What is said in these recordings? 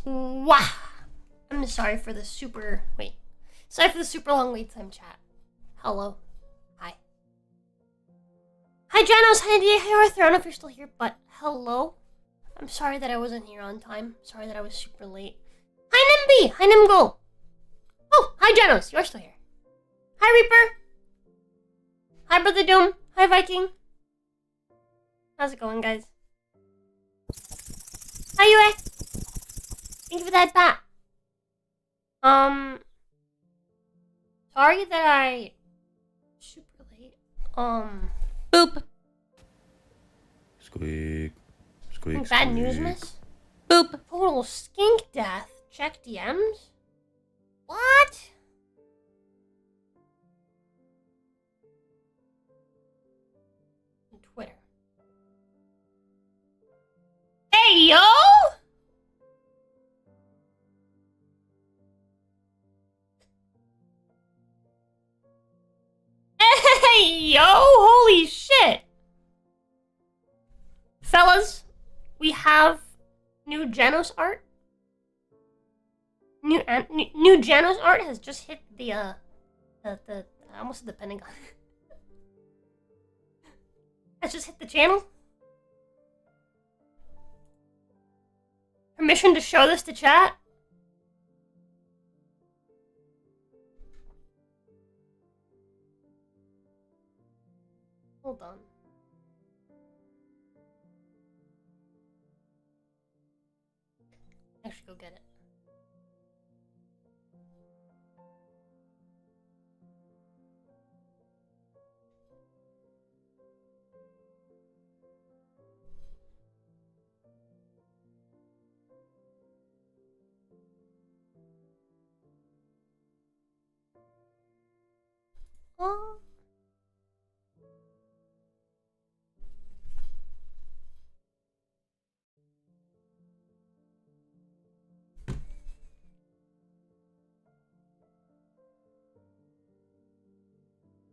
Wow. I'm sorry for the super... Wait. Sorry for the super long wait time, chat. Hello. Hi. Hi, Janos. Hi, India. Hey, Arthur. I don't know if you're still here, but hello. I'm sorry that I wasn't here on time. Sorry that I was super late. Hi, Nimby. Hi, Nimgo. Oh, hi, Janos. You're still here. Hi, Reaper. Hi, Brother Doom. Hi, Viking. How's it going, guys? Hi, Yue. Thank you for that bat. Sorry that I... Super late. Boop. Squeak. Squeak, Bad squeak. news, miss? Boop. Total skink death. Check DMs? What? Twitter. Hey, yo! Hey, yo! Holy shit! Fellas, we have new Janos art. New Janos art has just hit the I almost said the Pentagon. Has just hit the channel. Permission to show this to chat? Hold on. I should go get it. Oh.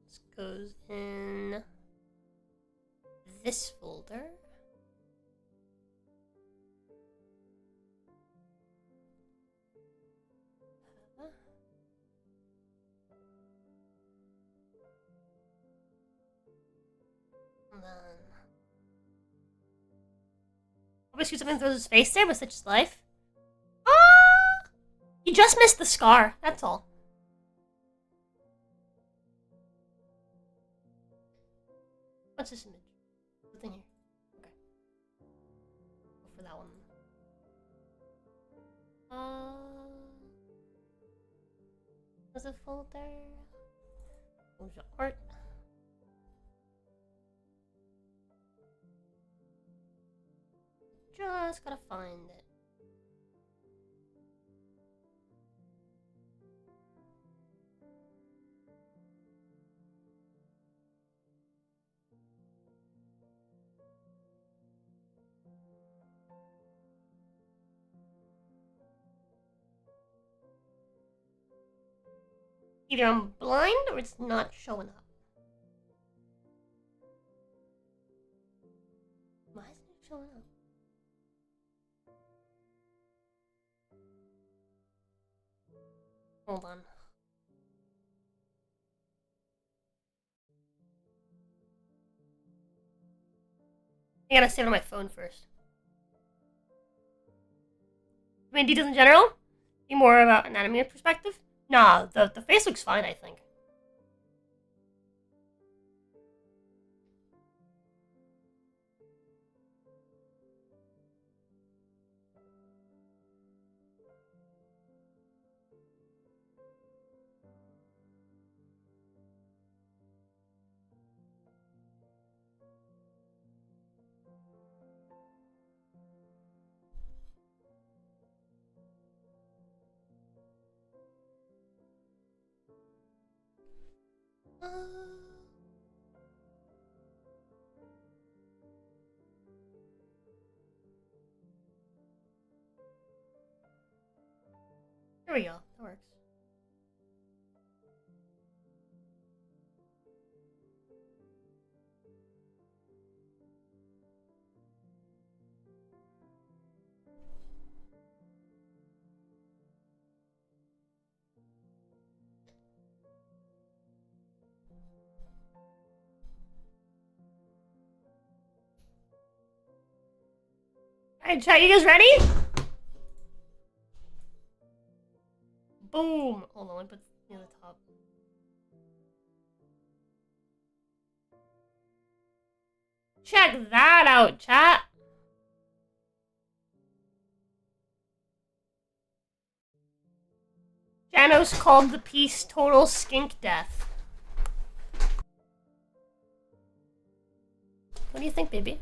This goes in this folder. And then... Always shoot something through his face there, but such is life. Ah! You just missed the scar, that's all. What's this image? The thing here. Okay. Go for that one. There's a folder. Where's your art? Just gotta find it. Either I'm blind or it's not showing up. Why isn't it showing up? Hold on. I gotta save it on my phone first. I mean, details in general? Be more about anatomy perspective? Nah, the face looks fine, I think. There we go. That works. Alright, chat, you guys ready? Boom! Hold on, let me put it near the top. Check that out, chat! Janos called the piece total skink death. What do you think, baby?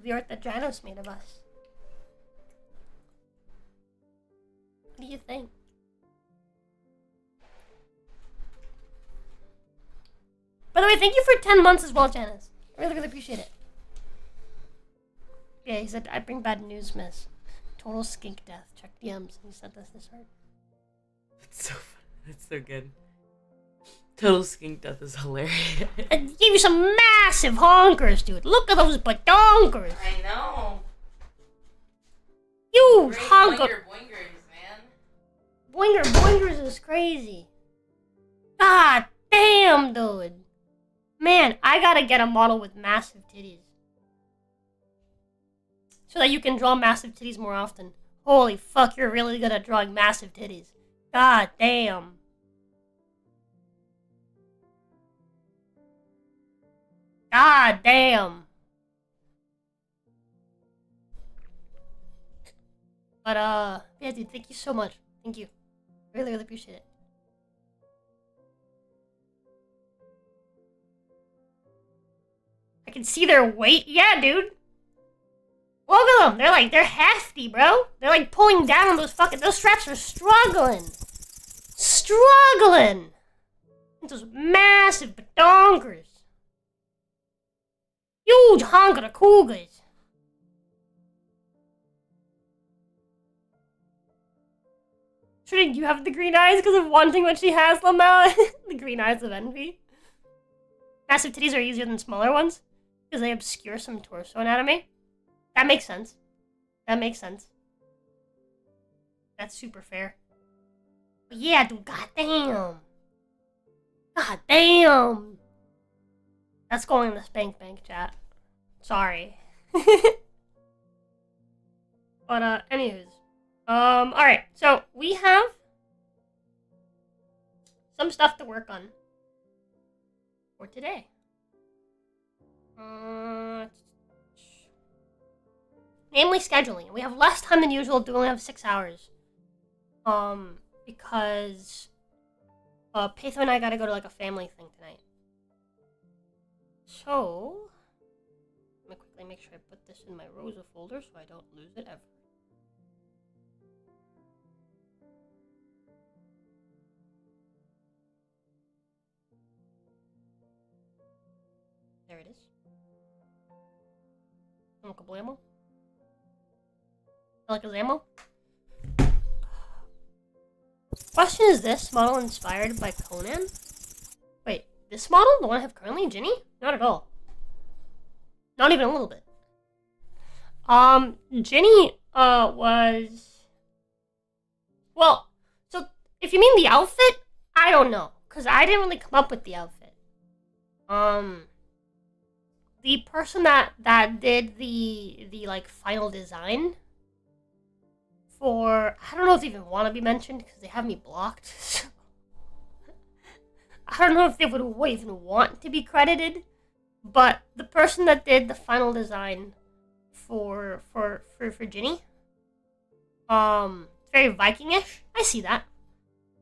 The art that Janos made of us. What do you think? By the way, thank you for 10 months as well, Janice. I really, really appreciate it. Yeah, he said, I bring bad news, miss. Total skink death. Check DMs. He sent us this art. That's so fun. That's so good. Total skink death is hilarious. I gave you some massive honkers, dude. Look at those badonkers. I know. Huge Great honker. boingers, man. Boingers is crazy. God damn, dude. Man, I gotta get a model with massive titties. So that you can draw massive titties more often. Holy fuck, you're really good at drawing massive titties. God damn. God damn. But, yeah, dude, thank you so much. Thank you. Really, really appreciate it. I can see their weight. Yeah, dude. Look at them. They're hefty, bro. They're like pulling down on those straps are struggling. Struggling. Those massive badonkers. Huge honker cougars. Shouldn't you have the green eyes because of wanting what she has, Lamau? The green eyes of envy. Massive titties are easier than smaller ones because they obscure some torso anatomy. That makes sense. That makes sense. That's super fair. But yeah, dude, goddamn. Goddamn. That's going in the spank bank, chat. Sorry. But, anyways. Alright. So, we have some stuff to work on for today. Namely scheduling. We have less time than usual. We only have 6 hours. Because Patho and I gotta go to like a family thing tonight. So let me quickly make sure I put this in my Rosa folder so I don't lose it ever. There it is. Kablamo. Alakazamo. Question, is this model inspired by Conan? Wait, this model? The one I have currently? Ginny? Not at all. Not even a little bit. Ginny, was... Well, so, if you mean the outfit, I don't know. Because I didn't really come up with the outfit. The person that did the like, final design for... I don't know if they even want to be mentioned, because they have me blocked. I don't know if they would even want to be credited, but the person that did the final design for Ginny, it's very Viking-ish. I see that.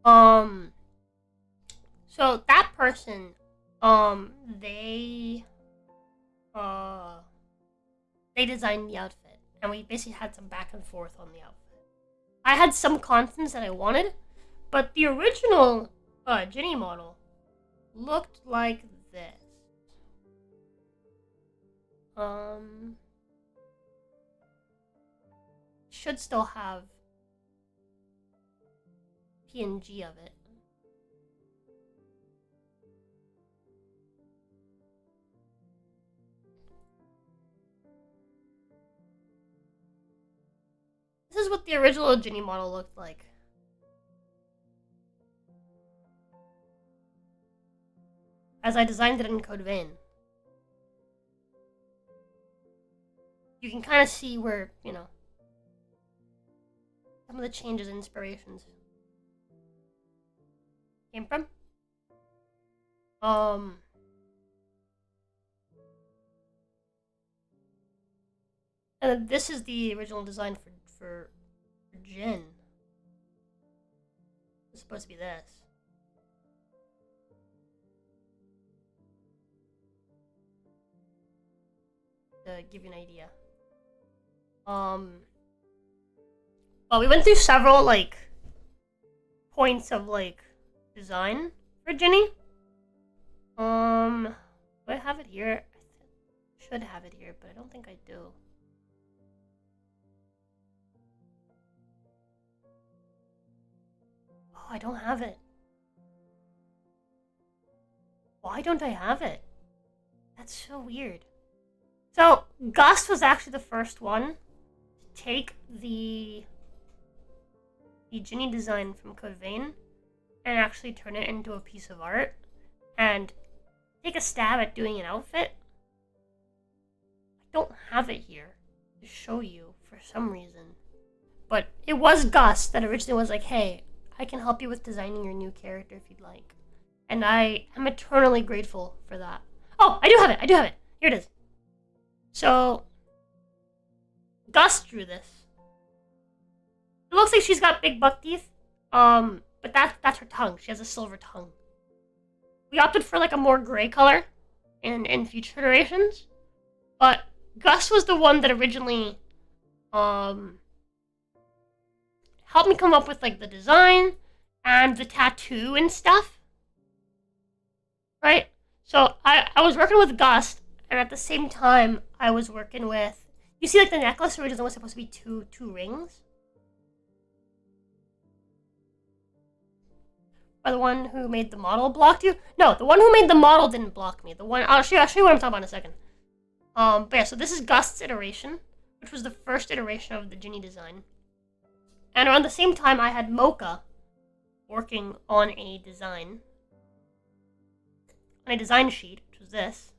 So that person, they designed the outfit, and we basically had some back and forth on the outfit. I had some contents that I wanted, but the original Ginny model looked like this. Should still have PNG of it. This is what the original Ginny model looked like. As I designed it in Code Vein. you can kind of see where, some of the changes and inspirations came from. And this is the original design for Jin. It's supposed to be this. To give you an idea. Well, we went through several, points of, design for Ginny. Do I have it here? I should have it here, but I don't think I do. Oh, I don't have it. Why don't I have it? That's so weird. So, Gust was actually the first one to take the Ginny design from Code Vein and actually turn it into a piece of art and take a stab at doing an outfit. I don't have it here to show you for some reason. But it was Gust that originally was like, hey, I can help you with designing your new character if you'd like. And I am eternally grateful for that. Oh, I do have it. Here it is. So, Gust drew this. It looks like she's got big buck teeth. But that's her tongue. She has a silver tongue. We opted for a more gray color in future iterations. But Gust was the one that originally helped me come up with the design and the tattoo and stuff. Right? So I was working with Gust, and at the same time I was working with, you see the necklace originally was supposed to be two rings? By the one who made the model blocked you? No, the one who made the model didn't block me. I'll show you what I'm talking about in a second. But yeah, so this is Gust's iteration, which was the first iteration of the Ginny design. And around the same time, I had Mocha working on a design sheet, which was this.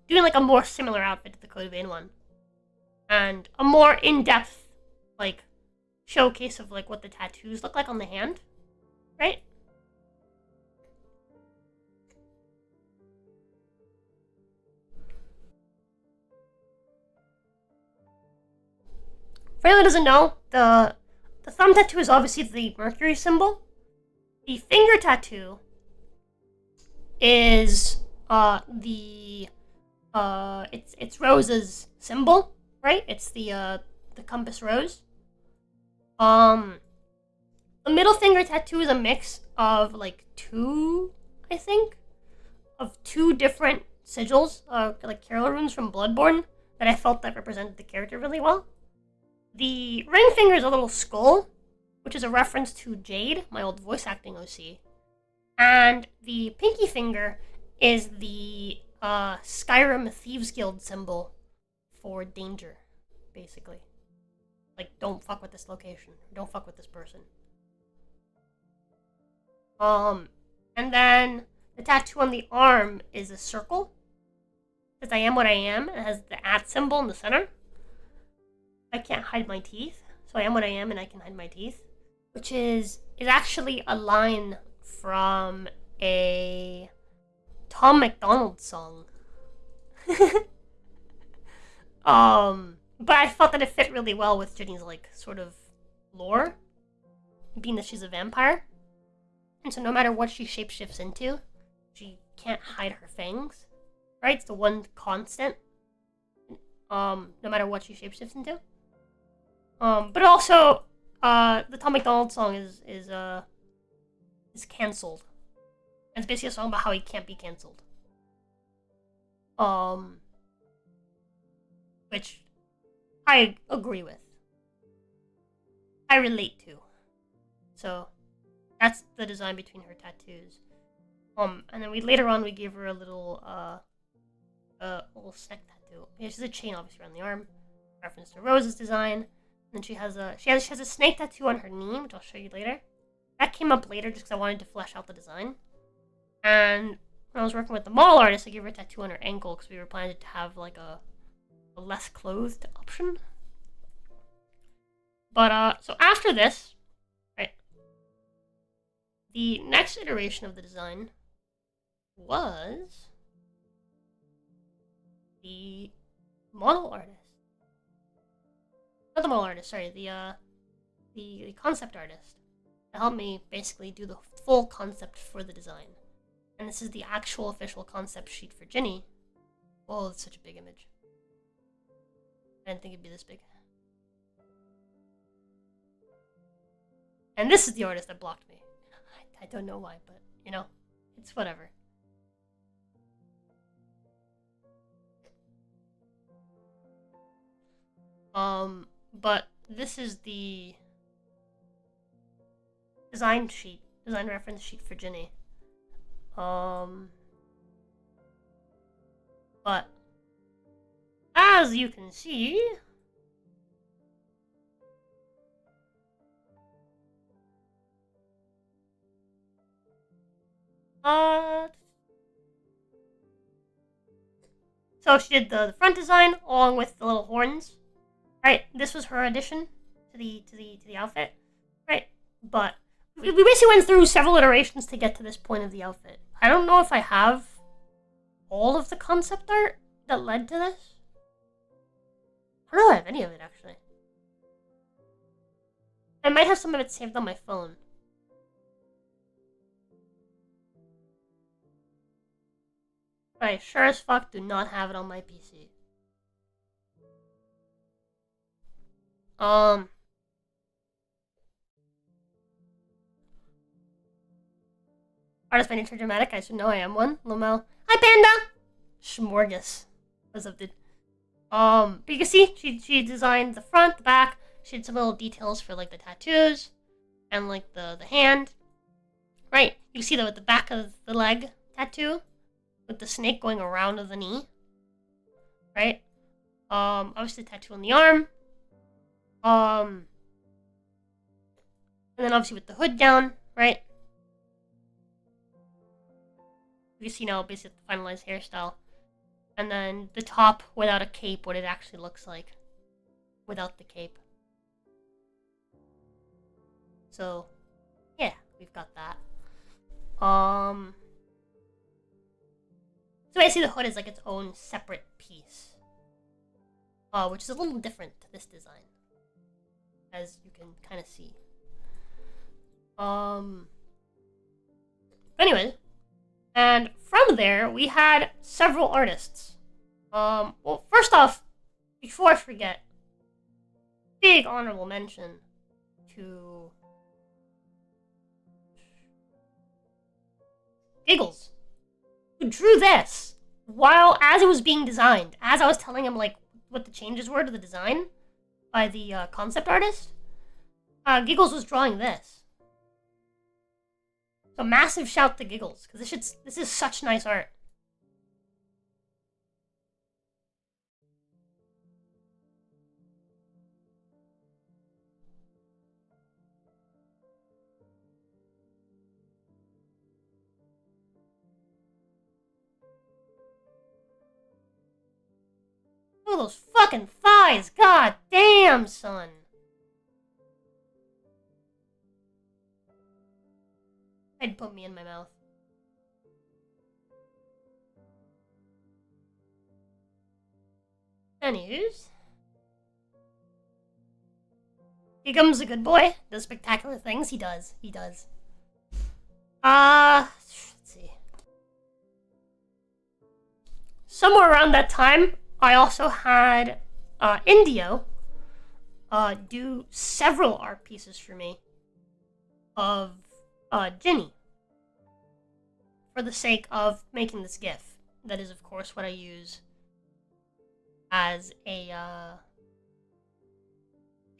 Doing a more similar outfit to the Code Vein one. And a more in-depth showcase of what the tattoos look like on the hand, right? For anyone who doesn't know, the thumb tattoo is obviously the Mercury symbol. The finger tattoo is it's Rose's symbol, right? It's the compass rose. The middle finger tattoo is a mix of two different sigils, Carol runes from Bloodborne that I felt that represented the character really well. The ring finger is a little skull, which is a reference to Jade, my old voice acting OC. And the pinky finger is the Skyrim Thieves Guild symbol for danger, basically. Don't fuck with this location. Don't fuck with this person. And then the tattoo on the arm is a circle. It says I am what I am. It has the @ symbol in the center. I can't hide my teeth, so I am what I am and I can hide my teeth. Which is actually a line from a Tom McDonald song. But I felt that it fit really well with Ginny's sort of lore, being that she's a vampire. And so no matter what she shapeshifts into, she can't hide her fangs. Right? It's the one constant. No matter what she shapeshifts into. But also, the Tom McDonald song is cancelled. And it's basically a song about how he can't be cancelled. Which I agree with. I relate to. So that's the design between her tattoos. And then later on we gave her a little snake tattoo. Yeah, she's a chain obviously around the arm, reference to Rose's design. And then she has a snake tattoo on her knee, which I'll show you later. That came up later just because I wanted to flesh out the design. And when I was working with the model artist, I gave her a tattoo on her ankle because we were planning to have like a less clothed option. But so after this, right, the next iteration of the design was the model artist. Not the model artist, sorry, the concept artist to help me basically do the full concept for the design. And this is the actual official concept sheet for Ginny. Oh, it's such a big image. I didn't think it'd be this big. And this is the artist that blocked me. I don't know why, but, you know, it's whatever. But this is the design reference sheet for Ginny. But as you can see, so she did the front design along with the little horns, right? This was her addition to the outfit, right? But we basically went through several iterations to get to this point of the outfit. I don't know if I have all of the concept art that led to this. I don't know if I have any of it, actually. I might have some of it saved on my phone. But I sure as fuck do not have it on my PC. Artist by nature dramatic, I should know I am one. Lomel. Hi, Panda! Schmorgus. What's up, dude? But you can see, she designed the front, the back. She did some little details for, like, the tattoos. And, like, the hand. Right? You see that with the back of the leg tattoo. With the snake going around the knee. Right? Obviously the tattoo on the arm. And then obviously with the hood down, right? You can see now basically the finalized hairstyle. And then the top without a cape, what it actually looks like. Without the cape. So, yeah, we've got that. So basically the hood is like its own separate piece. Which is a little different to this design. As you can kind of see. Anyways. And from there, we had several artists. Well, first off, before I forget, big honorable mention to Giggles, who drew this while as it was being designed. As I was telling him like what the changes were to the design by the concept artist, Giggles was drawing this. So massive shout to Giggles, because this is such nice art. Look at those fucking thighs! God damn, son! I'd put me in my mouth. Anyways. Giggum's a good boy. Does spectacular things. He does. He does. Let's see. Somewhere around that time, I also had Indio do several art pieces for me of Ginny, for the sake of making this GIF. That is, of course, what I use as a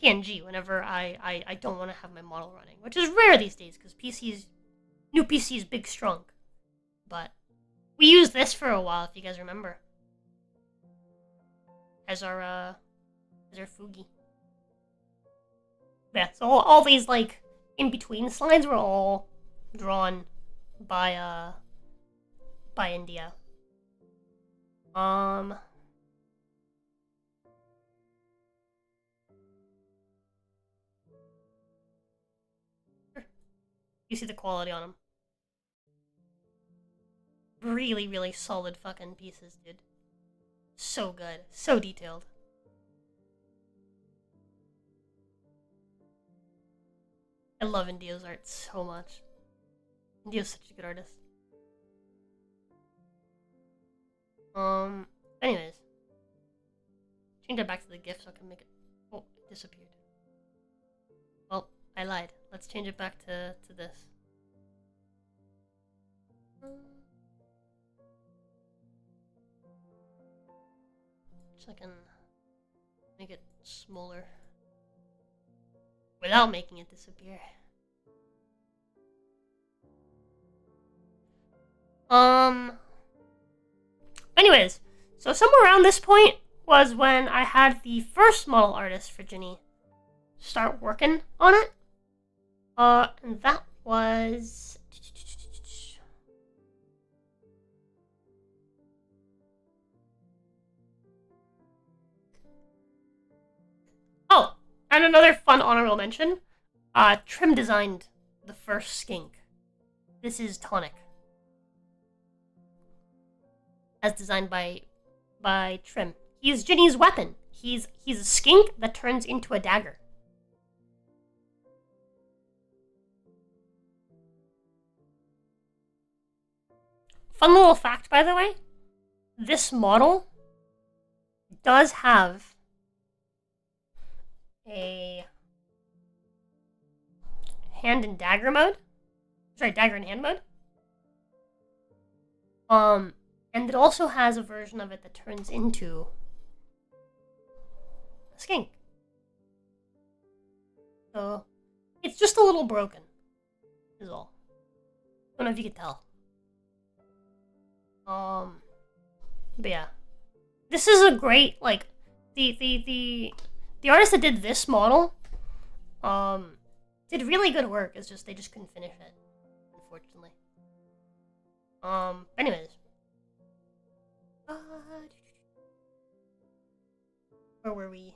PNG whenever I don't want to have my model running, which is rare these days because new PCs big strong. But we used this for a while, if you guys remember, as our Fugi. Yeah, so all these like in between slides were all drawn by by India. You see the quality on them. Really, really solid fucking pieces, dude. So good. So detailed. I love India's art so much. India's such a good artist. Anyways. Change it back to the GIF so I can make it... Oh, it disappeared. Well, I lied. Let's change it back to this. So I can make it smaller without making it disappear. Anyways, so somewhere around this point was when I had the first model artist for Ginny start working on it. And that was... Oh, and another fun honorable mention. Trim designed the first skink. This is Tonic. As designed by Trim. He's Ginny's weapon. He's a skink that turns into a dagger. Fun little fact, by the way. This model does have a hand and dagger mode. Sorry, dagger and hand mode. And it also has a version of it that turns into a skink. So it's just a little broken, is all. I don't know if you can tell. But yeah. This is a great, like, the artist that did this model, did really good work. It's just, they just couldn't finish it, unfortunately. Anyways. Where were we?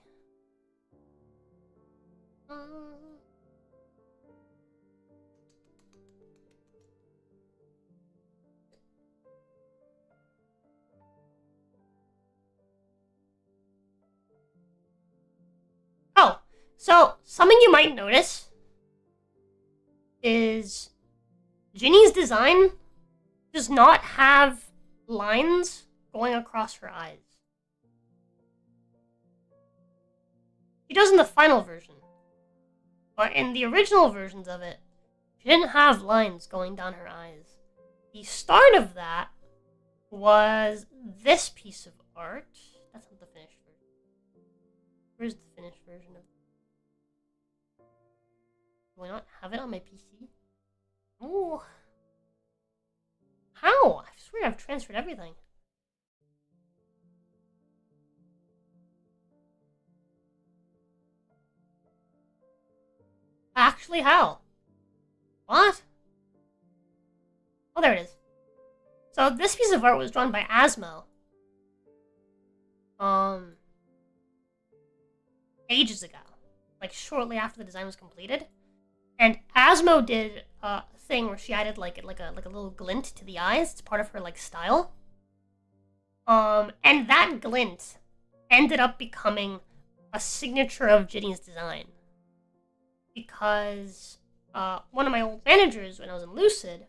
Oh, so something you might notice is Ginny's design does not have lines going across her eyes. She does in the final version. But in the original versions of it, she didn't have lines going down her eyes. The start of that was this piece of art. That's not the finished version. Where's the finished version of it? Do I not have it on my PC? Ooh. How? I swear I've transferred everything. Actually, how? What? Oh, there it is. So this piece of art was drawn by Asmo. Ages ago. Like, shortly after the design was completed. And Asmo did a thing where she added, like a little glint to the eyes. It's part of her, like, style. And that glint ended up becoming a signature of Ginny's design. Because one of my old managers when I was in Lucid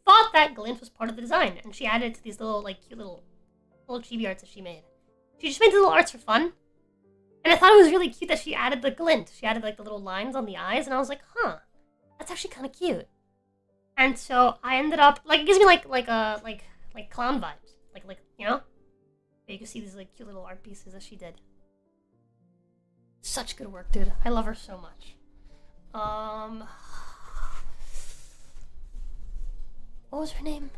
thought that glint was part of the design, and she added it to these little, like, cute little chibi arts that she made. She just made the little arts for fun, and I thought it was really cute that she added the glint. She added, like, the little lines on the eyes, and I was like, huh, that's actually kind of cute. And so I ended up, like, it gives me like clown vibes, like you know, you can see these like cute little art pieces that she did. Such good work, dude. I love her so much. What was her name?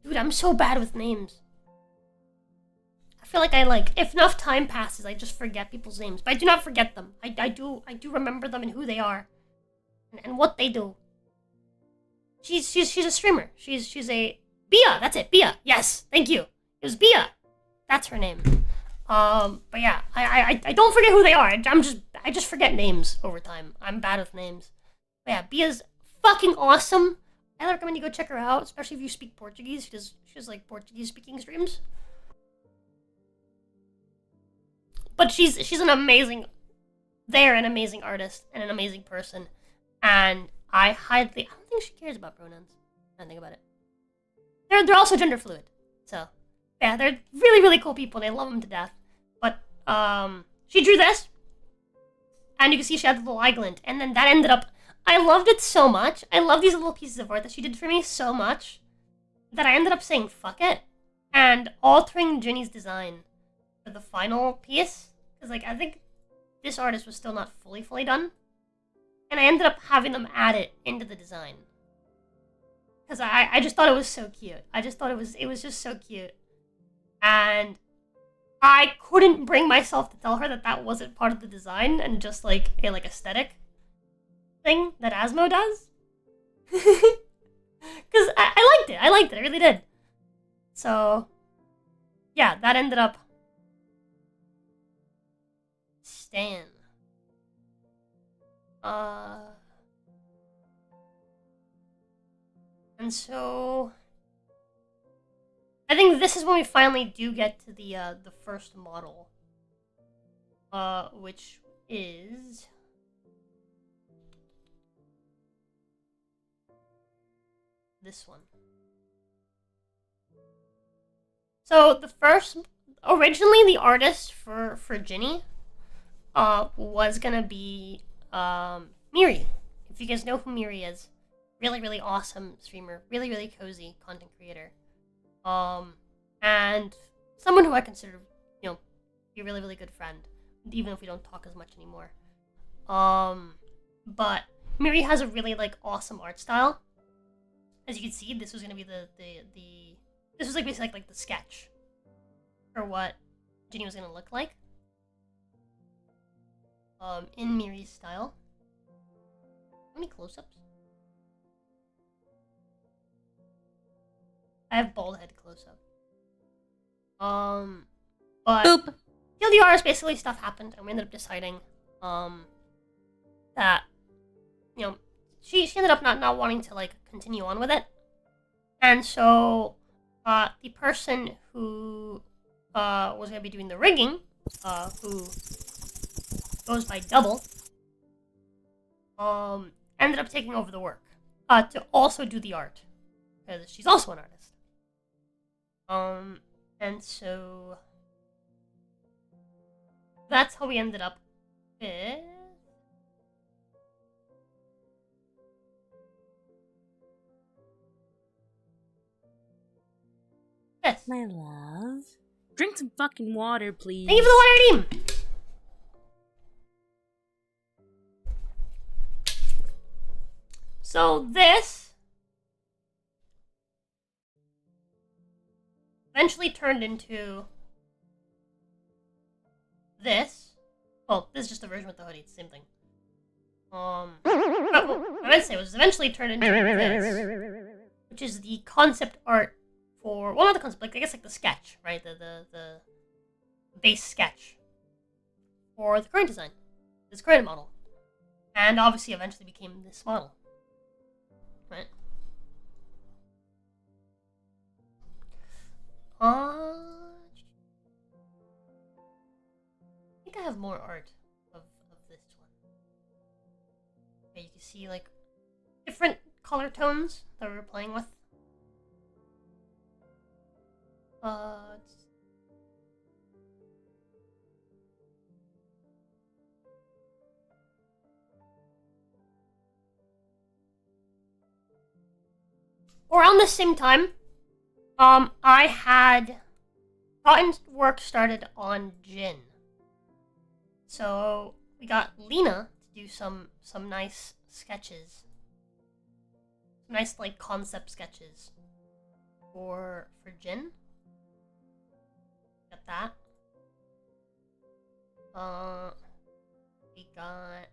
Dude, I'm so bad with names. I feel like if enough time passes, I just forget people's names. But I do not forget them. I do remember them and who they are. And what they do. She's a streamer. She's a Bia, that's it, Bia. Yes, thank you. It was Bia. That's her name. But yeah, I don't forget who they are. I just forget names over time. I'm bad with names. But yeah, Bia's fucking awesome. I recommend you go check her out, especially if you speak Portuguese. She does like Portuguese speaking streams. But she's an amazing, they're an amazing artist and an amazing person. And I don't think she cares about pronouns. I don't think about it. They're also gender fluid. So, yeah, they're really, really cool people and I love them to death. But, she drew this. And you can see she had the little eye glint. And then that ended up, I loved it so much. I love these little pieces of art that she did for me so much that I ended up saying fuck it and altering Ginny's design for the final piece. Because, like, I think this artist was still not fully done. And I ended up having them add it into the design. Because I just thought it was so cute. I just thought it was just so cute. And I couldn't bring myself to tell her that that wasn't part of the design and just like a like aesthetic thing that Asmo does. Because I liked it. I liked it. I really did. So, yeah, that ended up staying. And so I think this is when we finally do get to the first model, which is this one. So originally the artist for Ginny, was gonna be Miri. If you guys know who Miri is, really really awesome streamer, really really cozy content creator. And someone who I consider, be a really, really good friend, even if we don't talk as much anymore. But Miri has a really, like, awesome art style. As you can see, this was gonna be this was, like, basically, like the sketch for what Ginny was gonna look like. In Miri's style. How many close-ups? I have bald head close-up. But Boop. TLDR basically stuff happened, and we ended up deciding, that, she ended up not wanting to like continue on with it, and so, the person who was gonna be doing the rigging, who goes by Double, ended up taking over the work, to also do the art, because she's also an artist. And so that's how we ended up with this. My love. Drink some fucking water, please. Thank you for the water, team! So this eventually turned into this. Well, this is just a version with the hoodie, it's the same thing. I meant to say it was eventually turned into this, which is the concept art for, well, not the concept, like I guess like the sketch, right? The base sketch for the current design, this current model, and obviously eventually became this model, right? I think I have more art of this one. Okay, you can see like different color tones that we were playing with. Around the same time, I had gotten work started on Jin. So we got Lena to do some nice sketches. Some nice like concept sketches for Jin. Got that. We got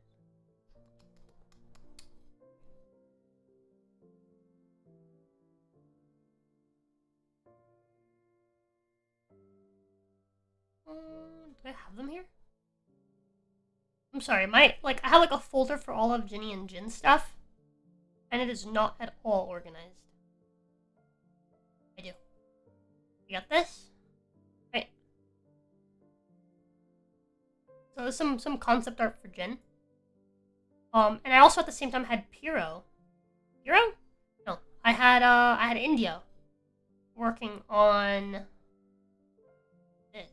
Do I have them here? I'm sorry, I have like a folder for all of Ginny and Jin stuff, and it is not at all organized. I do. You got this? Right. So there's some concept art for Jin. And I also at the same time had Piro. Piro? No. I had India working on this.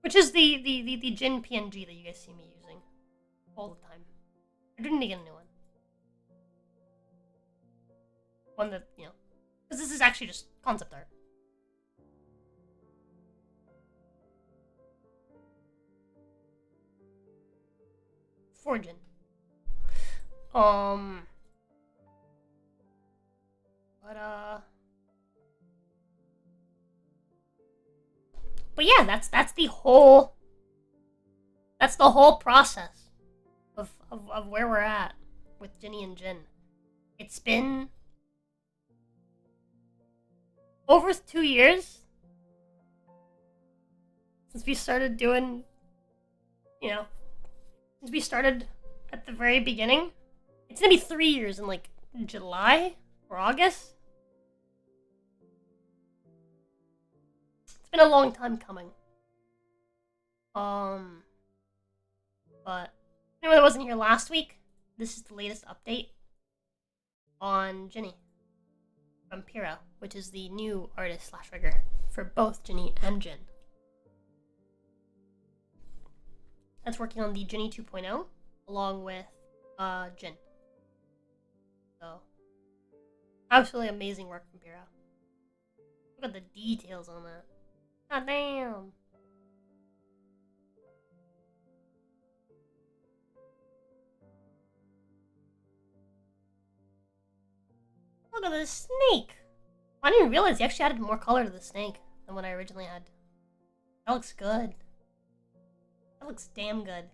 Which is the Jin PNG that you guys see me using all the time. I didn't get a new one. One that, you know, because this is actually just concept art. For Jin. But yeah, that's the whole process of where we're at with Ginny and Jin. It's been over 2 years since we started doing, you know, since we started at the very beginning. It's gonna be 3 years in like July or August. It's been a long time coming. But anyone that wasn't here last week, this is the latest update on Ginny from Piro, which is the new artist / rigger for both Ginny and Jin. That's working on the Ginny 2.0 along with Jin. So absolutely amazing work from Piro. Look at the details on that. God damn. Look at this snake. I didn't realize he actually added more color to the snake than what I originally had. That looks good. That looks damn good.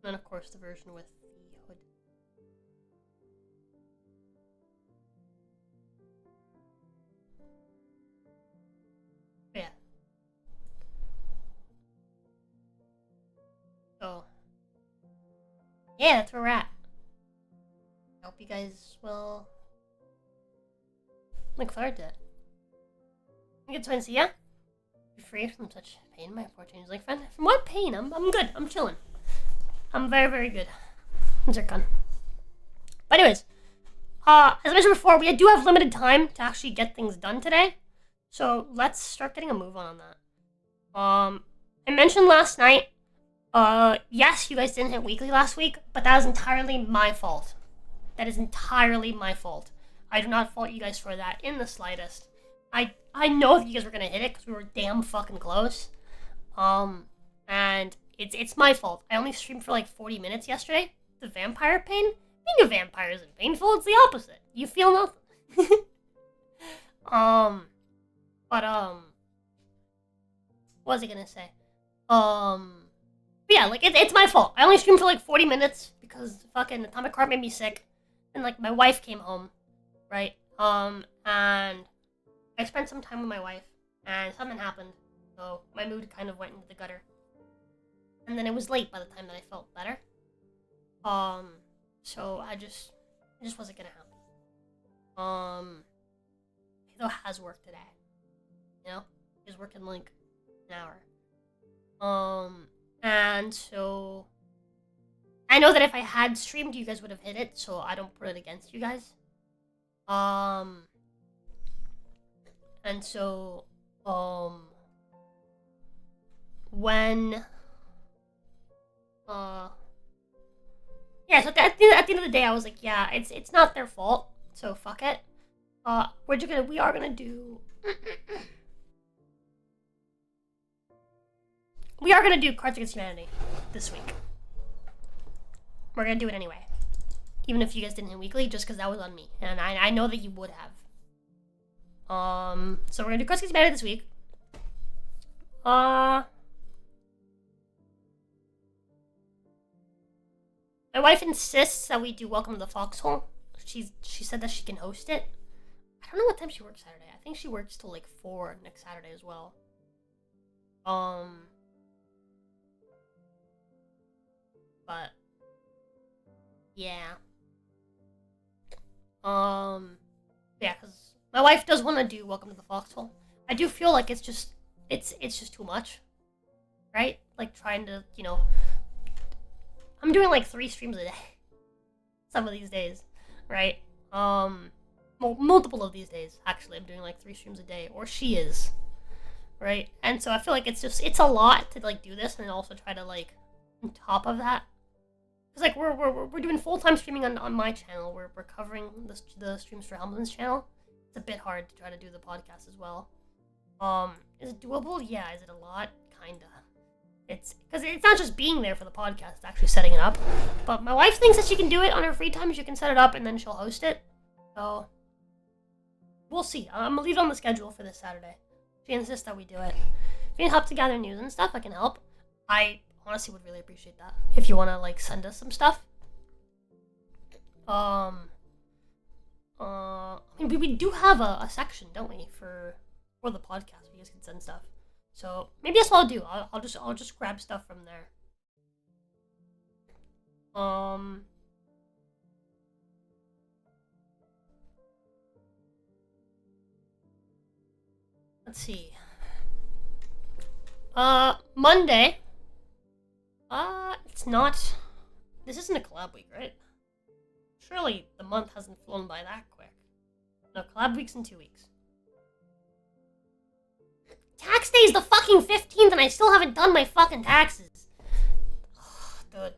And of course the version with the hood. But yeah. So yeah, that's where we're at. I hope you guys will look forward to it. Good to see ya. Be free from such pain, my poor changeling friend. From what pain? I'm good. I'm chilling. I'm very, very good. Zircon. But anyways, as I mentioned before, we do have limited time to actually get things done today. So let's start getting a move on that. I mentioned last night, yes, you guys didn't hit weekly last week, but that is entirely my fault. That is entirely my fault. I do not fault you guys for that in the slightest. I know that you guys were gonna hit it because we were damn fucking close. And it's my fault. I only streamed for like 40 minutes yesterday. The vampire pain? Being a vampire isn't painful, it's the opposite. You feel nothing. What was I gonna say? But yeah, like it's my fault. I only streamed for like 40 minutes because fucking Atomic Heart made me sick. And like my wife came home, right? And I spent some time with my wife and something happened. So my mood kind of went into the gutter. And then it was late by the time that I felt better. So it just wasn't gonna happen. Though has work today. You know? He's working like an hour. And so I know that if I had streamed, you guys would have hit it, so I don't put it against you guys. And so, when yeah, so at the end of the day, I was like, yeah, it's not their fault, so fuck it. We are gonna do we are gonna do Cards Against Humanity this week. we're gonna do it anyway. Even if you guys didn't hit weekly, just because that was on me. And I know that you would have. So we're gonna do Krusky's Banner this week. My wife insists that we do Welcome to the Foxhole. She said that she can host it. I don't know what time she works Saturday. I think she works till like 4 next Saturday as well. But yeah. Yeah, because my wife does want to do Welcome to the Foxhole. I do feel like it's just too much, right? Like trying to, you know, I'm doing like 3 streams a day some of these days, right? Multiple of these days, actually. I'm doing like 3 streams a day, or she is, right? And so I feel like it's a lot to like do this and also try to like on top of that. Because like we're doing full-time streaming on my channel. We're covering the streams for Helmsman's channel. It's a bit hard to try to do the podcast as well. Is it doable? Yeah. Is it a lot? Kinda. It's because it's not just being there for the podcast, it's actually setting it up. But my wife thinks that she can do it on her free time. She can set it up and then she'll host it. So we'll see. I'm gonna leave it on the schedule for this Saturday. She insists that we do it. If you need help to gather news and stuff, I can help. I honestly would really appreciate that. If you want to like send us some stuff. I mean, we do have a section, don't we, for the podcast? You guys can send stuff. So maybe that's what I'll do. I'll just grab stuff from there. Let's see. Monday. It's not. This isn't a collab week, right? Surely the month hasn't flown by that quick. No, collab week's in 2 weeks. Tax day is the fucking 15th and I still haven't done my fucking taxes. Oh, dude.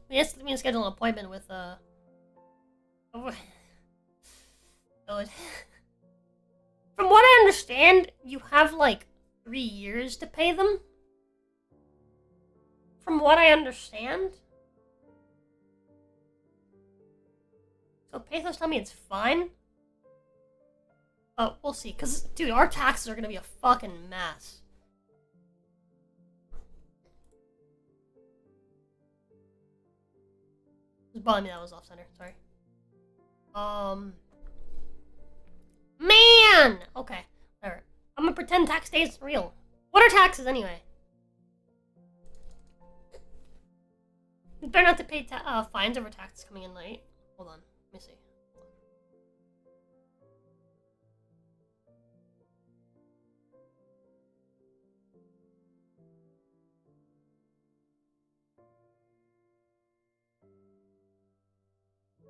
We have to schedule an appointment with, Dude. From what I understand, you have, like, 3 years to pay them. From what I understand. So Pathos tell me it's fine. We'll see. Because, dude, our taxes are going to be a fucking mess. It was bothering me that was off center. Sorry. Man! Okay. Whatever. I'm gonna pretend tax day is real. What are taxes anyway? You better not to pay fines over taxes coming in late. Hold on. Let me see.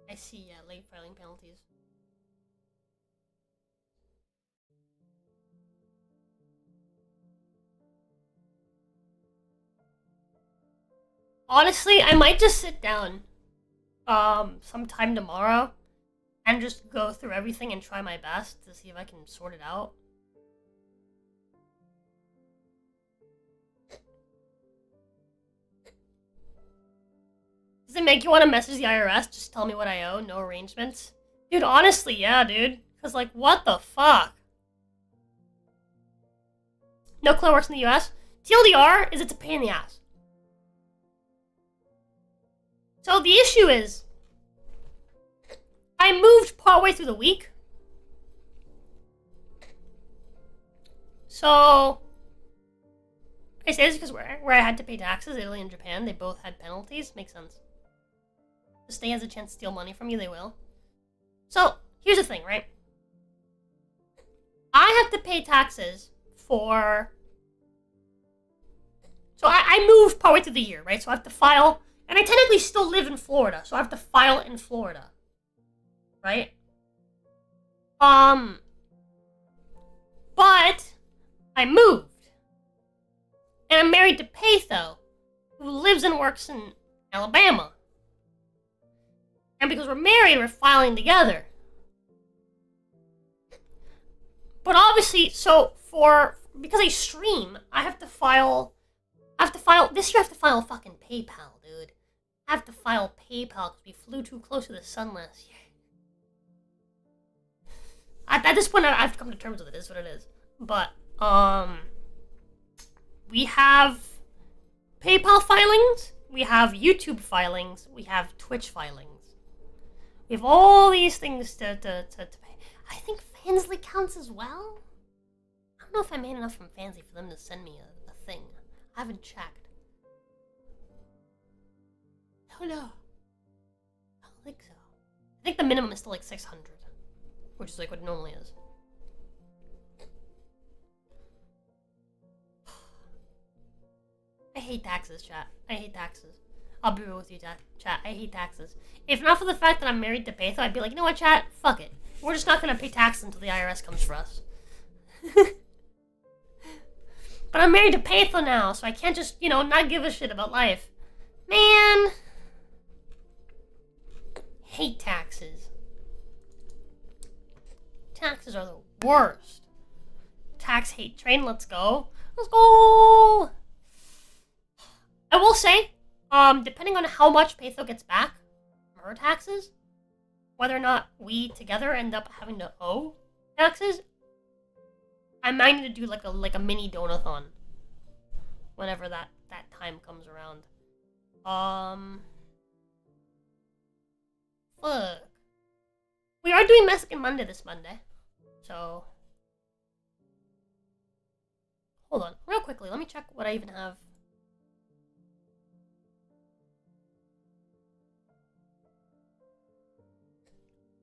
I see, yeah, late filing penalties. Honestly, I might just sit down sometime tomorrow and just go through everything and try my best to see if I can sort it out. Does it make you want to message the IRS? Just tell me what I owe, no arrangements? Dude, honestly, yeah, dude. Because, like, what the fuck? No clue works in the US? TLDR is it's a pain in the ass. So the issue is, I moved partway through the week. So, I say this because where I had to pay taxes, Italy and Japan, they both had penalties. Makes sense. The state has a chance to steal money from you, they will. So, here's the thing, right? I have to pay taxes for... So I moved partway through the year, right? So I have to file... And I technically still live in Florida, so I have to file in Florida. Right? But I moved. And I'm married to Patho, who lives and works in Alabama. And because we're married, we're filing together. But obviously, so because I stream, this year I have to file fucking PayPal, dude. I have to file PayPal because we flew too close to the sun last year. At this point, I have to come to terms with it. It is what it is. But, we have PayPal filings, we have YouTube filings, we have Twitch filings. We have all these things to pay. I think Fansly counts as well. I don't know if I made enough from Fansly for them to send me a thing. I haven't checked. I don't know. I don't think so. I think the minimum is still like 600, which is like what it normally is. I hate taxes, chat. I hate taxes. I'll be real with you, chat. I hate taxes. If not for the fact that I'm married to Patho, I'd be like, you know what, chat? Fuck it. We're just not gonna pay taxes until the IRS comes for us. But I'm married to Patho now, so I can't just, you know, not give a shit about life. Man. Hate taxes. Taxes are the worst. Tax hate train, let's go. Let's go! I will say, depending on how much Patho gets back from her taxes, whether or not we together end up having to owe taxes, I might need to do like a mini donathon whenever that time comes around. Fuck. We are doing Mexican Monday this Monday, so hold on, real quickly. Let me check what I even have.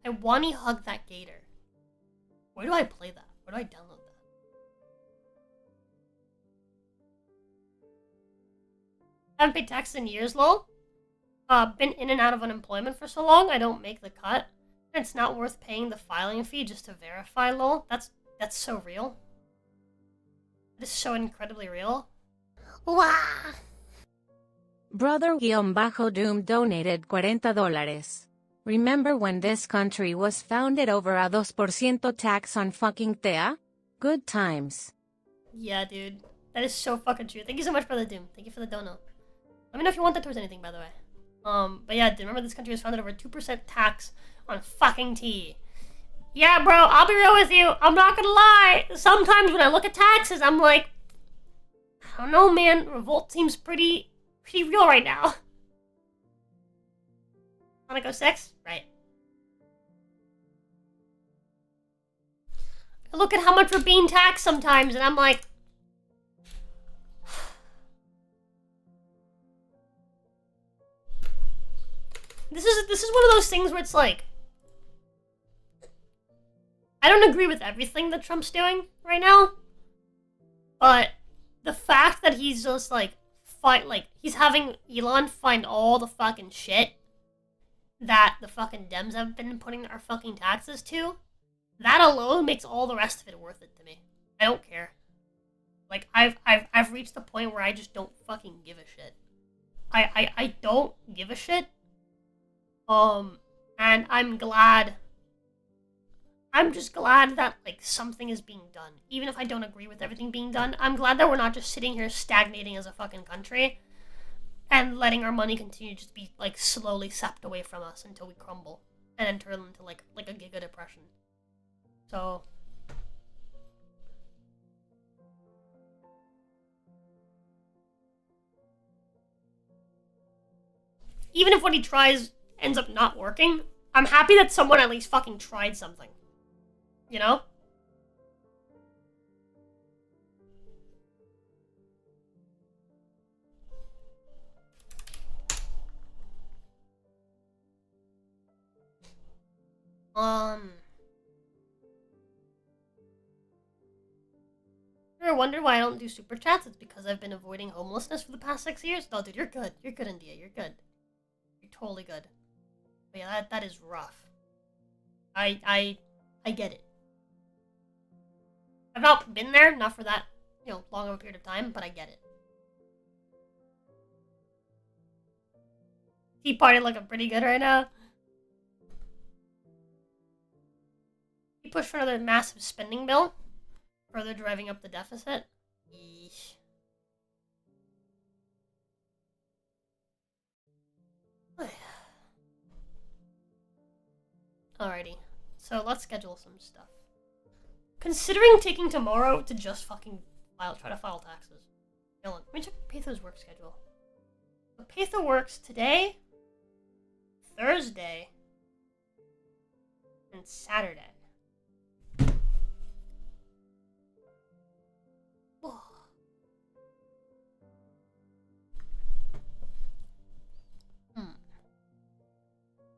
I wanna hug that gator. Where do I play that? Where do I download that? Haven't paid taxes in years, lol. Been in and out of unemployment for so long, I don't make the cut. And it's not worth paying the filing fee just to verify, lol. That's so real. That is so incredibly real. Wah! Brother-Doom donated $40. Remember when this country was founded over a 2% tax on fucking tea? Good times. Yeah, dude. That is so fucking true. Thank you so much, Brother Doom. Thank you for the dono. Let me know if you want that towards anything, by the way. But yeah, dude, remember this country was founded over a 2% tax on fucking tea. Yeah, bro, I'll be real with you. I'm not gonna lie. Sometimes when I look at taxes, I'm like, I don't know, man. Revolt seems pretty real right now. Wanna go 6? Right. I look at how much we're being taxed sometimes, and I'm like, this is one of those things where it's like, I don't agree with everything that Trump's doing right now, but the fact that he's just like he's having Elon find all the fucking shit that the fucking Dems have been putting our fucking taxes to, that alone makes all the rest of it worth it to me. I don't care. Like, I've reached the point where I just don't fucking give a shit. I don't give a shit. And I'm just glad that, like, something is being done. Even if I don't agree with everything being done, I'm glad that we're not just sitting here stagnating as a fucking country and letting our money continue to just be, like, slowly sapped away from us until we crumble and enter into, like a giga depression. So, even if what he tries ends up not working, I'm happy that someone at least fucking tried something. You know? You ever wonder why I don't do super chats? It's because I've been avoiding homelessness for the past 6 years. No, dude, you're good. You're good, India. You're good. You're totally good. But yeah, that is rough. I get it. I've not been there, not for that, long of a period of time, but I get it. Tea Party looking pretty good right now. He pushed for another massive spending bill, further driving up the deficit. Yeesh. Alrighty. So let's schedule some stuff. Considering taking tomorrow to just fucking try to file taxes. Hold on, let me check Patho's work schedule. So Patho works today, Thursday, and Saturday.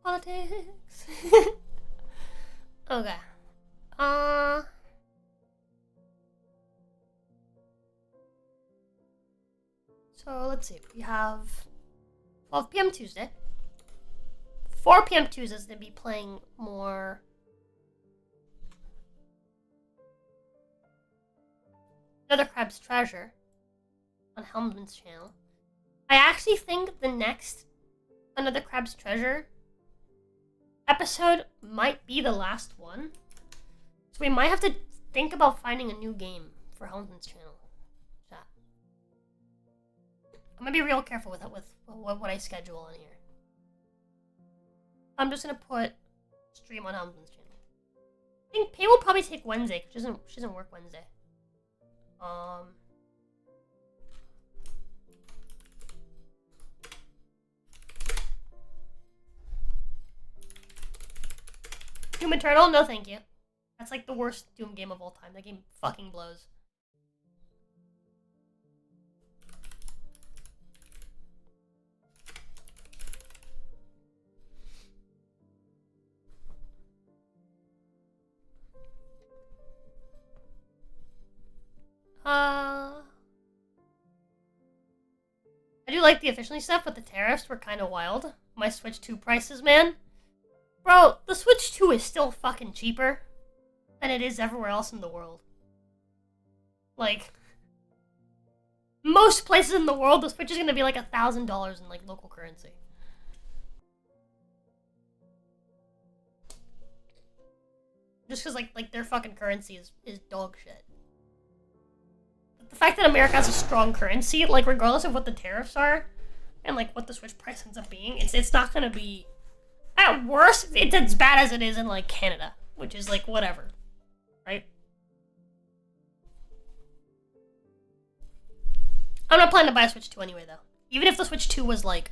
Politics. Okay. So let's see. We have 12 p.m. Tuesday. 4 p.m. Tuesdays to be playing more Another Crab's Treasure on Helmsman's channel. I actually think the next Another Crab's Treasure episode might be the last one. So we might have to think about finding a new game for Helmsman's channel. Chat. I'm gonna be real careful with what I schedule on here. I'm just gonna put stream on Helmsman's channel. I think Pay will probably take Wednesday because she doesn't work Wednesday. Doom Eternal? No thank you. That's like the worst Doom game of all time. That game fucking blows. I do like the efficiency stuff, but the tariffs were kind of wild. My Switch 2 prices, man. Bro, the Switch 2 is still fucking cheaper than it is everywhere else in the world. Like, most places in the world, the Switch is gonna be like $1,000 in like local currency. Just because like their fucking currency is dog shit. The fact that America has a strong currency, like regardless of what the tariffs are, and like what the Switch price ends up being, it's not gonna be, at worst, it's as bad as it is in like Canada, which is like whatever, right? I'm not planning to buy a Switch 2 anyway though. Even if the Switch 2 was like,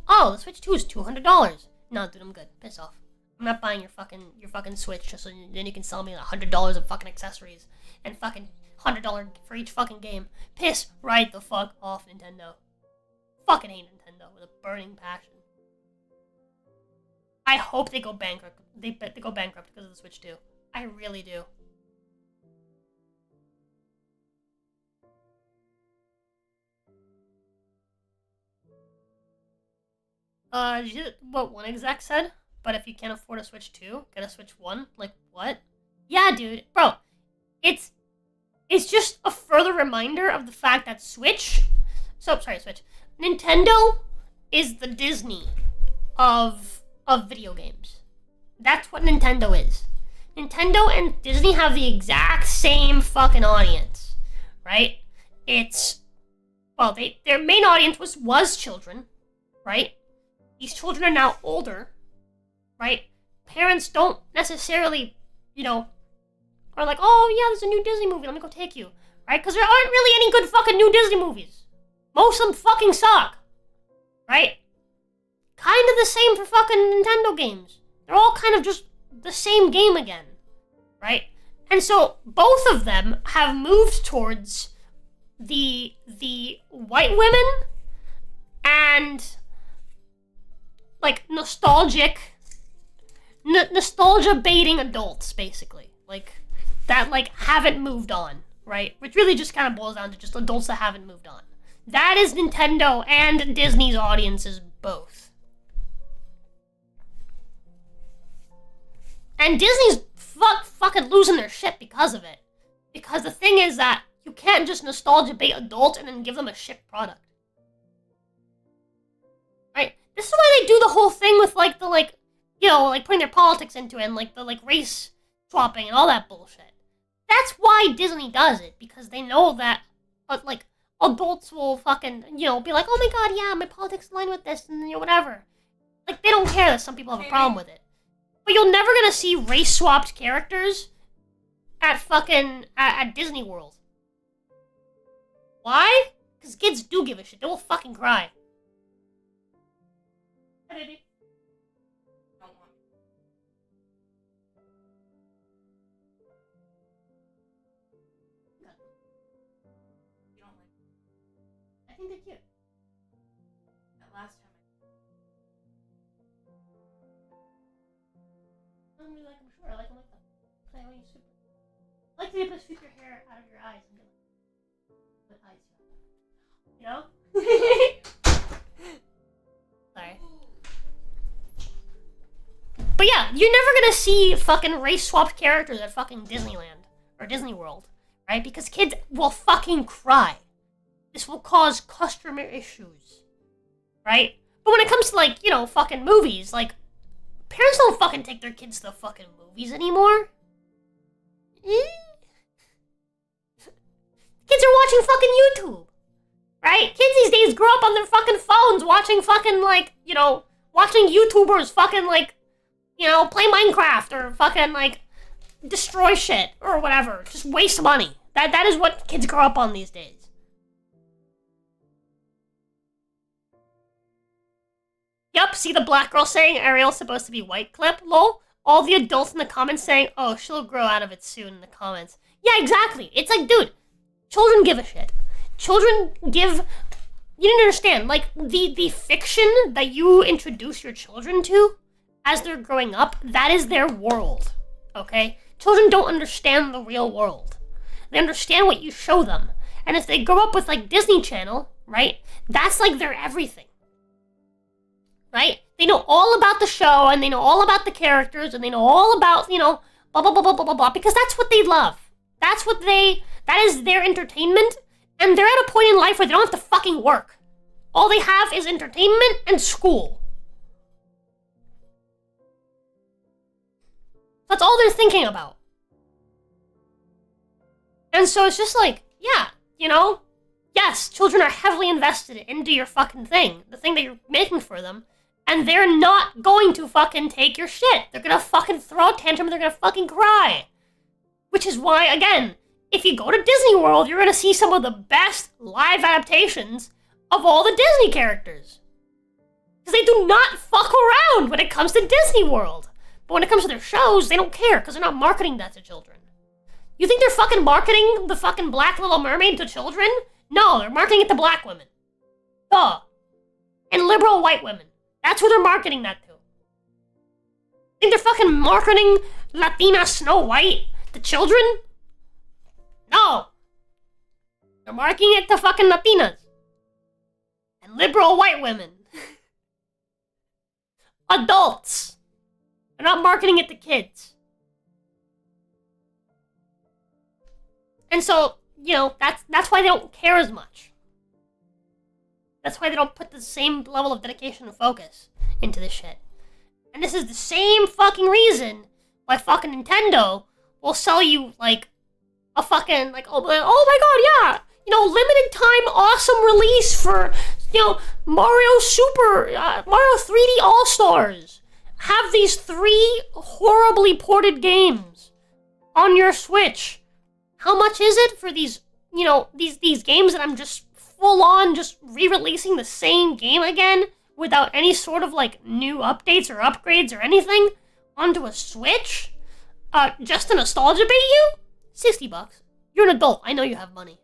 oh, the Switch 2 is $200. No, dude, I'm good. Piss off. I'm not buying your fucking Switch just so then you can sell me $100 of fucking accessories and fucking $100 for each fucking game. Piss right the fuck off, Nintendo. Fucking hate Nintendo with a burning passion. I hope they go bankrupt. They go bankrupt because of the Switch 2. I really do. Did you hear what one exec said? But if you can't afford a Switch 2, get a Switch 1? Like, what? Yeah, dude. Bro, it's just a further reminder of the fact that Switch... Switch. Nintendo is the Disney of video games. That's what Nintendo is. Nintendo and Disney have the exact same fucking audience, right? It's... Well, their main audience was children, right? These children are now older, right? Parents don't necessarily, are like, oh yeah, there's a new Disney movie, let me go take you, right? Because there aren't really any good fucking new Disney movies. Most of them fucking suck, right? Kind of the same for fucking Nintendo games. They're all kind of just the same game again, right? And so both of them have moved towards the white women and like nostalgia baiting adults, basically, like that like haven't moved on, right? Which really just kind of boils down to just adults that haven't moved on. That is Nintendo and Disney's audiences both. And Disney's fucking losing their shit because of it. Because the thing is that you can't just nostalgia bait adults and then give them a shit product. Right? This is why they do the whole thing with like the putting their politics into it and like the race swapping and all that bullshit. That's why Disney does it, because they know that adults will fucking be like, oh my god, yeah, my politics align with this and whatever. Like they don't care that some people have a problem with it. But you're never gonna see race-swapped characters at at Disney World. Why? Because kids do give a shit. They will fucking cry. Hi, baby. Don't want me. You don't like I think they're cute. that last time. I don't really like them short. I like them like that. I like you super. I like to be able to sweep your hair out of your eyes and be like, what eyes you have? You know? Sorry. But yeah, you're never gonna see fucking race-swapped characters at fucking Disneyland or Disney World, right? Because kids will fucking cry. This will cause customer issues, right? But when it comes to, like, you know, fucking movies, like, parents don't fucking take their kids to the fucking movies anymore. Kids are watching fucking YouTube, right? Kids these days grow up on their fucking phones watching fucking, like, you know, watching YouTubers fucking, like, you know, play Minecraft or fucking, like, destroy shit or whatever. Just waste money. That is what kids grow up on these days. Yup, see the black girl saying Ariel's supposed to be white clip? Lol. All the adults in the comments saying, oh, she'll grow out of it soon in the comments. Yeah, exactly. It's like, dude, children give a shit. Children give... You didn't understand. Like, the fiction that you introduce your children to as they're growing up, that is their world, okay? Children don't understand the real world. They understand what you show them. And if they grow up with, like, Disney Channel, right, that's, like, their everything. Right? They know all about the show, and they know all about the characters, and they know all about, you know, blah, blah, blah, blah, blah, blah, blah, because that's what they love. That is their entertainment, and they're at a point in life where they don't have to fucking work. All they have is entertainment and school. That's all they're thinking about. And so it's just like, yeah, you know, yes, children are heavily invested into your fucking thing, the thing that you're making for them, and they're not going to fucking take your shit. They're gonna fucking throw a tantrum, they're gonna fucking cry. Which is why, again, if you go to Disney World, you're gonna see some of the best live adaptations of all the Disney characters. Because they do not fuck around when it comes to Disney World. But when it comes to their shows, they don't care, because they're not marketing that to children. You think they're fucking marketing the fucking Black Little Mermaid to children? No, they're marketing it to black women. Duh. And liberal white women. That's who they're marketing that to. Think they're fucking marketing Latina Snow White to children? No. They're marketing it to fucking Latinas. And liberal white women. Adults. They're not marketing it to kids. And so, you know, that's why they don't care as much. That's why they don't put the same level of dedication and focus into this shit. And this is the same fucking reason why fucking Nintendo will sell you, like, a fucking, like, oh my god, yeah! You know, limited time awesome release for, you know, Mario 3D All-Stars. Have these 3 horribly ported games on your Switch. How much is it for these, you know, these games that I'm just full on just re-releasing the same game again without any sort of, like, new updates or upgrades or anything onto a Switch? Just to nostalgia bait you? $60. You're an adult. I know you have money.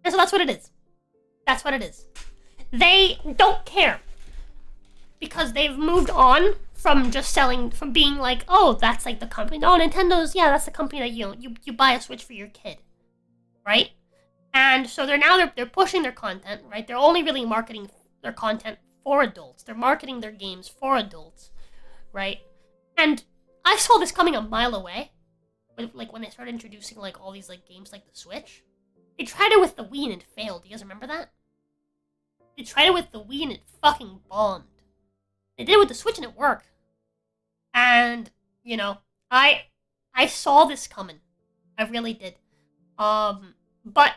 And so that's what it is. That's what it is. They don't care. Because they've moved on from just selling, from being like, oh, that's like the company. Oh, Nintendo's, yeah, that's the company that, you know, you buy a Switch for your kid. Right? And so they're pushing their content, right? They're only really marketing their content for adults. They're marketing their games for adults. Right? And I saw this coming a mile away. Like, when they started introducing, like, all these, like, games like the Switch. They tried it with the Wii and it failed. Do you guys remember that? They tried it with the Wii and it fucking bombed. They did it with the Switch and it worked. And, you know, I saw this coming. I really did. But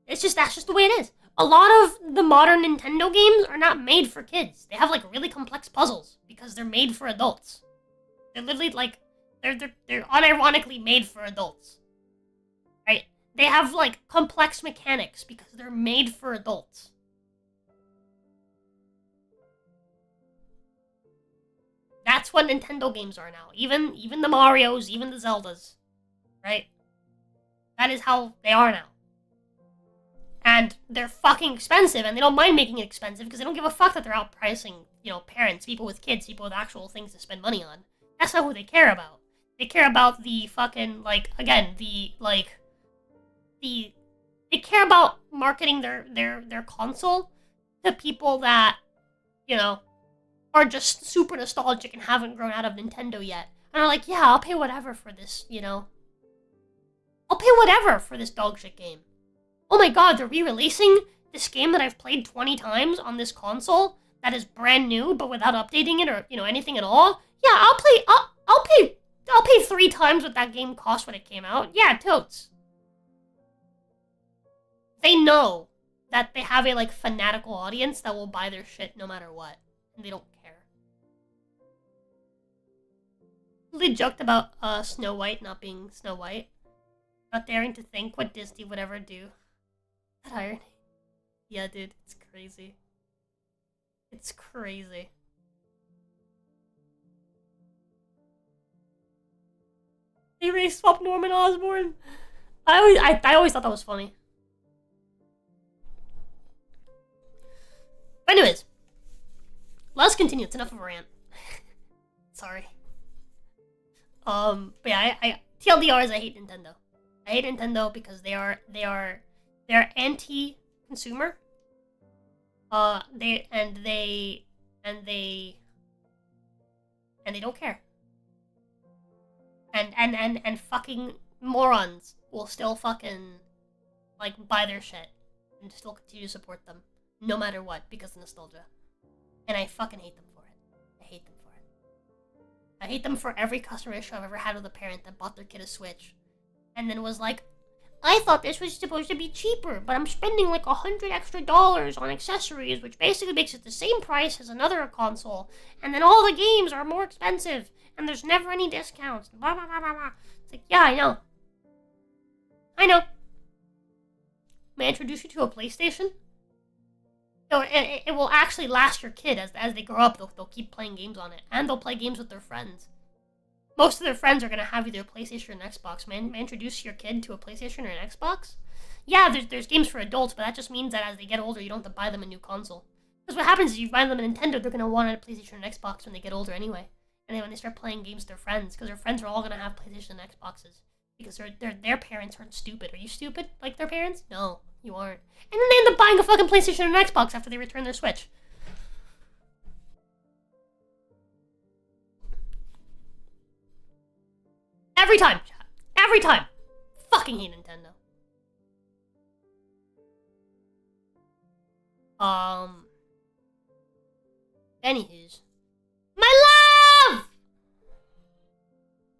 that's just the way it is. a lot of the modern Nintendo games are not made for kids. They have like really complex puzzles because they're made for adults. They're literally like they're unironically made for adults. Right? They have like complex mechanics because they're made for adults. That's what Nintendo games are now. Even the Marios, even the Zeldas. Right? That is how they are now. And they're fucking expensive, and they don't mind making it expensive because they don't give a fuck that they're outpricing, parents, people with kids, people with actual things to spend money on. That's not who they care about. They care about the fucking, they care about marketing their console to people that, are just super nostalgic and haven't grown out of Nintendo yet. And are like, yeah, I'll pay whatever for this, I'll pay whatever for this dog shit game. Oh my god, they're re-releasing this game that I've played 20 times on this console that is brand new but without updating it or, anything at all. Yeah, I'll pay 3 times what that game cost when it came out. Yeah, totes. They know that they have a fanatical audience that will buy their shit no matter what. And they don't care. They joked about Snow White not being Snow White. Not daring to think what Disney would ever do. That irony. Yeah, dude, it's crazy. It's crazy. They race swapped Norman Osborn. I always thought that was funny. But anyways, let's continue. It's enough of a rant. Sorry. But yeah, I TLDR is I hate Nintendo. I hate Nintendo because they're anti-consumer. They don't care. And fucking morons will still fucking buy their shit and still continue to support them no matter what because of nostalgia. And I fucking hate them for it. I hate them for it. I hate them for every customer issue I've ever had with a parent that bought their kid a Switch and then was like, I thought this was supposed to be cheaper, but I'm spending $100 extra on accessories, which basically makes it the same price as another console. And then all the games are more expensive, and there's never any discounts. Blah, blah, blah, blah, blah. It's like, yeah, I know. I know. May I introduce you to a PlayStation? So it will actually last your kid as they grow up. They'll keep playing games on it, and they'll play games with their friends. Most of their friends are going to have either a PlayStation or an Xbox. May I introduce your kid to a PlayStation or an Xbox? Yeah, there's games for adults, but that just means that as they get older, you don't have to buy them a new console. Because what happens is you buy them a Nintendo, they're going to want a PlayStation or an Xbox when they get older anyway. And then when they start playing games with their friends, because their friends are all going to have PlayStation and Xboxes. Because their parents aren't stupid. Are you stupid like their parents? No, you aren't. And then they end up buying a fucking PlayStation and an Xbox after they return their Switch. Every time, chat. Every time. Fucking hate Nintendo. Anywho's. My love!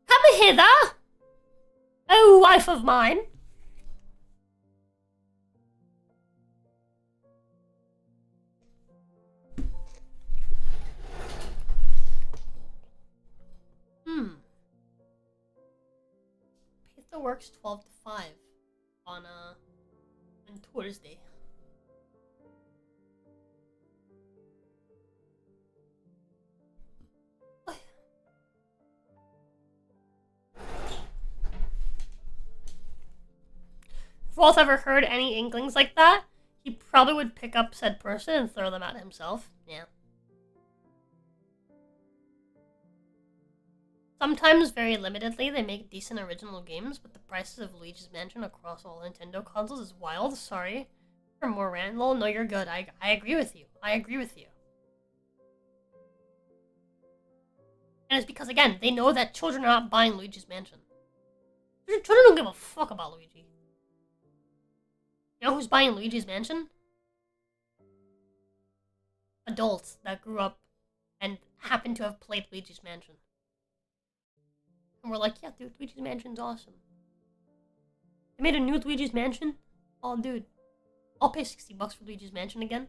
Come hither! Oh, wife of mine. Pizza works 12 to 5 on Thursday. If Walt ever heard any inklings like that, he probably would pick up said person and throw them at himself. Yeah. Sometimes, very limitedly, they make decent original games, but the prices of Luigi's Mansion across all Nintendo consoles is wild. Sorry. For more Randall, no, you're good. I agree with you. I agree with you. And it's because, again, they know that children are not buying Luigi's Mansion. Children don't give a fuck about Luigi. You know who's buying Luigi's Mansion? Adults that grew up and happen to have played Luigi's Mansion. And we're like, yeah, dude, Luigi's Mansion's awesome. They made a new Luigi's Mansion? Oh, dude. I'll pay $60 for Luigi's Mansion again.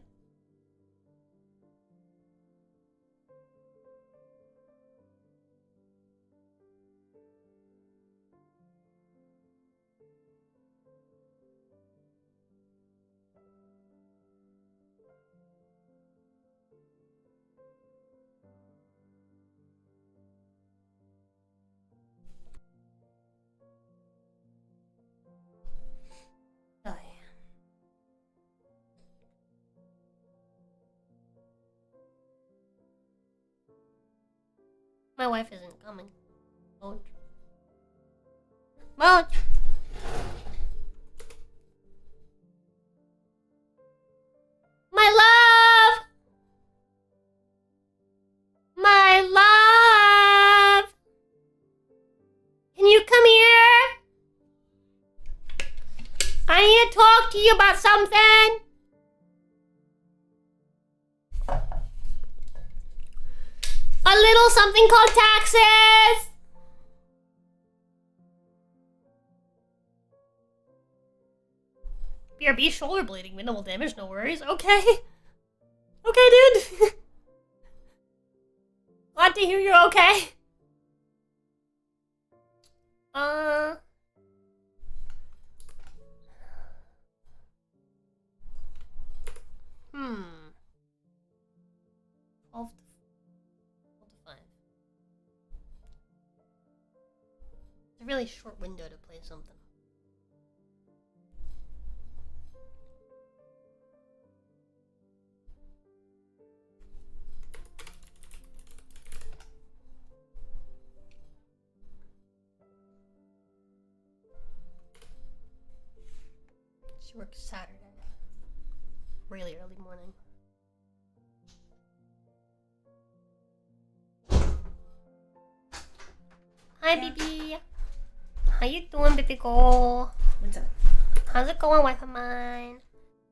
My wife isn't coming. Won't. Won't. My love! My love! Can you come here? I need to talk to you about something. A little something called taxes! BRB shoulder bleeding, minimal damage, no worries. Okay. Okay, dude. Glad to hear you're okay. Hmm. 12 to 5. It's a really short window to play something. She works Saturday. Really early morning. Hi, baby. How you doing, baby girl? What's up? How's it going, wife of mine?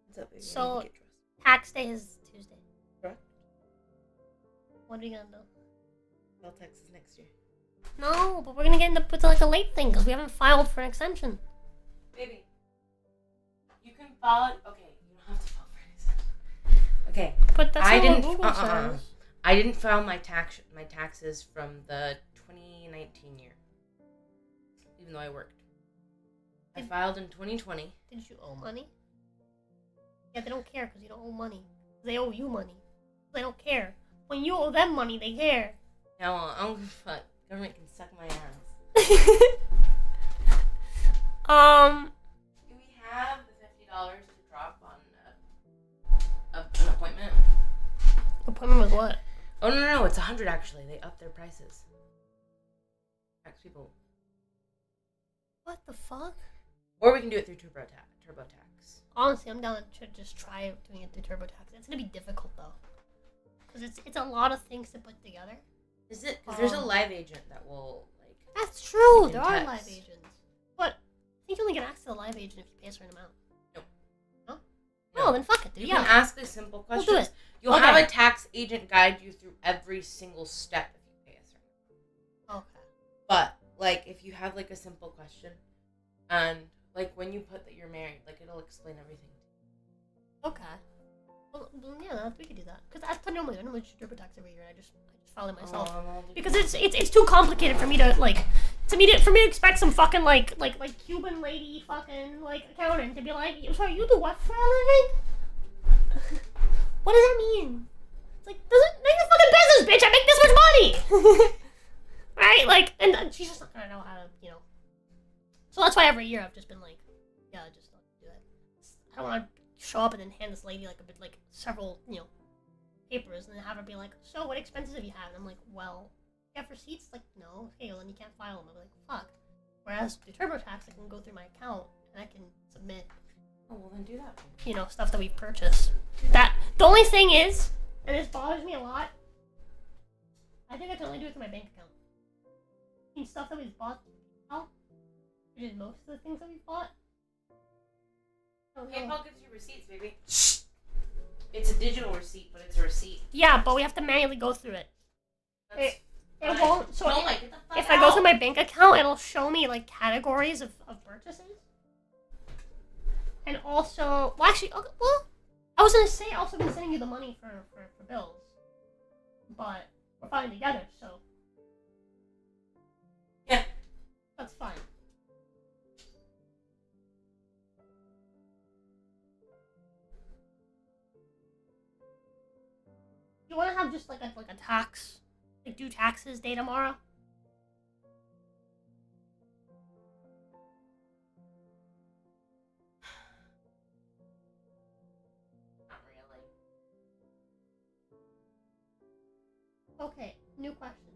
What's up, baby? So- I need to get dressed. Tax day is Tuesday. Correct? What are we gonna do? File taxes next year. No, but we're gonna get into like a late thing because we haven't filed for an extension. Baby, you can file it. Okay, you don't have to file for an extension. Okay, But that's I not didn't. what Google says. I didn't file my taxes from the 2019 year, even though I worked. I filed in 2020. Did you owe money? Yeah, they don't care because you don't owe money. They owe you money. They don't care. When you owe them money, they care. Now I don't give a fuck. Government can suck my ass. Do we have the $50 to drop on an appointment? Appointment with what? Oh no, it's 100 actually. They upped their prices. Tax people. What the fuck? Or we can do it through TurboTax. Honestly, I'm down to just try doing it through TurboTax. It's gonna be difficult though, because it's a lot of things to put together. Is it? Because there's a live agent that will like. That's true. You There can are text. live agents, but I think you only get access to the live agent if you pay a certain amount. No. No? No. Oh, then fuck it, dude. You Yeah. can ask the simple We'll questions. do it. You'll Okay. have a tax agent guide you through every single step if you pay a certain amount. Okay. But like, if you have like a simple question, and like when you put that you're married, like it'll explain everything. Okay. Well, yeah, we could do that. Because I normally do TurboTax every year, and I just file it myself. Because it's too complicated for me to like for me to expect some fucking like Cuban lady fucking like accountant to be like, sorry, you do what for a living? What does that mean? It's like, doesn't make your fucking business, bitch. I make this much money, right? Like, and she's just not gonna know how to, you know. So that's why every year I've just been like, yeah, just don't do it. I don't want to show up and then hand this lady like several, you know, papers and then have her be like, so what expenses have you had? And I'm like, well, you have receipts? Like, no. Okay, well then you can't file them. I'm like, fuck. Whereas through TurboTax, I can go through my account and I can submit, Oh well, then do that. you know, stuff that we've purchased. That the only thing is, and this bothers me a lot, I think I can only do it through my bank account. I mean, stuff that we've bought, which is most of the things that we've bought. I don't know. PayPal gives you receipts, baby. It's a digital receipt, but it's a receipt. Yeah, but we have to manually go through it. That's It fine. won't. So No, if, like, get the fuck if I go out. through my bank account, it'll show me like categories of purchases. And also, well, actually, okay, well, I was gonna say I also been sending you the money for bills, but we're fine together, so Yeah. that's fine. You want to have just like a tax, like do taxes day tomorrow? Not really. Okay, new question.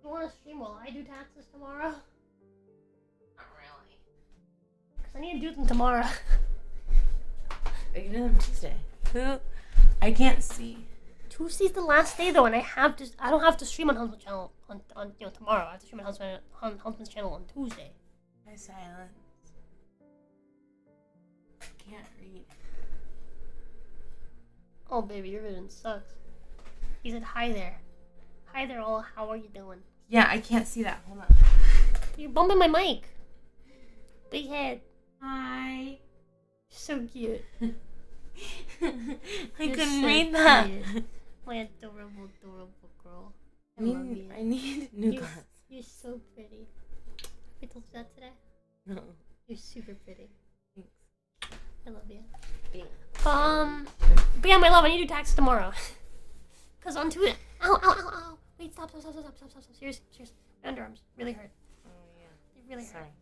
You want to stream while I do taxes tomorrow? Not really. Because I need to do them tomorrow. I can do them Tuesday. I can't see. Tuesday's the last day though, and I don't have to stream on Husband's channel on tomorrow. I have to stream on Husband's channel on Tuesday. My silence. I can't read. Oh baby, your vision sucks. He said hi there. Hi there all, how are you doing? Yeah, I can't see that. Hold on. You're bumping my mic. Big head. Hi. So cute. I You're couldn't so read that. cute. My adorable girl. I I love you. need new You're, glasses. you're so pretty. I told you that today? No. You're super pretty. Thanks. I love you. Thanks. But yeah, my love, I need to do tax tomorrow. Cause on Tuesday. Ow. Wait, stop. Serious. My underarms really hurt. Oh yeah. They really hurt. Sorry.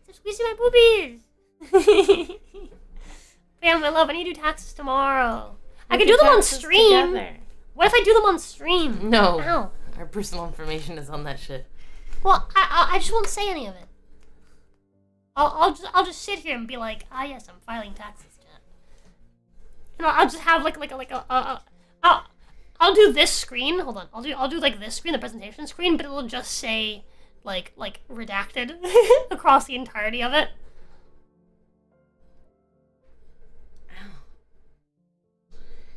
Stop squeezing my boobies. Yeah, my love, I need to do taxes tomorrow. I can do them on stream. Together. What if I do them on stream? No. Ow. Our personal information is on that shit. Well, I just won't say any of it. I'll just sit here and be like, yes, I'm filing taxes. And I'll just have I'll do this screen. Hold on. I'll do like this screen, the presentation screen, but it'll just say like redacted across the entirety of it.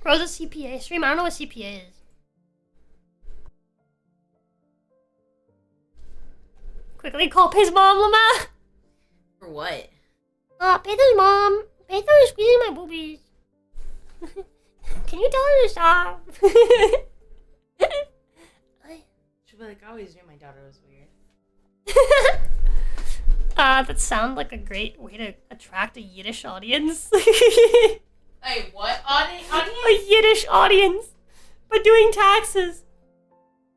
Rose a CPA stream? I don't know what CPA is. Quickly call Pay's mom, Lama! For what? Peter's mom. Peter is squeezing my boobies. Can you tell her to stop? She'll be like, I always knew my daughter was weird. That sounds like a great way to attract a Yiddish audience. Hey, what? Audience? A Yiddish audience. By doing taxes.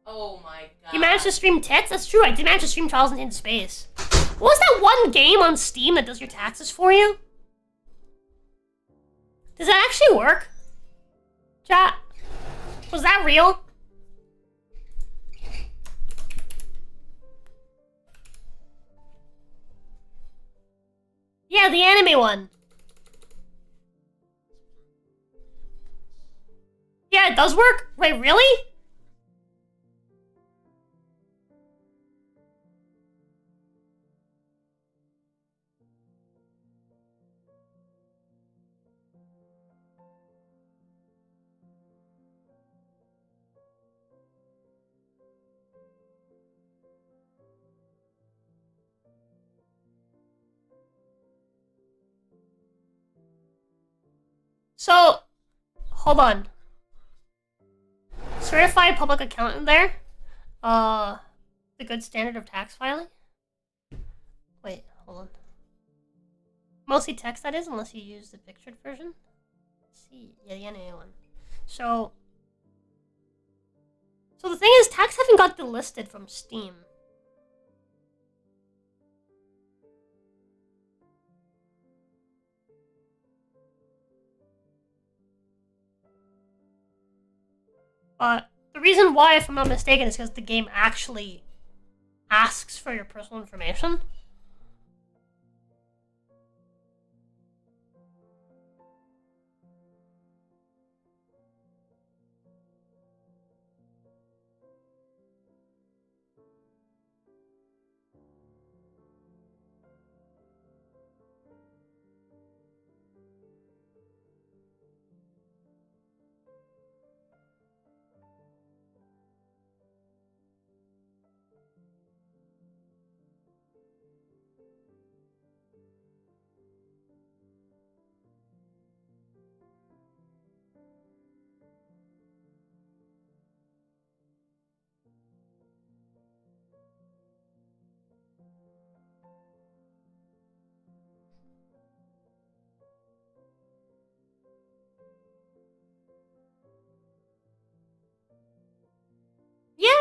Oh my god. You managed to stream tits? That's true, I did manage to stream Trials in Hidden Space. What was that one game on Steam that does your taxes for you? Does that actually work? Chat? Was that real? Yeah, the anime one. Yeah, it does work? Wait, really? So, hold on. Certified public accountant there? The good standard of tax filing? Wait, hold on. Mostly text, that is, unless you use the pictured version. Let's see, yeah, the anime one. So the thing is, tax haven't got delisted from Steam. But the reason why, if I'm not mistaken, is because the game actually asks for your personal information.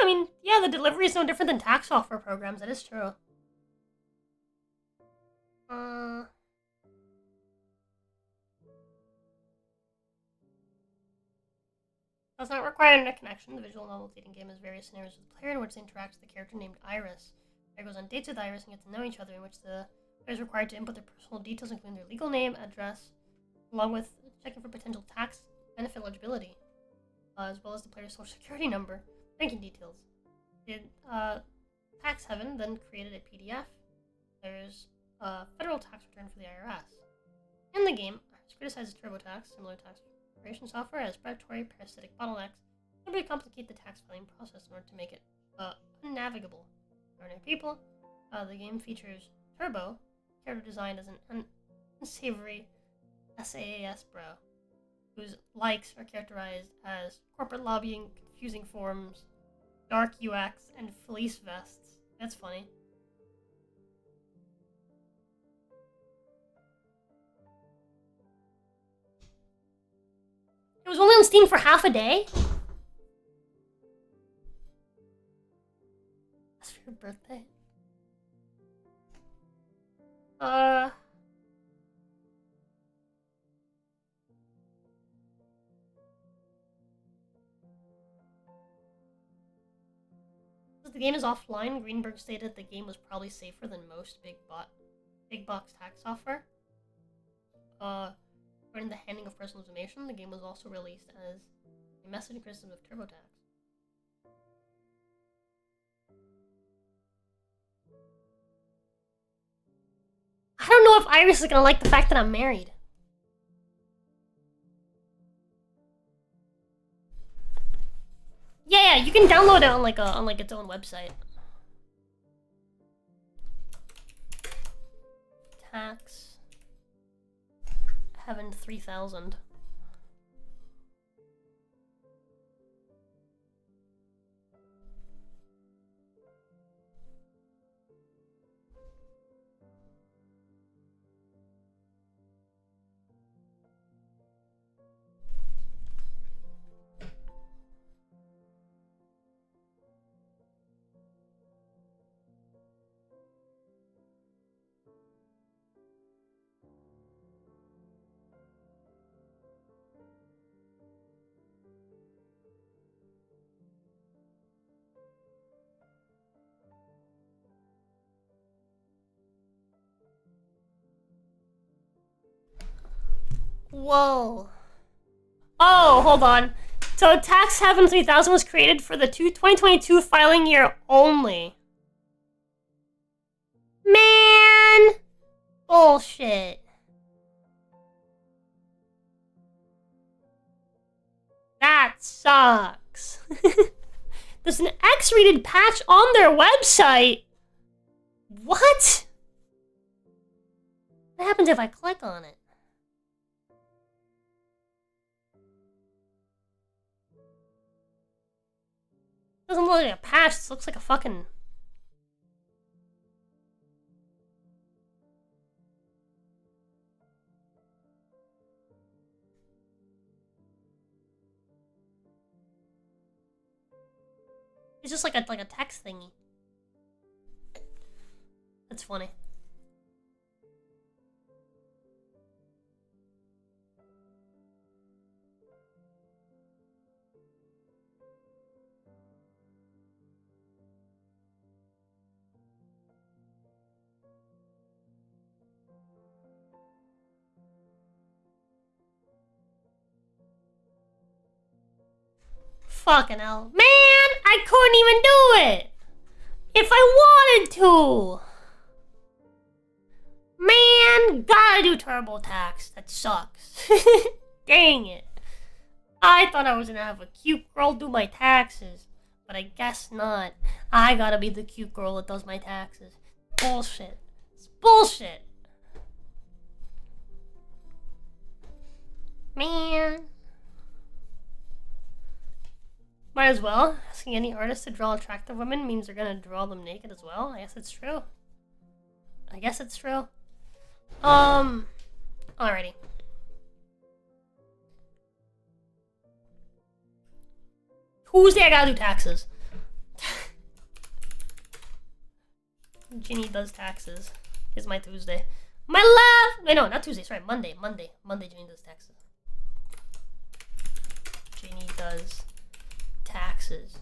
I mean, yeah, the delivery is no different than tax software programs. That is true. Does not require internet connection. The visual novel dating game has various scenarios with the player in which they interact with a character named Iris. The player goes on dates with Iris and get to know each other, in which the player is required to input their personal details, including their legal name, address, along with checking for potential tax benefit eligibility, as well as the player's social security number, banking details. Tax Heaven then created a PDF. There's a federal tax return for the IRS. In the game, Iris criticizes TurboTax, similar tax preparation software, as predatory, parasitic bottlenecks that would complicate the tax filing process in order to make it unnavigable for ordinary people. The game features Turbo, character designed as an unsavory SaaS bro, whose likes are characterized as corporate lobbying, confusing forums, dark UX, and fleece vests. That's funny. It was only on Steam for half a day? That's for your birthday. Since the game is offline, Greenberg stated the game was probably safer than most big box tax software. According to the handling of personal information, the game was also released as a message in criticism of TurboTax. I don't know if Iris is gonna like the fact that I'm married. Yeah, you can download it on like its own website. Tax Heaven 3000. Whoa. Oh, hold on. So Tax Heaven 3000 was created for the 2022 filing year only. Man! Bullshit. That sucks. There's an X-rated patch on their website. What? What happens if I click on it? Doesn't look like a patch, it looks like a fucking... It's just like a text thingy. That's funny. Fucking hell. Man, I couldn't even do it! If I wanted to! Man, gotta do TurboTax. That sucks. Dang it. I thought I was gonna have a cute girl do my taxes, but I guess not. I gotta be the cute girl that does my taxes. Bullshit. It's bullshit. Man. Might as well. Asking any artist to draw attractive women means they're gonna draw them naked as well. I guess it's true. Alrighty. Tuesday I gotta do taxes. Ginny does taxes. Is my Tuesday. My love! Wait, no, not Tuesday. Sorry, Monday. Monday, Ginny does taxes. Ginny does taxes.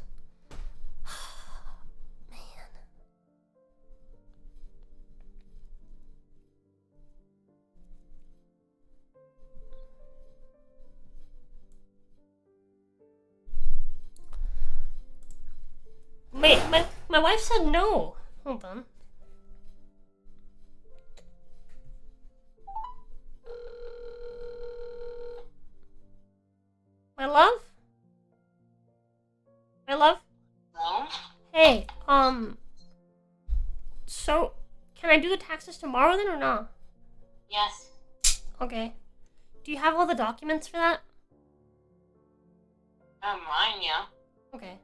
Wait, my wife said no. Hold on. My love? My love? Hello? Hey, so, can I do the taxes tomorrow then or not? Yes. Okay. Do you have all the documents for that? Mine, yeah. Okay.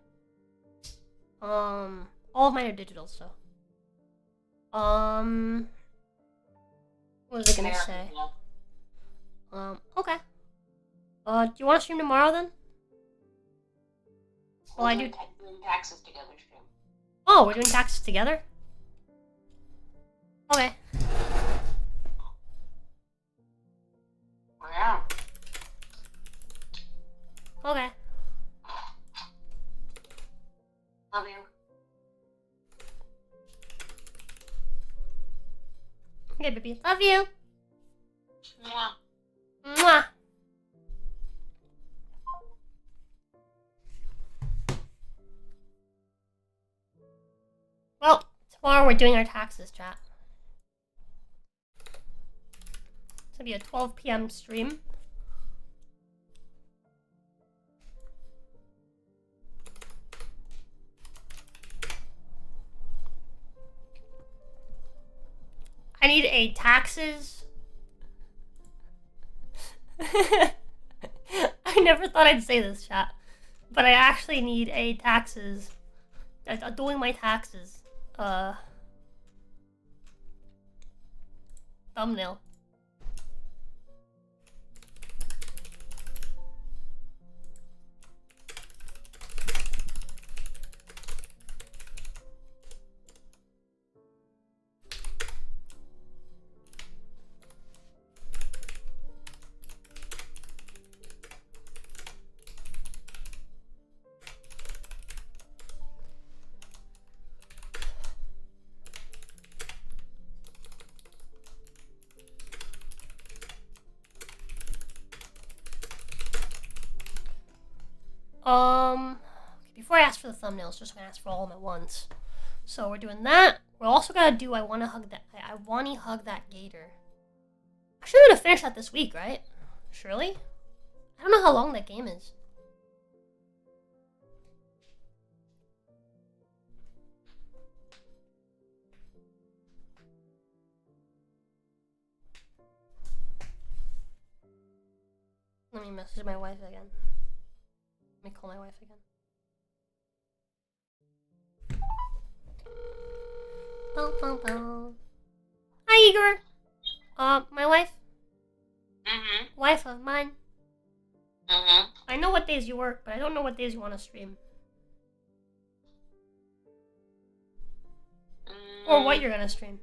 All of mine are digital, so. What was I gonna say? Okay. Do you want to stream tomorrow then? Well, I do. Doing taxes together, stream. Oh, we're doing taxes together? Okay. Oh, yeah. Okay. Love you. Okay, baby. Love you. Mwah. Mwah. Well, tomorrow we're doing our taxes, chat. It's gonna be a 12 p.m. stream. I need a taxes. I never thought I'd say this, chat, but I actually need a taxes. Doing my taxes. Thumbnail. Before I ask for the thumbnails, just gonna ask for all of them at once. So we're doing that. We're also gonna do I wanna hug that gator. I should have finished that this week, right? Surely? I don't know how long that game is. Let me message my wife again. Let me call my wife again. Bow, bow, bow. Hi, Igor. My wife. Mm-hmm. Wife of mine. Mm-hmm. I know what days you work, but I don't know what days you want to stream. Or what you're gonna stream.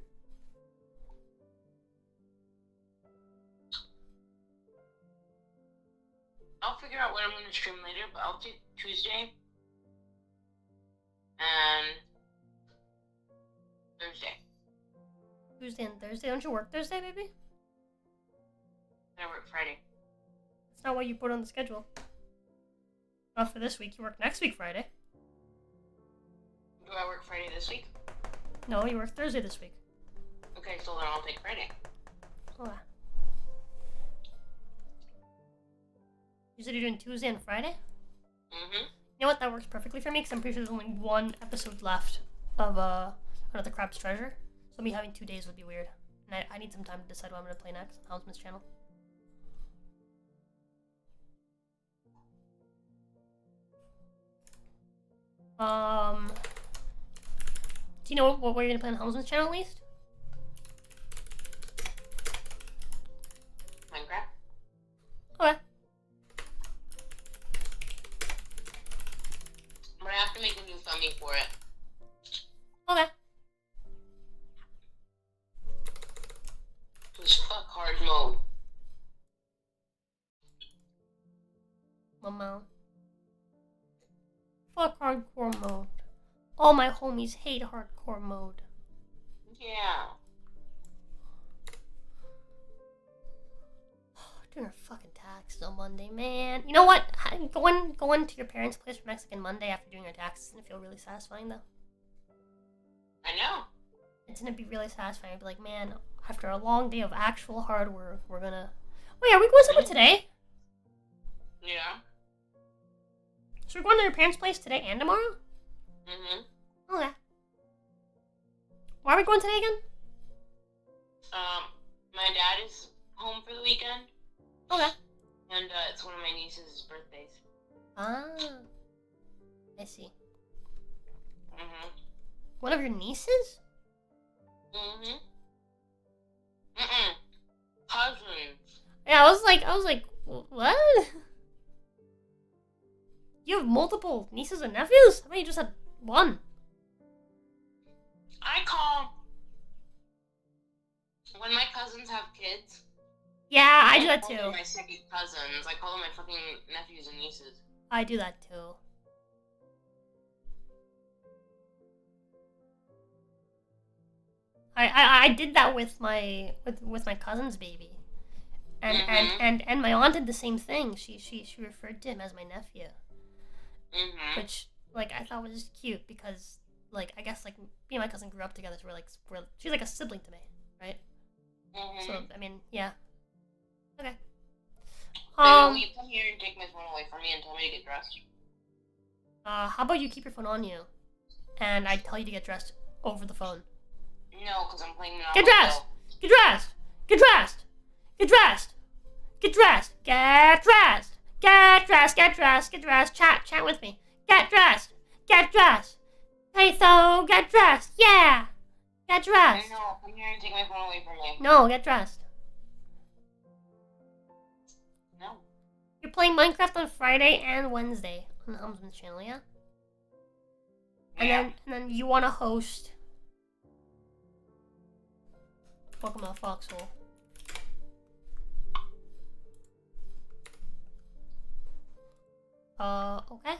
I'll figure out what I'm going to stream later, but I'll take Tuesday and Thursday. Tuesday and Thursday. Don't you work Thursday, baby? I work Friday. That's not what you put on the schedule. Not for this week. You work next week, Friday. Do I work Friday this week? No, you work Thursday this week. Okay, so then I'll take Friday. Okay. You said you're doing Tuesday and Friday? Mm-hmm. You know what? That works perfectly for me because I'm pretty sure there's only one episode left of Another Crab's Treasure. So me having 2 days would be weird. And I need some time to decide what I'm going to play next on Houndsman's channel. Do you know what we're going to play on Houndsman's channel at least? Minecraft? Okay. I'm going to have to make a new thumbnail for it. Okay. hard mode. Mama. Fuck hardcore mode. All my homies hate hardcore mode. Yeah. Doing our fucking taxes on Monday, man. You know what? Going to your parents' place for Mexican Monday after doing your taxes is gonna feel really satisfying, though. I know. It's gonna be really satisfying. I'd be like, man, after a long day of actual hard work, we're gonna. Wait, are we going somewhere today? Yeah. So we're going to your parents' place today and tomorrow? Mm-hmm. Okay. Why are we going today again? My dad is home for the weekend. Okay. And, it's one of my niece's birthdays. Ah. I see. Mm-hmm. One of your nieces? Mm-hmm. Mm-mm. Cousins. Yeah, I was like, what? You have multiple nieces and nephews? I thought you just had one. I call... When my cousins have kids... Yeah, I do that call too. them my second cousins. I call them my fucking nephews and nieces. I do that too. I did that with my cousin's baby. And my aunt did the same thing. She referred to him as my nephew. Mm-hmm. Which, like, I thought was cute because, like, I guess, like, me and my cousin grew up together, so she's like a sibling to me, right? Mm-hmm. So, I mean, yeah. Okay. Will you come here and take my phone away from me and tell me to get dressed? How about you keep your phone on you, and I tell you to get dressed over the phone. No, because I'm playing Get dressed! Get dressed! Get dressed! Get dressed! Get dressed! Get dressed! Get dressed! Get dressed! Get dressed! Chat with me. Get dressed! Get dressed! Hey, so get dressed! Yeah! Get dressed! No, come here and take my phone away from me. No, get dressed. No. You're playing Minecraft on Friday and Wednesday on the Humsman's channel, yeah? And then you want to host Pokemon Foxhole. Okay.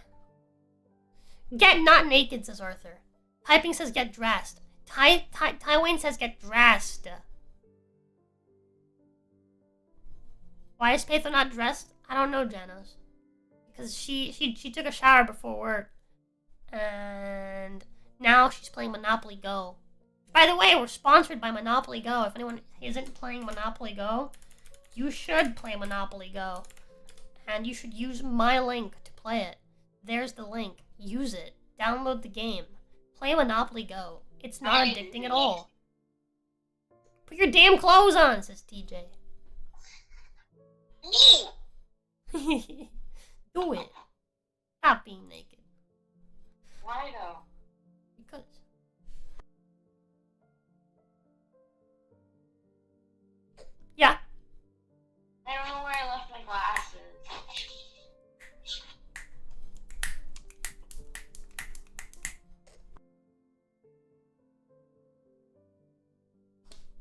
Get not naked, says Arthur. Typing says get dressed. Tywayne says get dressed. Why is Patho not dressed? I don't know, Janos. Because she took a shower before work. And now she's playing Monopoly Go. By the way, we're sponsored by Monopoly Go. If anyone isn't playing Monopoly Go, you should play Monopoly Go. And you should use my link to play it. There's the link. Use it. Download the game. Play Monopoly Go. It's not addicting at all. Put your damn clothes on, says TJ. Do it. Stop being naked. Why though? Because. Yeah. I don't know where I left my glasses.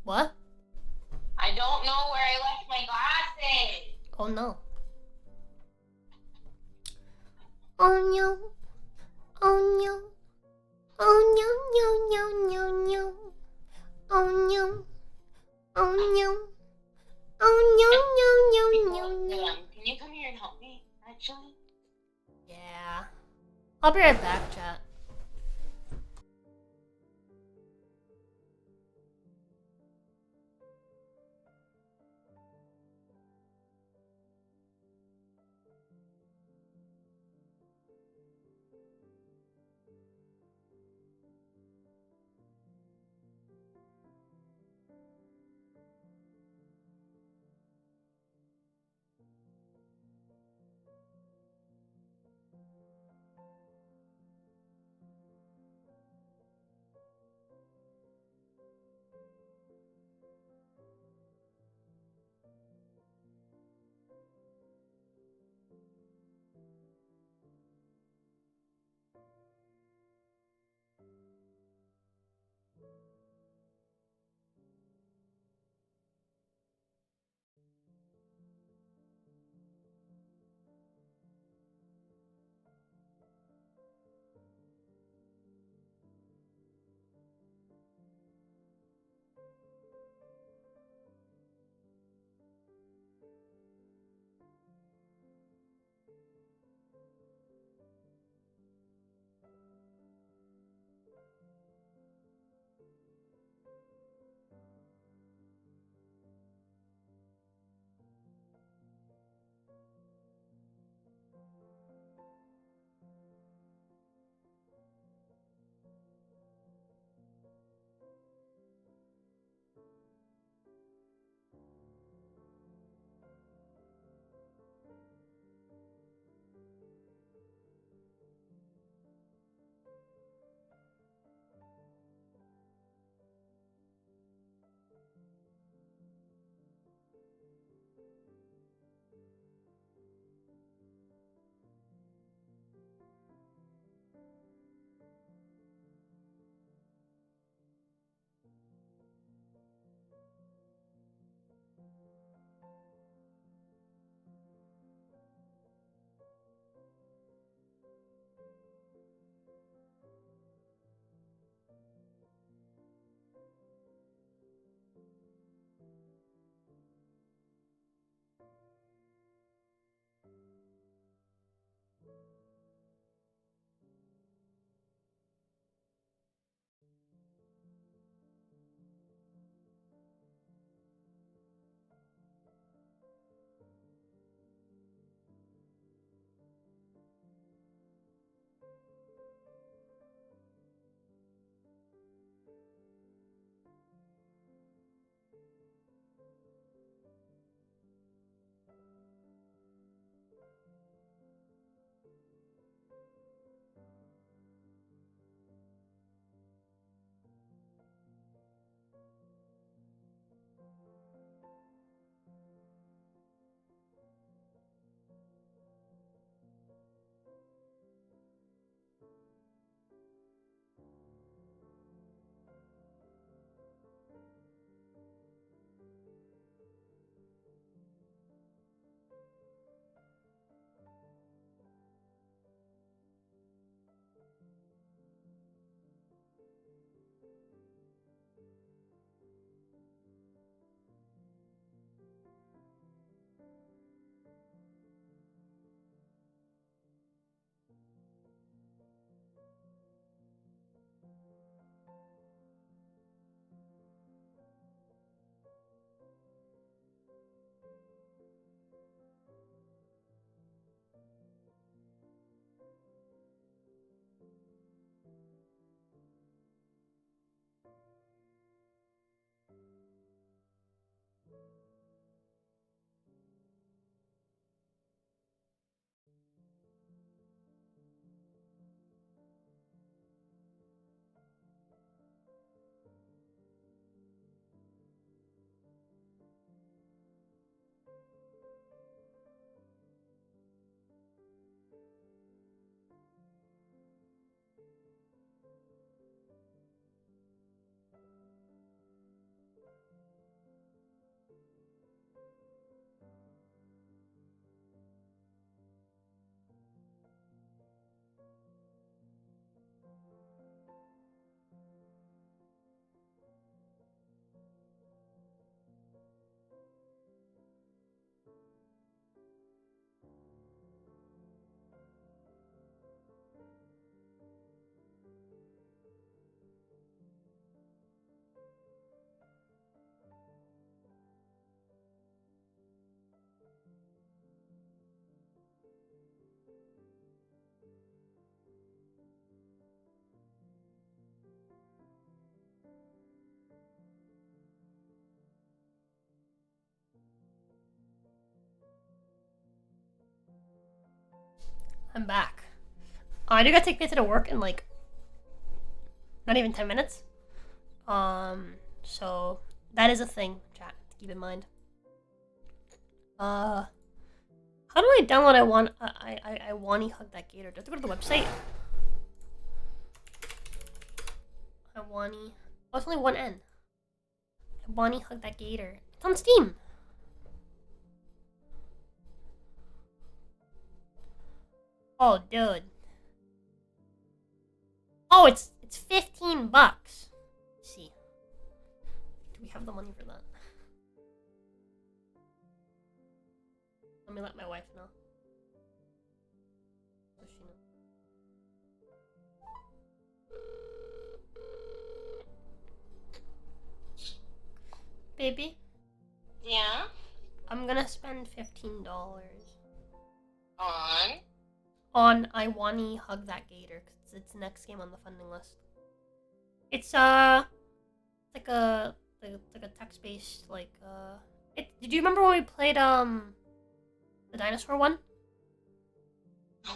What? I don't know where I left my glasses. Oh no. Oh no. Oh no. Oh no, no, no, no, no. Oh no. Oh no. Oh no, no, no, no, no. Can you come here and help me, actually? Yeah. I'll be right back, chat. I'm back. I do gotta take Pizza to work in like not even 10 minutes. So that is a thing, chat, to keep in mind. How do I download I want Hug That Gator? Do I have to go to the website? I want oh, it's only one N. I want Hug That Gator. It's on Steam. Oh, dude. Oh, it's $15. Let's see. Do we have the money for that? Let me let my wife know. So she knows. Baby, Yeah? I'm gonna spend $15 On? on I Wanna Hug That Gator because it's the next game on the funding list. It's like a text-based did you remember when we played the dinosaur one? No.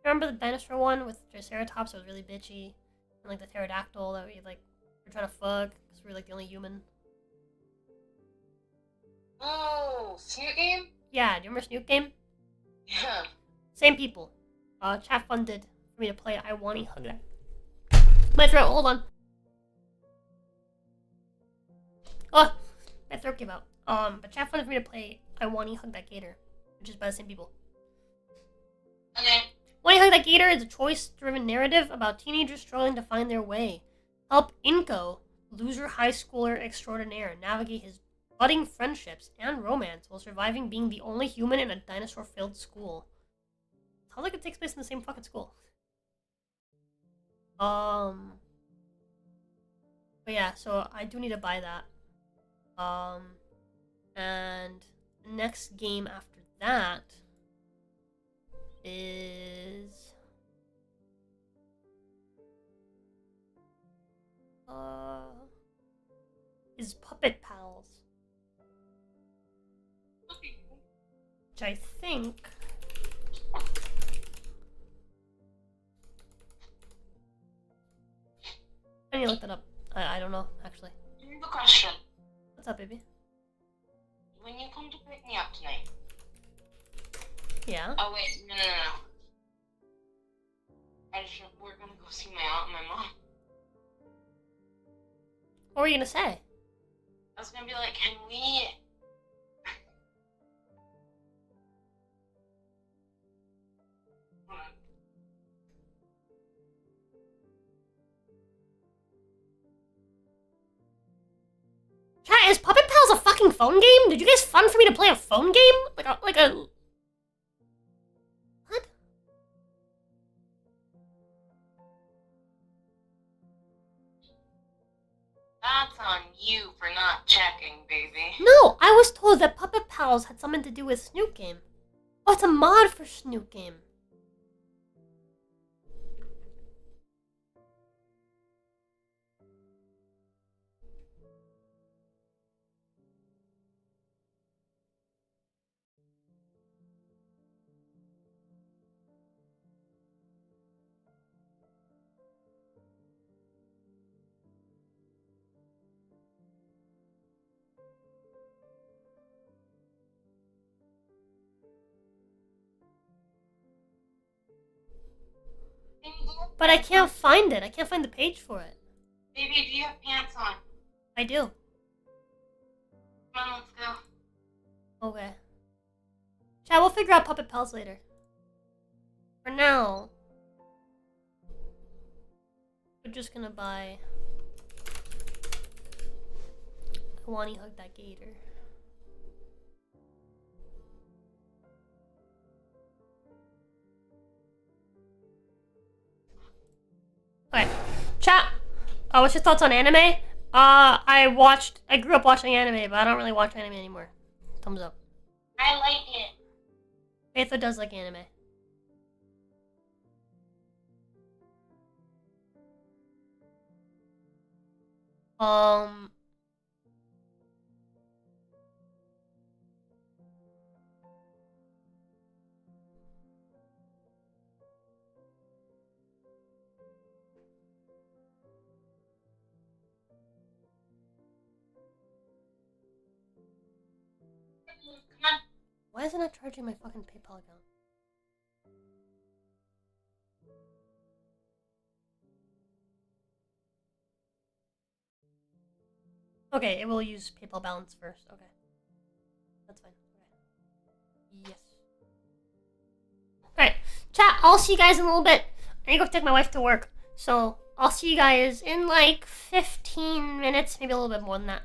Remember the dinosaur one with Triceratops that was really bitchy, and like the pterodactyl that we like were trying to fuck because we were like the only human. Oh, Snoot game? Yeah, do you remember Snoop Game? Yeah. Same people. Chat funded for me to play I Wanna Hug That. My throat, hold on. Oh, my throat came out. But chat funded for me to play I Wanna Hug That Gator, which is by the same people. Okay. Wanna Hug That Gator is a choice-driven narrative about teenagers struggling to find their way. Help Inko, loser high schooler extraordinaire, navigate his budding friendships and romance while surviving being the only human in a dinosaur-filled school. Sounds like it takes place in the same fucking school. But yeah, so I do need to buy that. And the next game after that is Puppet Pals, which I think I need to look that up. I don't know actually. I have a question. What's up, baby? When you come to pick me up tonight. Yeah. Oh, wait. No. We're gonna go see my aunt and my mom. What were you gonna say? I was gonna be like, can we... Chat, is Puppet Pals a fucking phone game? Did you guys fund for me to play a phone game? Like a... What? That's on you for not checking, baby. No, I was told that Puppet Pals had something to do with Snoop Game. Oh, it's a mod for Snoop Game. But I can't find it. I can't find the page for it. Baby, do you have pants on? I do. Come on, let's go. Okay. Chat, we'll figure out Puppet Pals later. For now, we're just gonna buy I Wanna Hug That Gator. Okay. Chat, what's your thoughts on anime? I grew up watching anime, but I don't really watch anime anymore. Thumbs up. I like it. Aether does like anime. Come on. Why is it not charging my fucking PayPal account? Okay, it will use PayPal balance first. Okay. That's fine. Okay. Yes. Alright, chat, I'll see you guys in a little bit. I need to go take my wife to work. So, I'll see you guys in like 15 minutes, maybe a little bit more than that.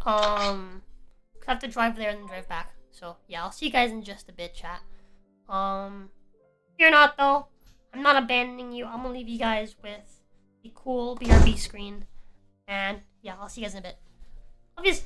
'Cause I have to drive there and then drive back. So, yeah, I'll see you guys in just a bit, chat. Fear not, though. I'm not abandoning you. I'm gonna leave you guys with the cool BRB screen. And, yeah, I'll see you guys in a bit. Love yous.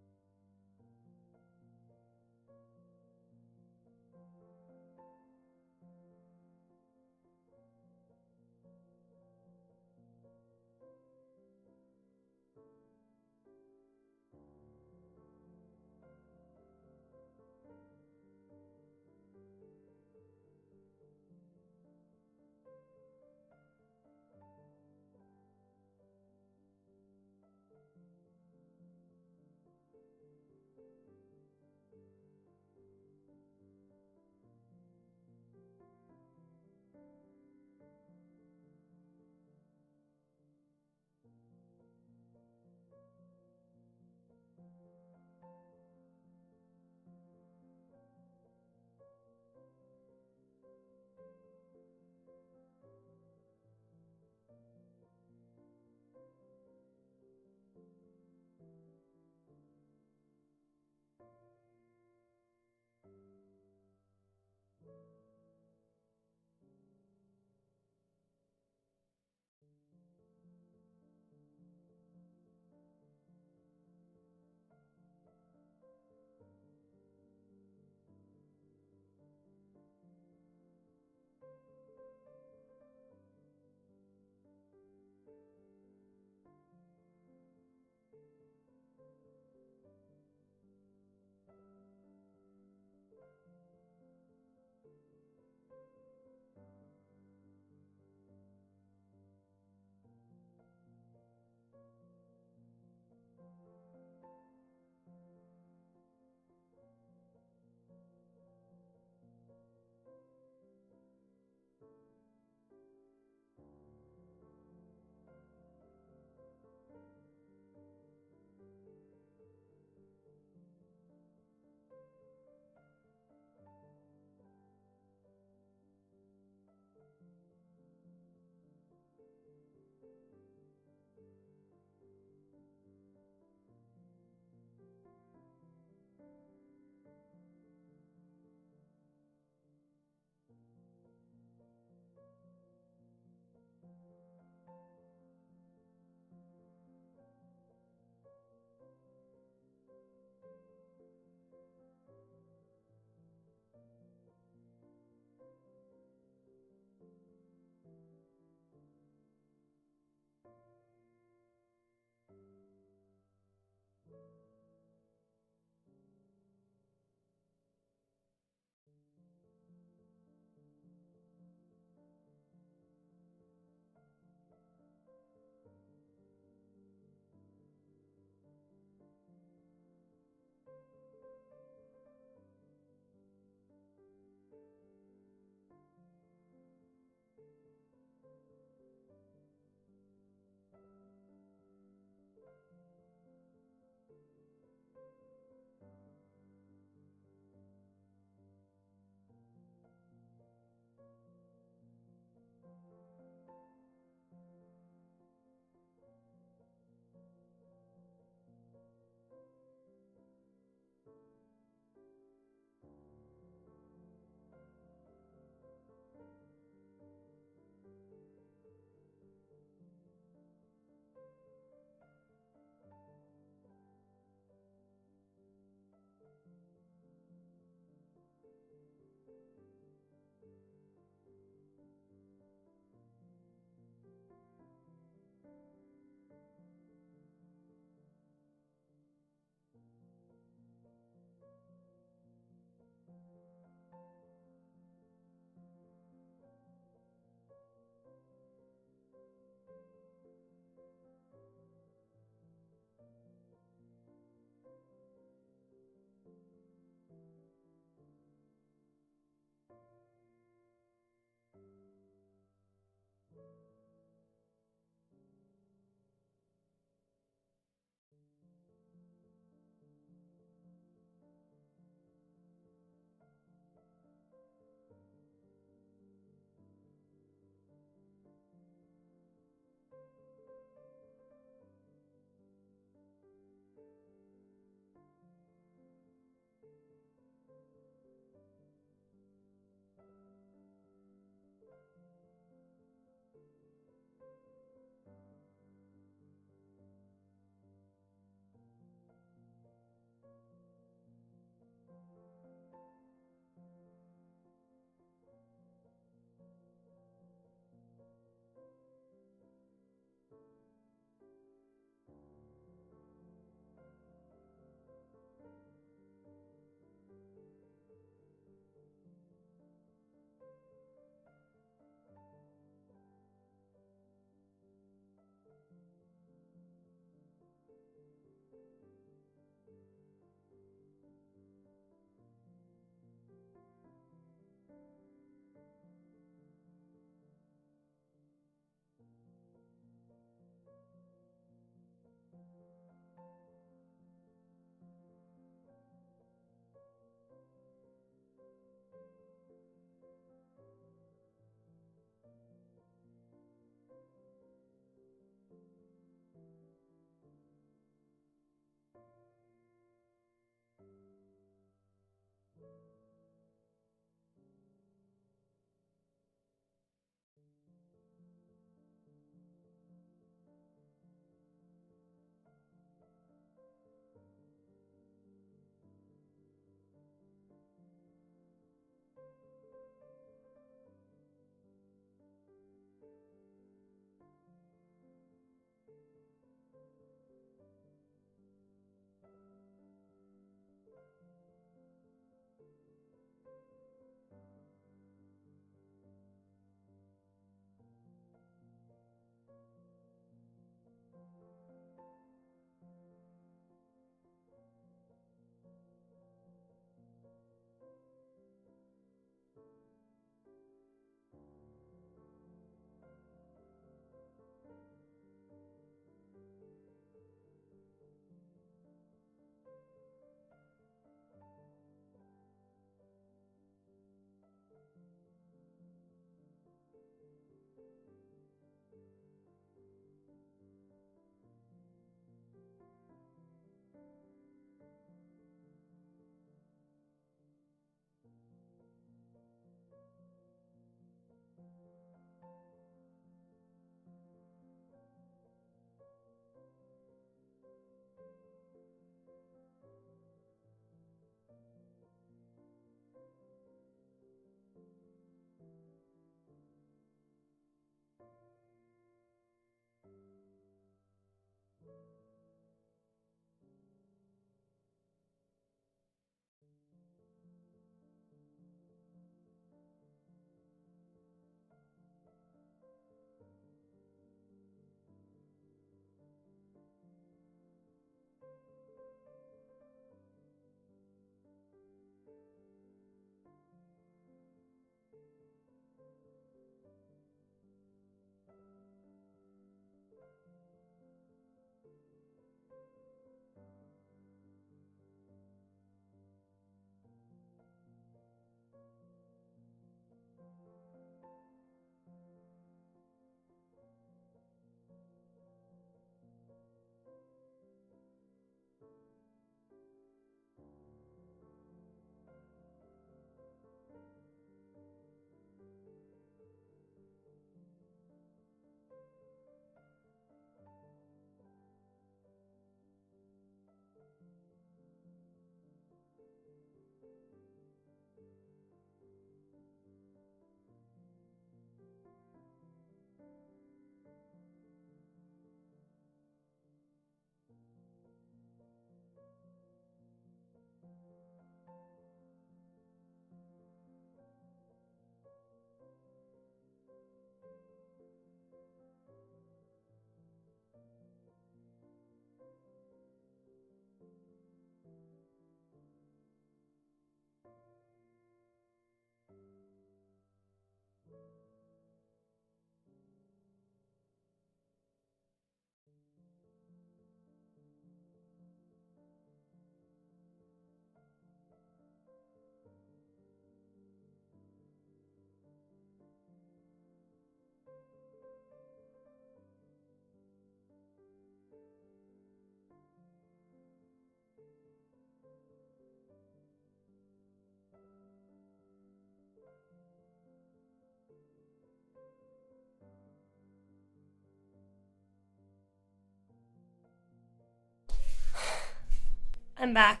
I'm back.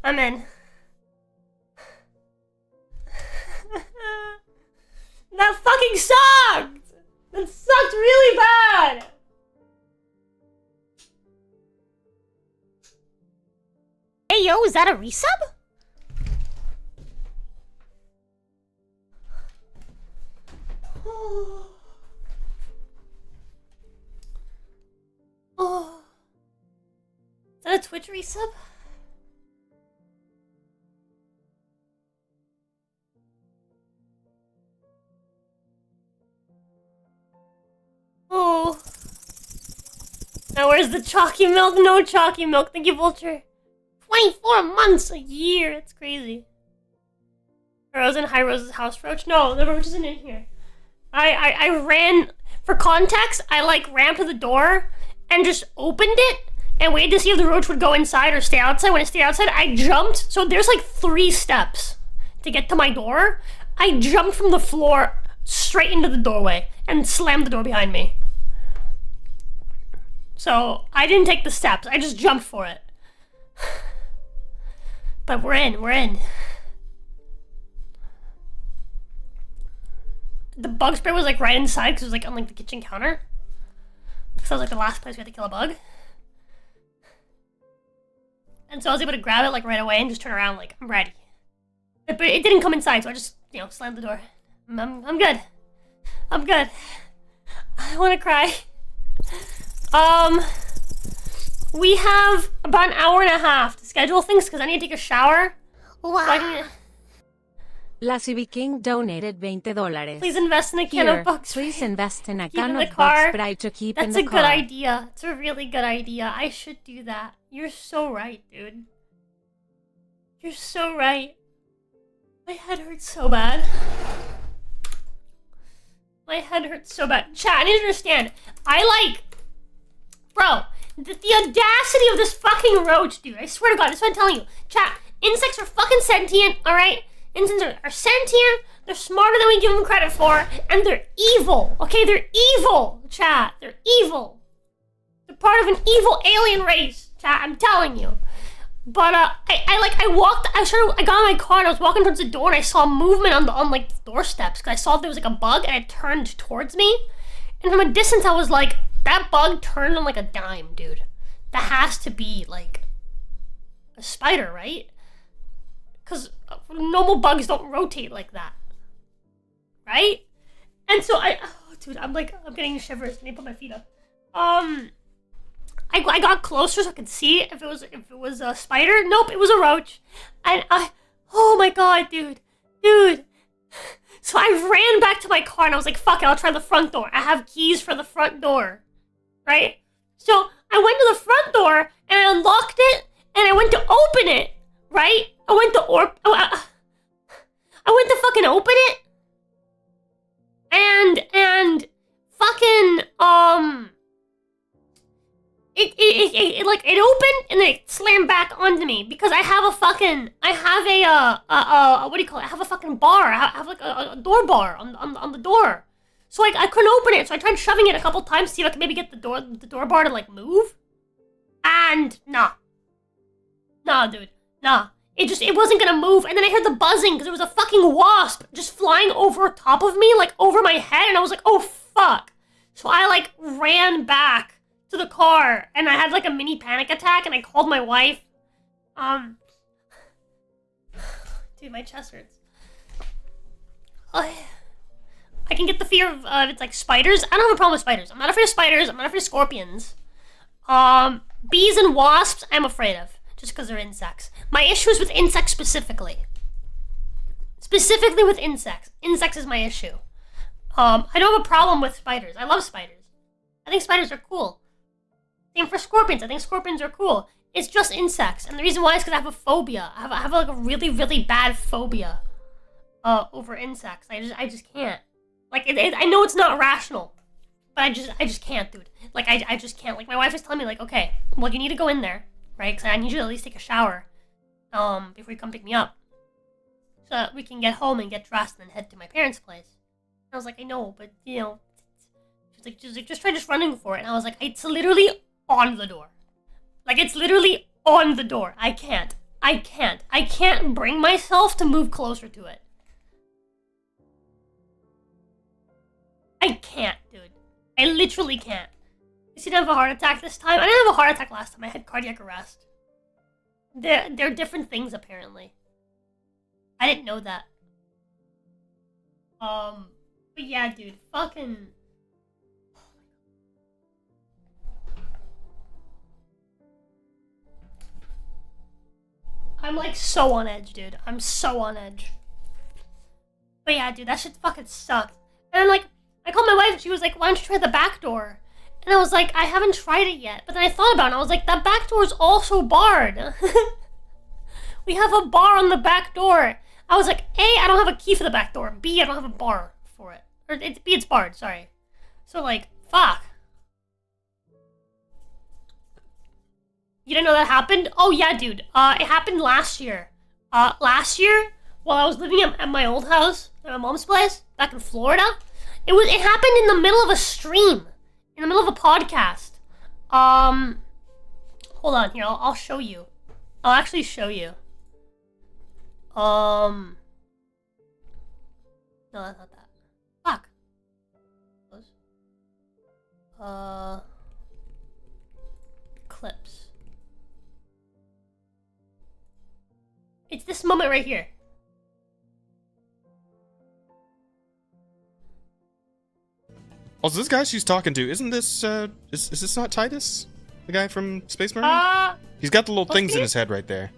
I'm in. That fucking sucked! That sucked really bad! Hey yo, is that a resub? Oh. Is that a Twitch resub? Oh. Now where's the chalky milk? No chalky milk. Thank you, Vulture. 24 months a year. That's crazy. Are Rose in High Rose's house roach? No, the roach isn't in here. I ran, for context, I like ran to the door and just opened it and waited to see if the roach would go inside or stay outside. When it stayed outside, I jumped. So there's like 3 steps to get to my door. I jumped from the floor straight into the doorway and slammed the door behind me. So I didn't take the steps. I just jumped for it. But we're in. The bug spray was like right inside because it was like on like the kitchen counter. So that was like the last place we had to kill a bug. And so I was able to grab it like right away and just turn around like I'm ready. But it didn't come inside, so I just, slammed the door. I'm good. I'm good. I want to cry. We have about an hour and a half to schedule things because I need to take a shower. Wow. Lassie King donated $20. Please invest in a can of bug spray. Please invest in a Keep can in of the bug car. spray to keep in the car. That's a good idea. It's a really good idea. I should do that. You're so right, dude. You're so right. My head hurts so bad. My head hurts so bad. Chat, I need to understand. Bro, the audacity of this fucking roach, dude. I swear to God, that's what I'm telling you. Chat, insects are fucking sentient, alright? Insects are sentient, they're smarter than we give them credit for, and they're evil, okay? They're evil, chat. They're evil. They're part of an evil alien race, chat, I'm telling you. But, I got in my car and I was walking towards the door and I saw movement on the doorsteps because I saw there was like a bug and it turned towards me. And from a distance I was like, that bug turned on like a dime, dude. That has to be like a spider, right? Because normal bugs don't rotate like that. Right? And so dude, I'm getting shivers. I need to put my feet up. I got closer so I could see if it was a spider. Nope, it was a roach. And oh my God, dude. So I ran back to my car and I was like, fuck it, I'll try the front door. I have keys for the front door. Right? So I went to the front door and I unlocked it and I went to open it. Right? I went to fucking open it. And fucking, it opened and then it slammed back onto me because I have a fucking bar. I have like a door bar on the door. So like I couldn't open it, so I tried shoving it a couple times to see if I could maybe get the door bar to like move. And nah, dude, nah. It wasn't gonna move, and then I heard the buzzing because there was a fucking wasp just flying over top of me, like over my head, and I was like, oh fuck. So I like ran back to the car, and I had like a mini panic attack, and I called my wife. Dude, my chest hurts. I can get the fear of it's like spiders. I don't have a problem with spiders. I'm not afraid of spiders. I'm not afraid of scorpions. Bees and wasps, I'm afraid of, just because they're insects. My issue is with insects specifically. Specifically with insects. Insects is my issue. I don't have a problem with spiders. I love spiders. I think spiders are cool. Same for scorpions. I think scorpions are cool. It's just insects, and the reason why is because I have a phobia. I have like a really, really bad phobia over insects. I just can't. Like I know it's not rational, but I just can't, dude. Like I just can't. Like my wife is telling me like, okay, well you need to go in there, right? Because I need you to at least take a shower, before you come pick me up, so that we can get home and get dressed and then head to my parents' place. And I was like, I know, but she's like, just try running for it. And I was like, it's literally on the door. Like, it's literally on the door. I can't bring myself to move closer to it. I can't, dude. I literally can't. You see, I have a heart attack this time. I didn't have a heart attack last time. I had cardiac arrest. They're different things, apparently. I didn't know that. But yeah, dude, fucking... I'm like so on edge, dude. I'm so on edge. But yeah, dude, that shit fucking sucked. And then, like, I called my wife and she was like, why don't you try the back door? And I was like, I haven't tried it yet. But then I thought about it and I was like, that back door is also barred. We have a bar on the back door. I was like, A, I don't have a key for the back door. B, I don't have a bar for it. Or B, it's barred, sorry. So, like, fuck. You didn't know that happened? Oh, yeah, dude. It happened last year. Last year, while I was living at my old house, at my mom's place, back in Florida, it happened in the middle of a stream. In the middle of a podcast. Hold on, here, I'll show you. I'll actually show you. No, that's not that. Fuck. Clips. It's this moment right here. Also, this guy she's talking to, isn't this, is this not Titus? The guy from Space Marine? He's got the little things in his head right there.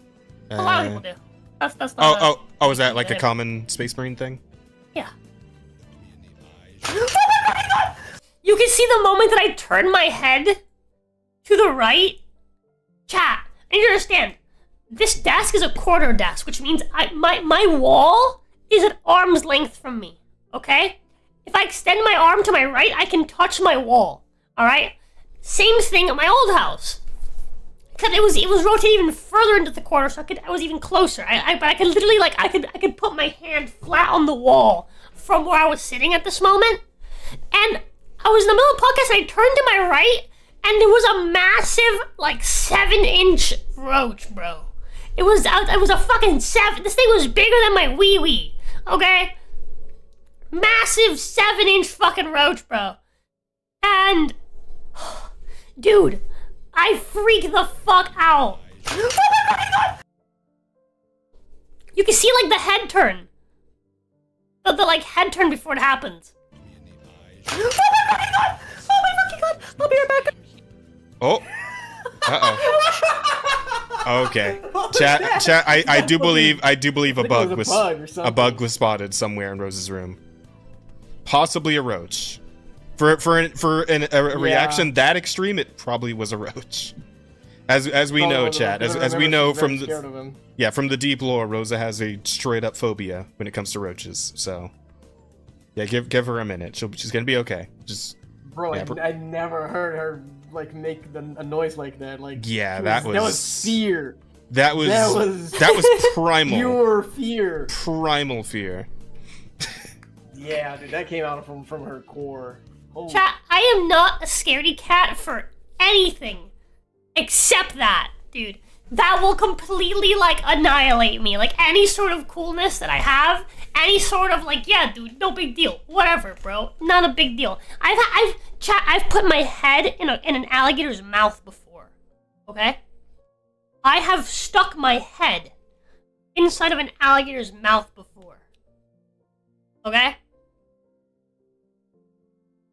A lot of people do. That's not Oh, is that like a common Space Marine thing? Yeah. You can see the moment that I turn my head to the right. Chat, I need you to understand. This desk is a corner desk, which means my wall is at arm's length from me, okay? If I extend my arm to my right, I can touch my wall, alright? Same thing at my old house. Except it was rotated even further into the corner, so I was even closer. But I could literally, like, I could put my hand flat on the wall from where I was sitting at this moment. And I was in the middle of the podcast, and I turned to my right, and there was a massive, like, 7-inch roach, bro. It was a fucking 7. This thing was bigger than my wee-wee, okay? Massive 7-inch fucking roach, bro. And, dude, I freaked the fuck out. You can see, like, the head turn. The like, head turn before it happens. Oh my fucking god! I'll be right back. Oh. Uh-oh. Okay. Chat, I do believe a bug was spotted somewhere in Rose's room. Possibly a roach. For a reaction that extreme, it probably was a roach. As we know, chat, as we know from the deep lore, Rosa has a straight up phobia when it comes to roaches. So yeah, give her a minute. She's gonna be okay. Just bro, yeah, I never heard her like make a noise like that. Like yeah, that was fear. That was primal. Pure fear. Primal fear. Yeah, dude, that came out from her core. Oh. Chat, I am not a scaredy cat for anything except that, dude. That will completely, like, annihilate me. Like, any sort of coolness that I have, any sort of, like, yeah, dude, no big deal. Whatever, bro. Not a big deal. I've put my head in an alligator's mouth before, okay? I have stuck my head inside of an alligator's mouth before, okay?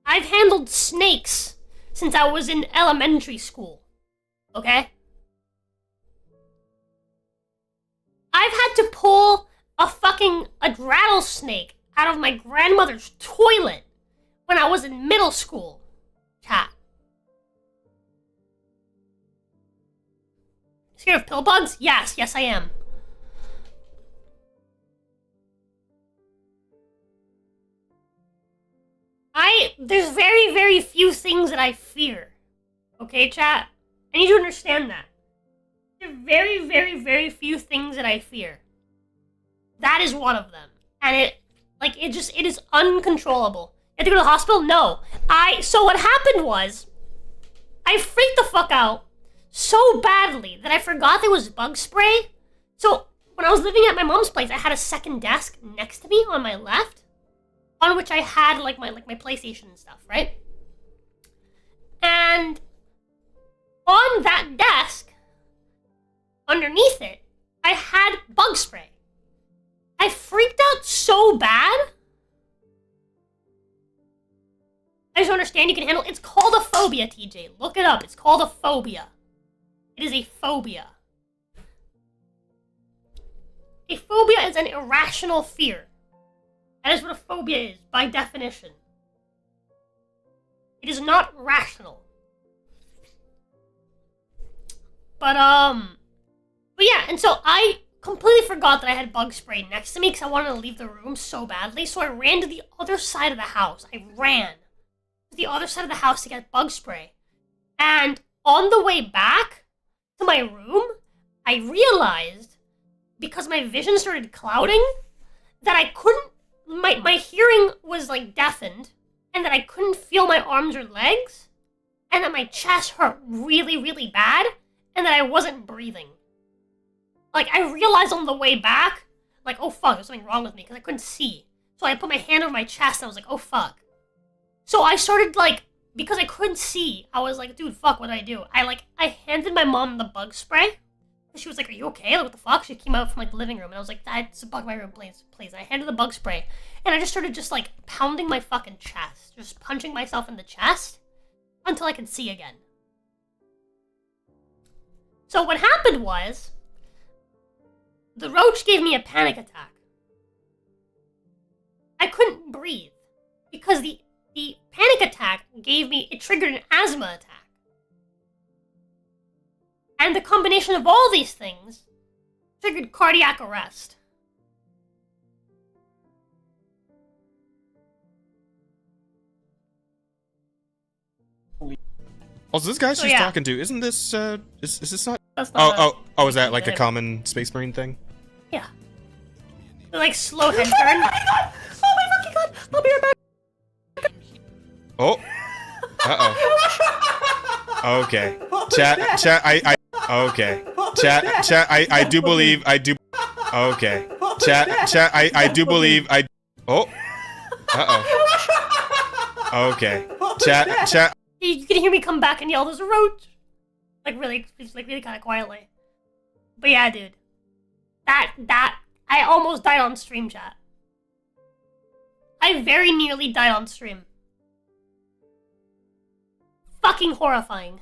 I've handled snakes since I was in elementary school, okay? I've had to pull a rattlesnake out of my grandmother's toilet when I was in middle school. Chat. Scared of pill bugs? Yes, I am. There's very, very few things that I fear. Okay, chat? I need you to understand that. There are very, very, very few things that I fear. That is one of them. And it is uncontrollable. You have to go to the hospital? No. So what happened was, I freaked the fuck out so badly that I forgot there was bug spray. So when I was living at my mom's place, I had a second desk next to me on my left, on which I had like my PlayStation and stuff, right? And on that desk, underneath it, I had bug spray. I freaked out so bad. I just don't understand you can handle it. It's called a phobia, TJ. Look it up. It's called a phobia. It is a phobia. A phobia is an irrational fear. That is what a phobia is, by definition. It is not rational. But yeah, and so I completely forgot that I had bug spray next to me because I wanted to leave the room so badly, so I ran to the other side of the house. I ran to the other side of the house to get bug spray. And on the way back to my room, I realized, because my vision started clouding, that I couldn't, my hearing was like deafened, and that I couldn't feel my arms or legs, and that my chest hurt really, really bad, and that I wasn't breathing. Like, I realized on the way back, like, oh fuck, there's something wrong with me, because I couldn't see. So I put my hand over my chest, and I was like, oh fuck. So I started, like, because I couldn't see, I was like, dude, fuck, what do I do? I handed my mom the bug spray. She was like, are you okay? Like, what the fuck? She came out from, like, the living room, and I was like, that's a bug in my room, please. And I handed the bug spray, and I just started just, like, pounding my fucking chest. Just punching myself in the chest until I could see again. So what happened was, the roach gave me a panic attack. I couldn't breathe because the panic attack it triggered an asthma attack. And the combination of all these things triggered cardiac arrest. Also, this guy she's yeah. talking to, isn't this, is this not? That's not Oh, is that like a common Space Marine thing? Yeah. They're like slow head turn. Oh my god! Oh my fucking god! I'll be right back. Oh. Uh-oh. Okay. Chat, I do believe, okay. Chat, I do believe, oh. Uh-oh. Okay. Chat. You can hear me come back and yell, there's a roach! Like really kind of quietly. But yeah, dude. That, I almost died on stream, chat. I very nearly died on stream. Fucking horrifying.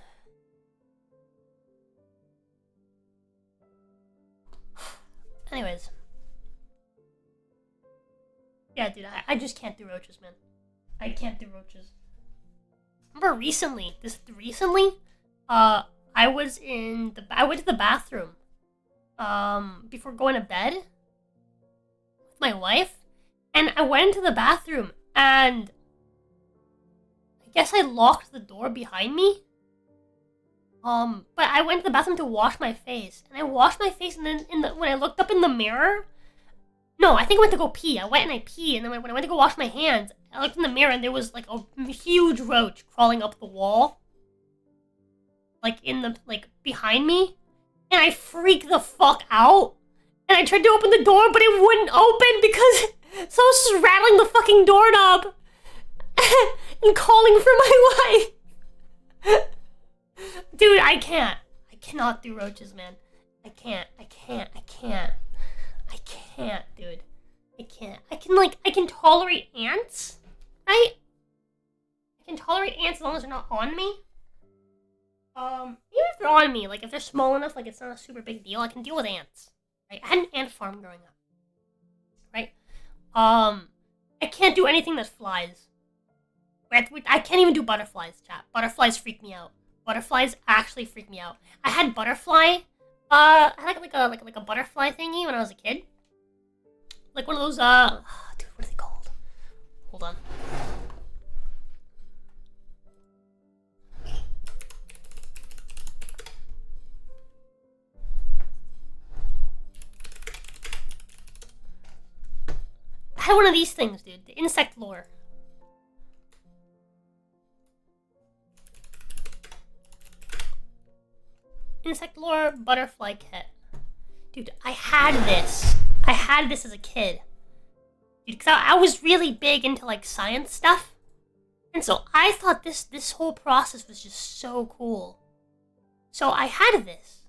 Anyways. Yeah, dude, I just can't do roaches, man. I can't do roaches. Remember recently, I went to the bathroom, before going to bed with my wife, and I went into the bathroom, and I guess I locked the door behind me. But I went to the bathroom to wash my face, and I washed my face, and then when I looked up in the mirror, no, I think I went to go pee. I went and I peed, and then when I went to go wash my hands, I looked in the mirror, and there was like a huge roach crawling up the wall, like behind me, and I freaked the fuck out, and I tried to open the door, but it wouldn't open because someone was just rattling the fucking doorknob and calling for my wife. Dude, I cannot do roaches, man. I can't, dude. I can tolerate ants, right? I can tolerate ants as long as they're not on me. Even if they're on me, like if they're small enough, like it's not a super big deal, I can deal with ants. Right? I had an ant farm growing up. Right? I can't do anything that flies. I can't even do butterflies, chat. Butterflies freak me out. Butterflies actually freak me out. I had butterfly. I had like a butterfly thingy when I was a kid. Like one of those, dude, what are they called? Hold on. I had one of these things, dude. The insect lore. insect lore butterfly kit. Dude, I had this. I had this as a kid. Dude, because I was really big into like science stuff. And so I thought this whole process was just so cool. So I had this.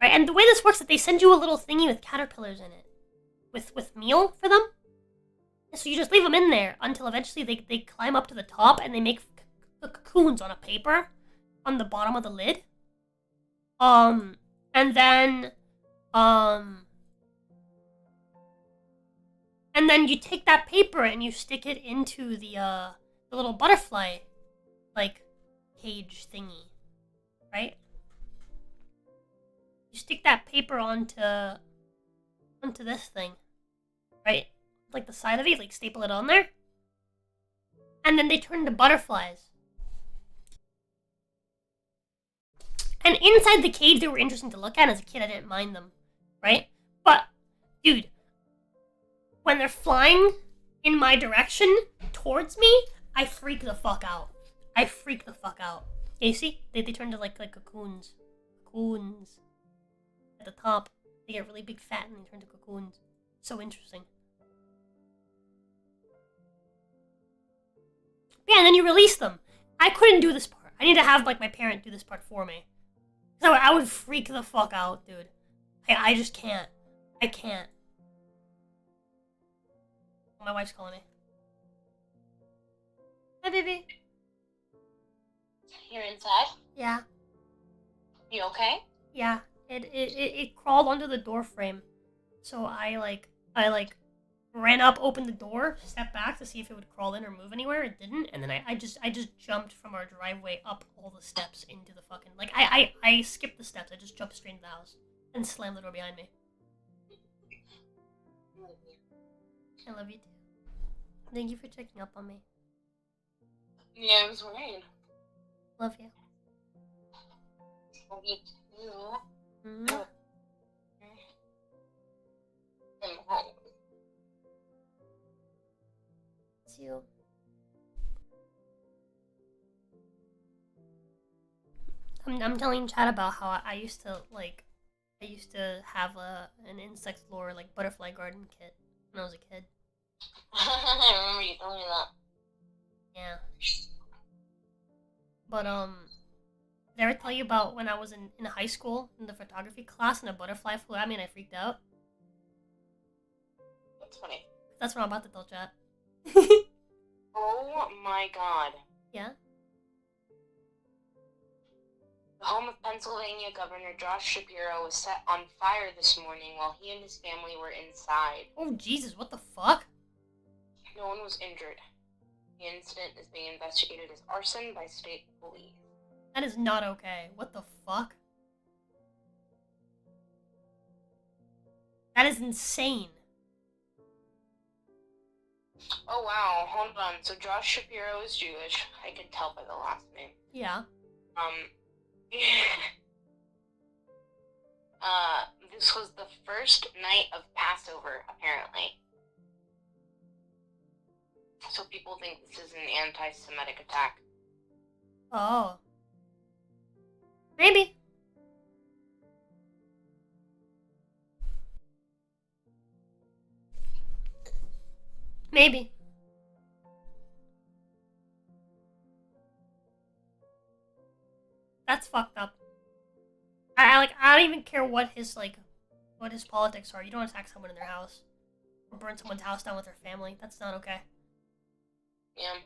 Right? And the way this works is that they send you a little thingy with caterpillars in it. With meal for them. And so you just leave them in there until eventually they climb up to the top and they make cocoons on a paper on the bottom of the lid. And then you take that paper and you stick it into the little butterfly, like, cage thingy, right? You stick that paper onto this thing, right? Like the side of it, like staple it on there. And then they turn into butterflies. And inside the cage, they were interesting to look at. As a kid, I didn't mind them, right? But, dude, when they're flying in my direction towards me, I freak the fuck out. I freak the fuck out. Yeah, you see? They turn to like cocoons. Cocoons. At the top, they get really big fat and they turn to cocoons. So interesting. Yeah, and then you release them. I couldn't do this part. I need to have like my parent do this part for me. Cause I would freak the fuck out, dude. I just can't. I can't. My wife's calling me. Hi, baby. You're inside? Yeah. You okay? Yeah. It crawled under the door frame. So I ran up, opened the door, stepped back to see if it would crawl in or move anywhere. It didn't, and then I just jumped from our driveway up all the steps into the fucking I skipped the steps. I just jumped straight into the house and slammed the door behind me. I love you too. Thank you for checking up on me. Yeah, I was worried. Love you. Love you too. Mwah. I'm home. It's you. I'm telling Chad about how I used to have an insect lore like butterfly garden kit when I was a kid. I remember you telling me that. Yeah. But did I ever tell you about when I was in high school in the photography class and a butterfly flew at me and I freaked out? That's funny. That's what I'm about to tell Chad. Oh my god. Yeah? The home of Pennsylvania Governor Josh Shapiro was set on fire this morning while he and his family were inside. Oh Jesus, what the fuck? No one was injured. The incident is being investigated as arson by state police. That is not okay. What the fuck? That is insane. Oh wow, hold on. So Josh Shapiro is Jewish. I can tell by the last name. Yeah. This was the first night of Passover, apparently. So people think this is an anti-Semitic attack. Oh. Maybe. Maybe. That's fucked up. I don't even care what his politics are. You don't attack someone in their house. Or burn someone's house down with their family. That's not okay. Yeah.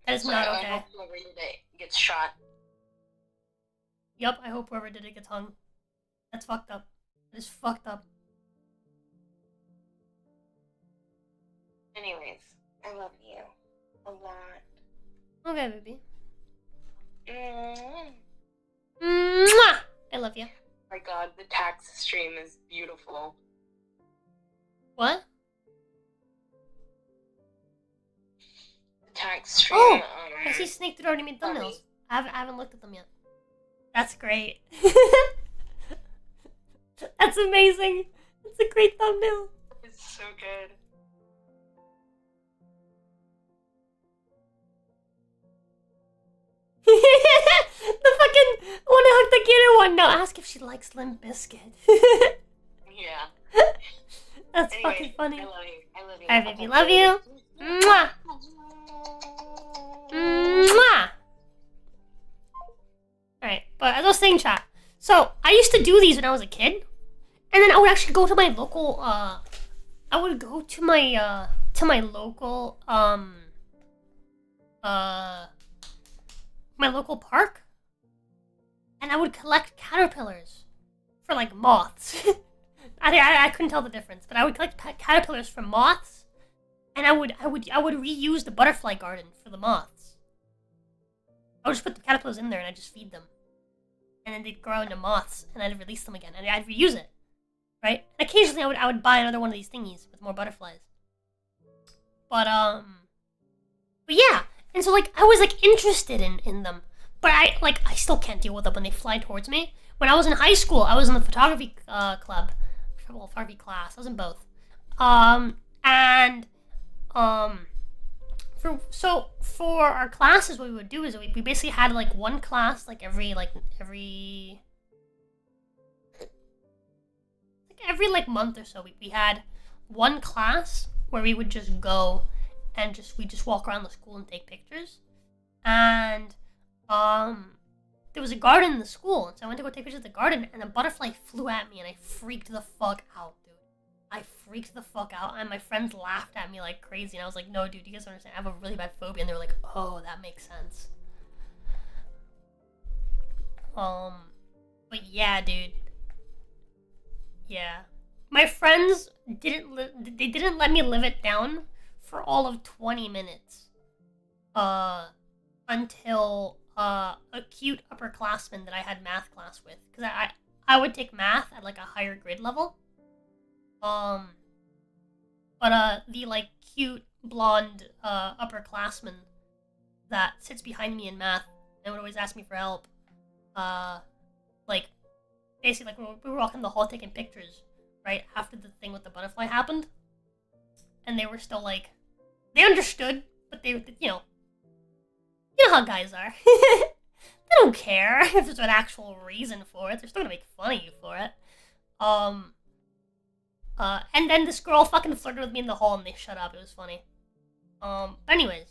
That is So not I okay. hope whoever did it gets shot. Yup, I hope whoever did it gets hung. That's fucked up. That is fucked up. Anyways, I love you a lot. Okay, baby. Mm. Mwah! I love you. My god, the tax stream is beautiful. What? The tax stream. Oh! I see Snake did already made thumbnails. I haven't looked at them yet. That's great. That's amazing. That's a great thumbnail. It's so good. The fucking one I hooked the Gator one. No, ask if she likes Limp Bizkit. Yeah. That's Anyway, fucking funny. I love you. I love you. Alright, baby, love you. Mwah. Mwah. Alright, but as I was saying, chat. So I used to do these when I was a kid, and then I would actually go to my local. I would go to my local my local park, and I would collect caterpillars for like moths. I couldn't tell the difference, but I would collect caterpillars from moths, and I would reuse the butterfly garden for the moths. I would just put the caterpillars in there and I'd just feed them, and then they'd grow into moths, and I'd release them again, and I'd reuse it, right? And occasionally I would buy another one of these thingies with more butterflies. But yeah, and so like I was like interested in them, but I still can't deal with them when they fly towards me. When I was in high school, I was in the photography club. Well, photography class. I was in both. For our classes, what we would do is we basically had like one class like every month or so. We had one class where we would just go and we just walk around the school and take pictures. And there was a garden in the school, and so I went to go take pictures of the garden, and a butterfly flew at me, and I freaked the fuck out, dude. I freaked the fuck out, and my friends laughed at me like crazy, and I was like, no, dude, you guys don't understand, I have a really bad phobia, and they were like, oh, that makes sense. But yeah, dude. Yeah. My friends didn't let me live it down for all of 20 minutes. Until a cute upperclassman that I had math class with, because I would take math at like a higher grade level. But the like cute blonde upperclassman that sits behind me in math and would always ask me for help. Like basically like we were walking the hall taking pictures right after the thing with the butterfly happened, and they were still like they understood, but they you know how guys are. They don't care if there's an actual reason for it. They're still gonna make fun of you for it. And then this girl fucking flirted with me in the hall and they shut up. It was funny. But anyways.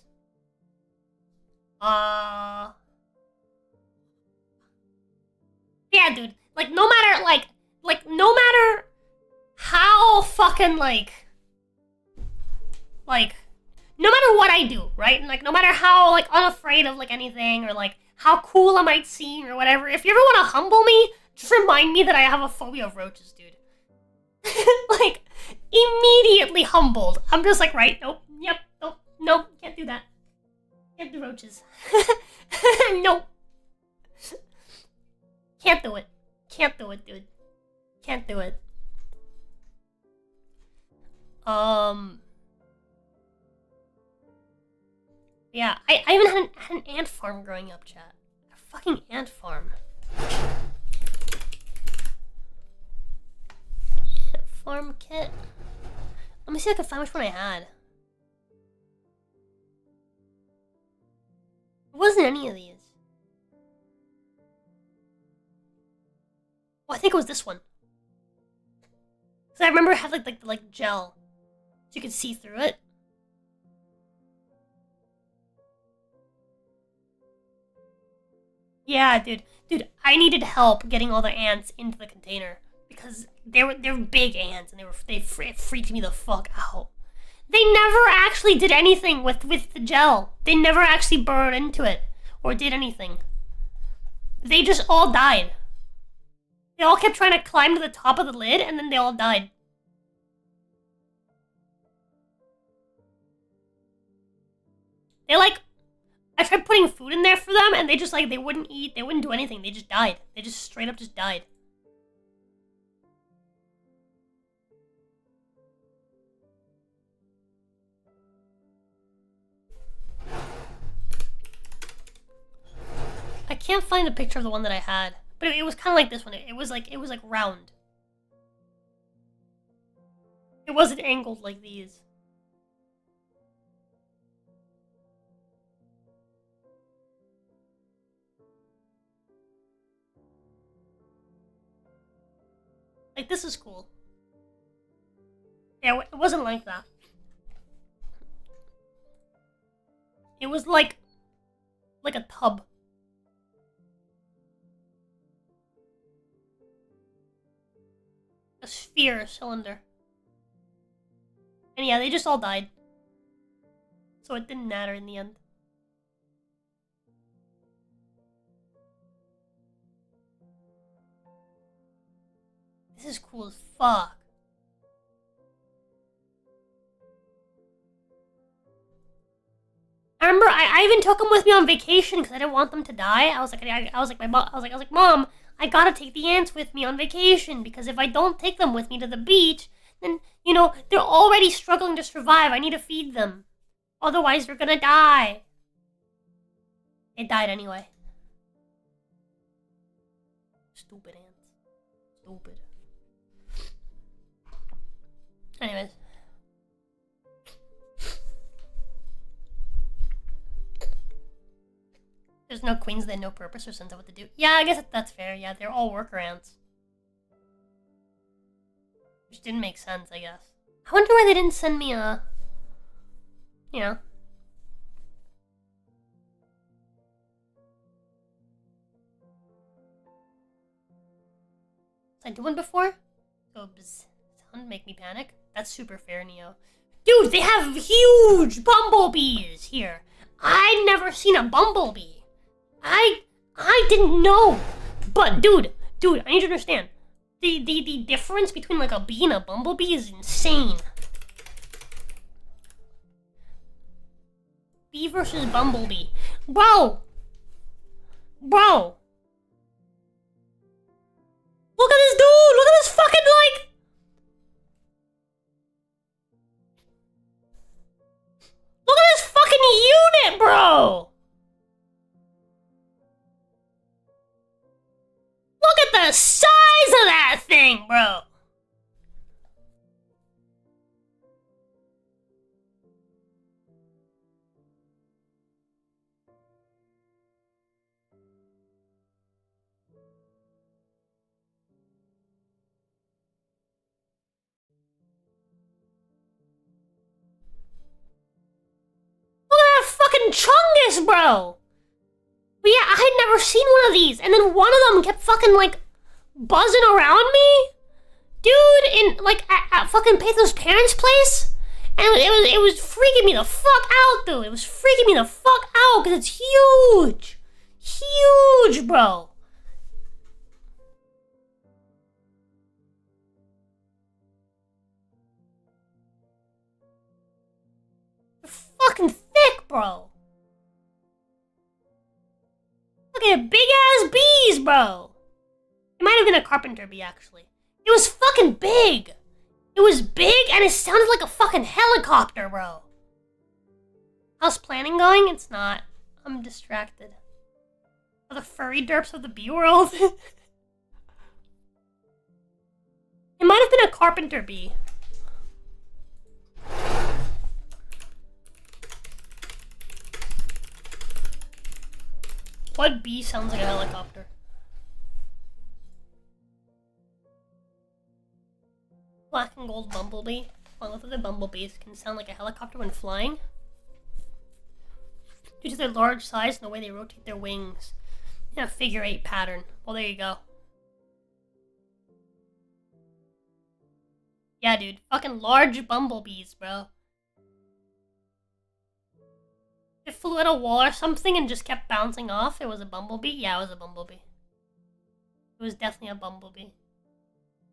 Yeah, dude. Like, no matter how fucking, no matter what I do, right? And, like, no matter how, like, unafraid of, like, anything, or, like, how cool I might seem, or whatever, if you ever want to humble me, just remind me that I have a phobia of roaches, dude. Like, immediately humbled. I'm just like, right, nope, yep, nope, can't do that. Can't do roaches. Nope. Can't do it. Can't do it, dude. Can't do it. Yeah, I even had an ant farm growing up, chat. A fucking ant farm. Ant farm kit. Let me see if I can find which one I had. It wasn't any of these. Oh, I think it was this one. So I remember it had like gel, so you could see through it. Yeah, dude, I needed help getting all the ants into the container because they're big ants and it freaked me the fuck out. They never actually did anything with the gel. They never actually burrowed into it or did anything. They just all died. They all kept trying to climb to the top of the lid and then they all died. I tried putting food in there for them and they just they wouldn't eat, they wouldn't do anything, they just died. They just straight up just died. I can't find a picture of the one that I had, but it was kind of like this one. It was like round. It wasn't angled like these. Like, this is cool. Yeah, it wasn't like that. It was like a tub. A sphere, a cylinder. And yeah, they just all died. So it didn't matter in the end. This is cool as fuck. I remember I even took them with me on vacation because I didn't want them to die. I was like, Mom, I gotta take the ants with me on vacation because if I don't take them with me to the beach, then, you know, they're already struggling to survive. I need to feed them. Otherwise, they're gonna die. It died anyway. Stupid ants. Stupid. Anyways. There's no queens, they have no purpose or sense of what to do. Yeah, I guess that's fair. Yeah, they're all worker ants. Which didn't make sense, I guess. I wonder why they didn't send me a... You know. Did I do one before? Oh, sound make me panic. That's super fair, Neo. Dude, they have huge bumblebees here. I'd never seen a bumblebee. I didn't know. But dude, I need you to understand. The difference between like a bee and a bumblebee is insane. Bee versus bumblebee. Bro! Look at this dude! Look at this fucking like... Look at this fucking unit, bro! Look at the size of that thing, bro! Look at that fucking chungus, bro! But yeah, I had never seen one of these, and then one of them kept fucking, like, buzzing around me? Dude, in, like, at fucking Pathos' parents' place? And it was freaking me the fuck out, dude. It was freaking me the fuck out, because it's huge! Huge, bro! They're fucking thick, bro! Look at big ass bees, bro! It might have been a carpenter bee, actually. It was fucking big! It was big and it sounded like a fucking helicopter, bro! How's planning going? It's not. I'm distracted. Are the furry derps of the bee world? It might have been a carpenter bee. What bee sounds like a helicopter? Black and gold bumblebee, along with other bumblebees, can sound like a helicopter when flying due to their large size and the way they rotate their wings in a figure-8 pattern. Well, there you go. Yeah, dude. Fucking large bumblebees, bro. It flew at a wall or something and just kept bouncing off. It was a bumblebee? Yeah, it was a bumblebee. It was definitely a bumblebee.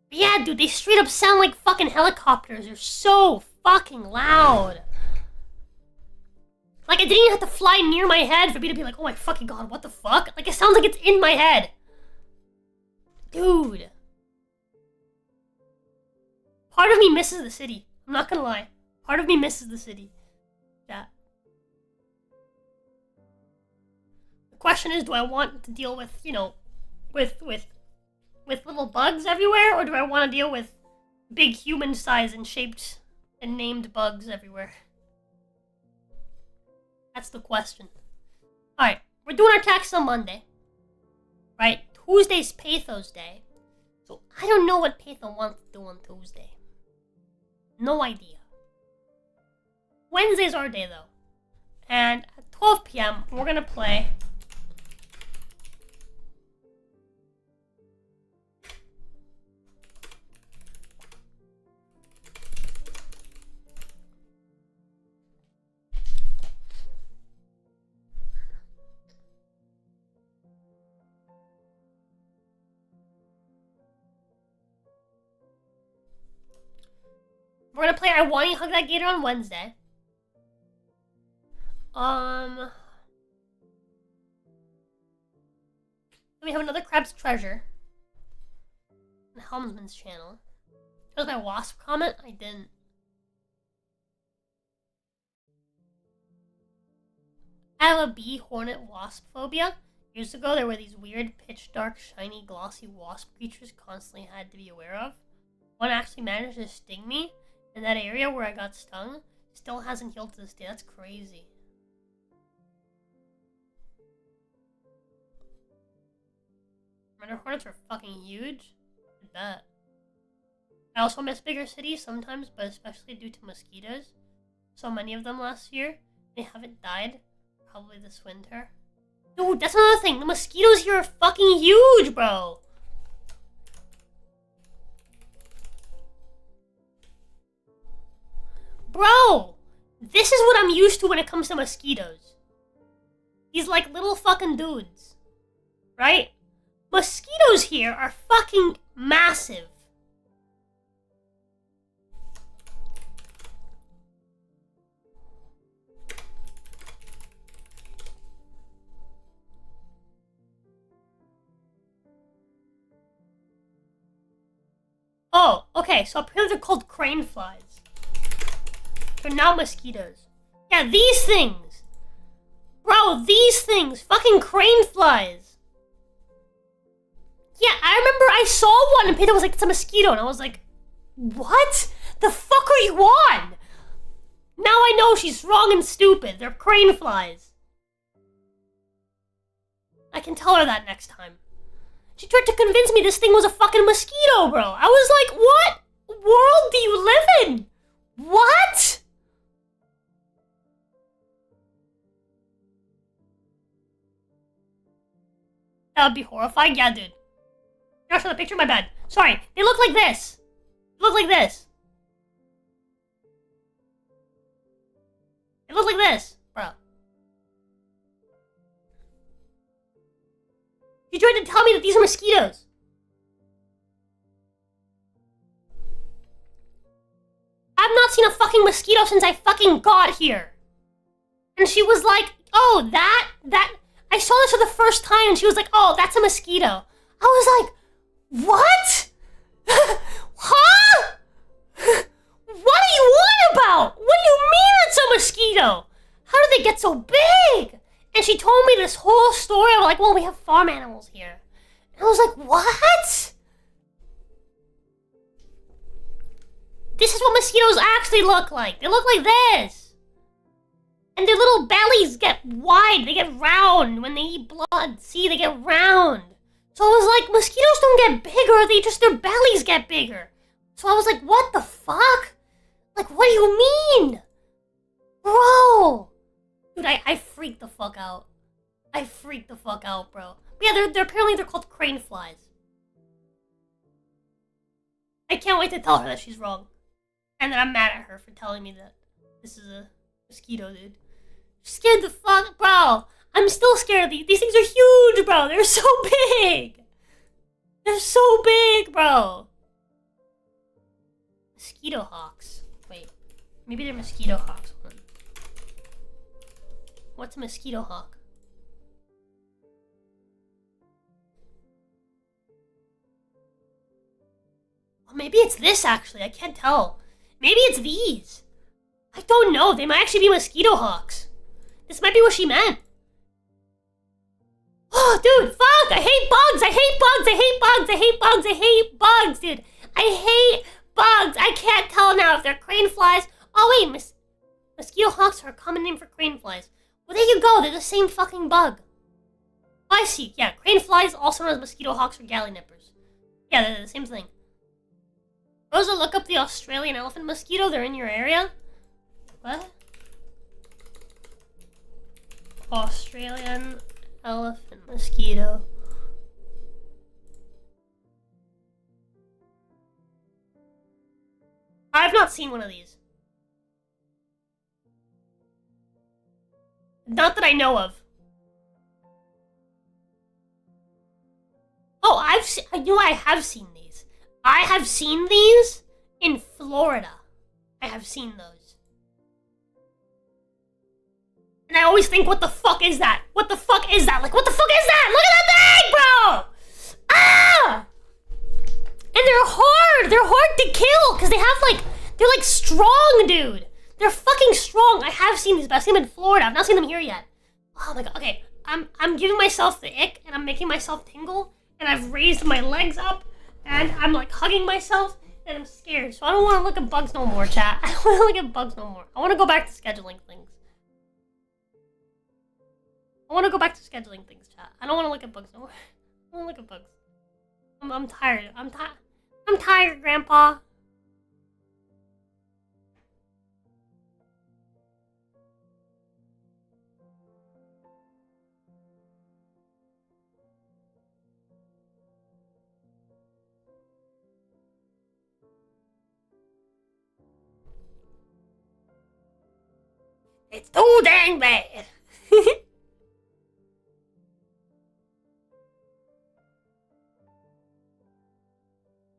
But yeah, dude, they straight up sound like fucking helicopters. They're so fucking loud. Like, I didn't even have to fly near my head for me to be like, oh my fucking god, what the fuck? Like, it sounds like it's in my head. Dude. Part of me misses the city. I'm not gonna lie. Part of me misses the city. Yeah. Question is, do I want to deal with, you know, with little bugs everywhere, or do I want to deal with big human size and shaped and named bugs everywhere? That's the question. Alright, we're doing our taxes on Monday. Right? Tuesday's Pathos Day. So I don't know what Pathan wants to do on Tuesday. No idea. Wednesday's our day though. And at 12 p.m. we're gonna play I Want You to Hug That Gator on Wednesday. Then we have another Crab's Treasure on Helmsman's channel. That was my wasp comment? I didn't. I have a bee, hornet, wasp phobia. Years ago, there were these weird, pitch dark, shiny, glossy wasp creatures constantly had to be aware of. One actually managed to sting me, and that area where I got stung still hasn't healed to this day. That's crazy. Murder hornets are fucking huge. I bet. I also miss bigger cities sometimes, but especially due to mosquitoes. So many of them last year. They haven't died. Probably this winter. Dude, that's another thing. The mosquitoes here are fucking huge, bro. Bro! This is what I'm used to when it comes to mosquitoes. These like little fucking dudes. Right? Mosquitoes here are fucking massive. Oh, okay, so apparently they're called crane flies. They're not mosquitoes. Yeah, these things! Bro, these things! Fucking crane flies! Yeah, I remember I saw one and Peter was like, it's a mosquito, and I was like, what? The fuck are you on? Now I know she's wrong and stupid. They're crane flies. I can tell her that next time. She tried to convince me this thing was a fucking mosquito, bro. I was like, what world do you live in? What? That would be horrifying. Yeah, dude. You're not showing the picture? My bad. Sorry. They look like this. They look like this. They look like this, bro. You tried to tell me that these are mosquitoes. I've not seen a fucking mosquito since I fucking got here. And she was like, oh, that, I saw this for the first time, and she was like, oh, that's a mosquito. I was like, what? Huh? What are you on about? What do you mean it's a mosquito? How did they get so big? And she told me this whole story. I'm like, well, we have farm animals here. And I was like, what? This is what mosquitoes actually look like. They look like this. And their little bellies get wide. They get round when they eat blood. See, they get round. So I was like, mosquitoes don't get bigger. They just, their bellies get bigger. So I was like, what the fuck? Like, what do you mean? Bro. Dude, I freaked the fuck out. I freaked the fuck out, bro. But yeah, they're apparently they're called crane flies. I can't wait to tell her that she's wrong. And that I'm mad at her for telling me that this is a mosquito, dude. Scared the fuck, bro. I'm still scared of these. These things are huge, bro. They're so big. They're so big, bro. Mosquito hawks. Wait, maybe they're mosquito hawks. Hold on. What's a mosquito hawk? Oh, maybe it's this actually. I can't tell. Maybe it's these. I don't know. They might actually be mosquito hawks. This might be what she meant. Oh, dude, fuck! I hate bugs! I hate bugs! I hate bugs! I hate bugs! I hate bugs, dude! I hate bugs! I can't tell now if they're crane flies. Oh, wait, mosquito hawks are a common name for crane flies. Well, there you go. They're the same fucking bug. Oh, I see. Yeah, crane flies, also known as mosquito hawks or galley nippers. Yeah, they're the same thing. Rosa, look up the Australian elephant mosquito. They're in your area. What? Australian elephant mosquito. I've not seen one of these. Not that I know of. Oh, I know I have seen these. I have seen these in Florida. I have seen those. And I always think, what the fuck is that? What the fuck is that? Like, what the fuck is that? Look at that thing, bro! Ah! And they're hard! They're hard to kill! Because they have, like, they're, like, strong, dude! They're fucking strong! I have seen these, but I've seen them in Florida. I've not seen them here yet. Oh my god, okay. I'm giving myself the ick, and I'm making myself tingle, and I've raised my legs up, and I'm, like, hugging myself, and I'm scared. So I don't want to look at bugs no more, chat. I don't want to look at bugs no more. I want to go back to scheduling things. I want to go back to scheduling things, chat. I don't want to look at bugs no more. I don't want to look at bugs. I'm tired. I'm tired, Grandpa. It's too dang bad.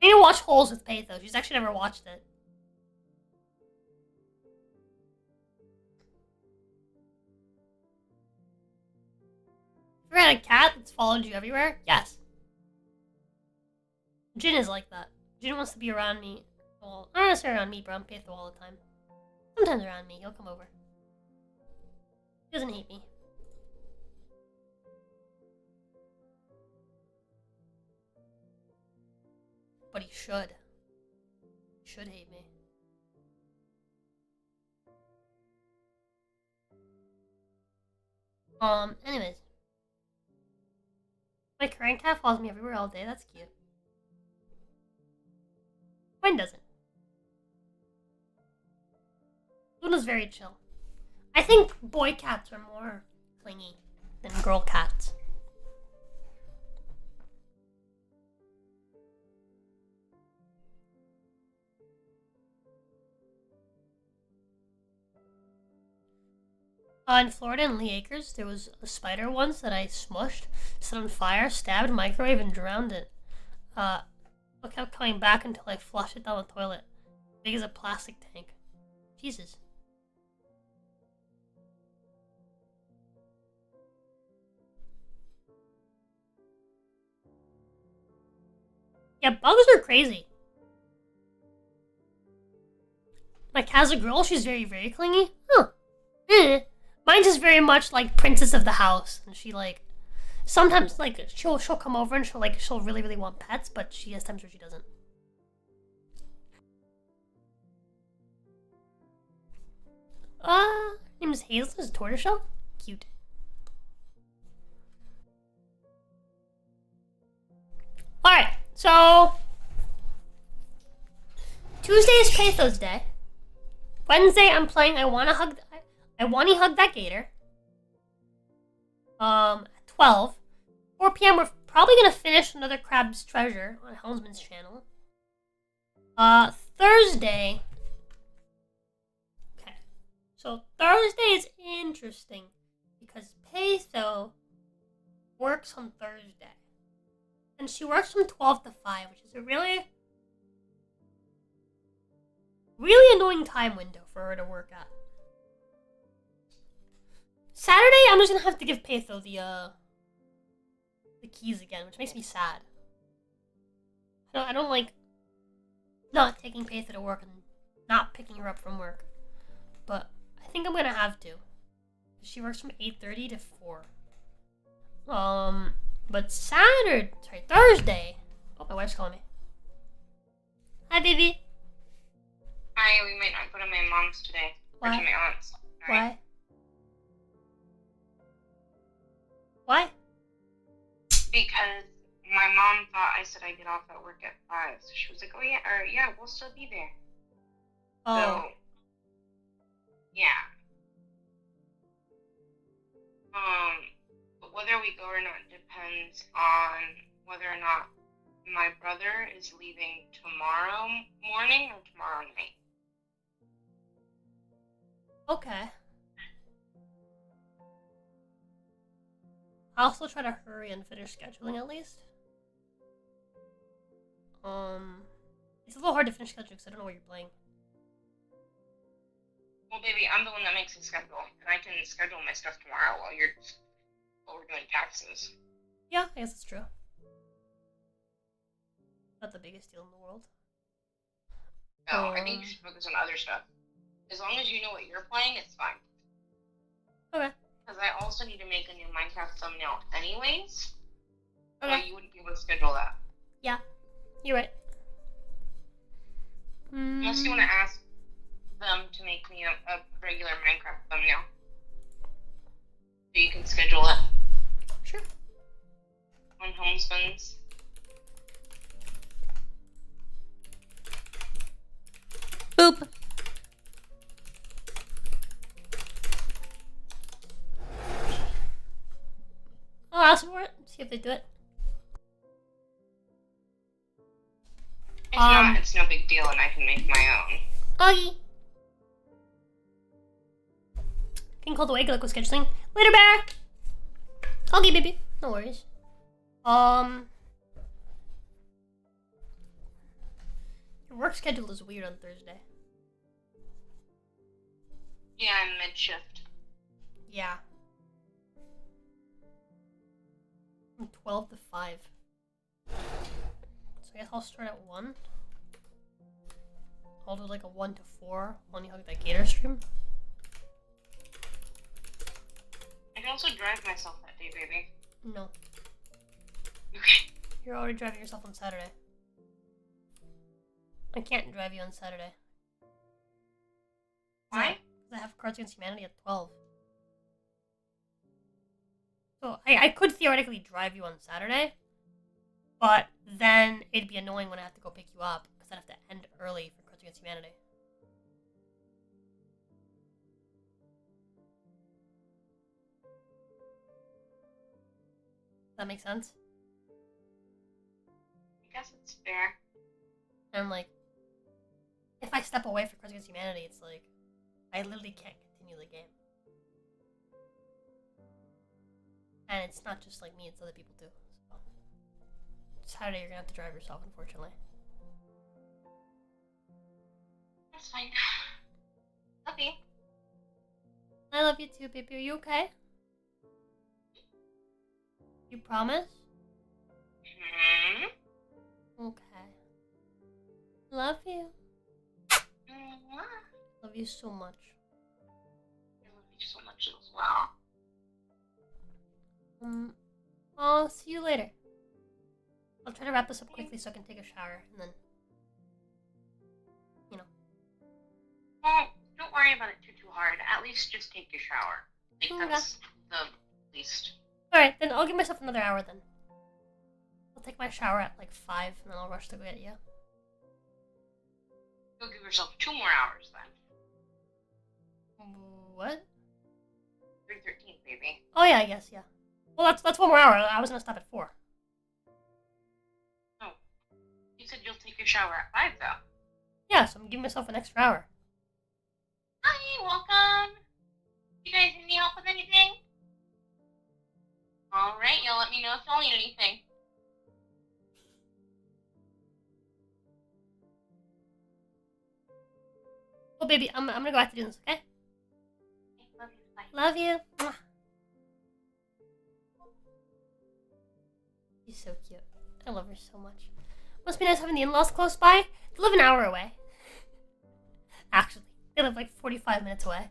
I need to watch Holes with Pathos. She's actually never watched it. You ever had a cat that's followed you everywhere? Yes. Jin is like that. Jin wants to be around me. Well, not necessarily around me, but around Patho all the time. Sometimes around me. He'll come over. He doesn't hate me. But he should. He should hate me. Anyways. My current cat follows me everywhere all day. That's cute. Mine doesn't. Luna's very chill. I think boy cats are more clingy than girl cats. In Florida, in Lee Acres, there was a spider once that I smushed, set on fire, stabbed, microwave, and drowned it. It kept coming back until I flushed it down the toilet. Big as a plastic tank. Jesus. Yeah, bugs are crazy. My cat's a girl, she's very, very clingy. Huh. Mine's just very much like princess of the house, and she like sometimes like she'll come over and she'll really, really want pets, but she has times where she doesn't. Name is Hazel, is a tortoiseshell? Cute. Alright, so Tuesday is Pathos Day. Wednesday I'm playing I Wanna Hug That Gator. At 12. 4 p.m. we're probably gonna finish another Crab's Treasure on Helmsman's channel. Thursday. Okay. So Thursday is interesting because Patho works on Thursday. And she works from 12 to 5, which is a really annoying time window for her to work at. Saturday, I'm just gonna have to give Patho the keys again, which makes me sad. I don't like not taking Patho to work and not picking her up from work. But I think I'm gonna have to. She works from 8:30 to 4. But Thursday. Oh, my wife's calling me. Hi, baby. Hi, we might not go to my mom's today. Why? Or to my aunt's. Sorry. Why? Because my mom thought I said I get off at work at 5, so she was like, "Oh yeah, or yeah, we'll still be there." Oh. So, yeah. But whether we go or not depends on whether or not my brother is leaving tomorrow morning or tomorrow night. Okay. I'll also try to hurry and finish scheduling at least. It's a little hard to finish scheduling because I don't know what you're playing. Well, baby, I'm the one that makes the schedule, and I can schedule my stuff tomorrow while we're doing taxes. Yeah, I guess that's true. Not the biggest deal in the world. No, I think you should focus on other stuff. As long as you know what you're playing, it's fine. Okay. Because I also need to make a new Minecraft thumbnail anyways. Okay. So you wouldn't be able to schedule that. Yeah, you're right. Unless you want to ask them to make me a regular Minecraft thumbnail. So you can schedule it. Sure. On Homespins. Boop. I'll ask for it. See if they do it. If not, it's no big deal, and I can make my own. Okay. Getting called away. Good luck with scheduling. Later, bear. Okay, baby. No worries. Your work schedule is weird on Thursday. Yeah, I'm mid-shift. Yeah. From 12 to 5. So I guess I'll start at 1. I'll do like a 1 to 4 when you hug that Gator stream. I can also drive myself that day, baby. No. Okay. You're already driving yourself on Saturday. I can't drive you on Saturday. Why? Because I have Cards Against Humanity at 12. So I could theoretically drive you on Saturday, but then it'd be annoying when I have to go pick you up because I'd have to end early for Cards Against Humanity. Does that make sense? I guess it's fair. And like, if I step away for Cards Against Humanity, it's like, I literally can't continue the game. And it's not just like me, it's other people too. So Saturday you're gonna have to drive yourself, unfortunately. That's fine. Love you. I love you too, baby. Are you okay? You promise? Okay. Love you. Love you so much. I love you so much as well. I'll see you later. I'll try to wrap this up quickly so I can take a shower and then, you know. Well, don't worry about it too hard. At least just take your shower. Like, that's the least. Alright, then I'll give myself another hour then. I'll take my shower at like 5 and then I'll rush to go get you. You'll give yourself 2 more hours then. What? 3:13, baby. Oh yeah, I guess, yeah. Well, that's 1 more hour. I was gonna stop at 4. Oh. You said you'll take your shower at 5, though. Yeah, so I'm giving myself an extra hour. Hi, welcome. You guys need any help with anything? Alright, y'all let me know if y'all need anything. Oh, baby, I'm gonna go after doing this, okay? Love you. Bye. Love you. Mwah. She's so cute. I love her so much. Must be nice having the in-laws close by. They live an hour away. Actually, they live like 45 minutes away.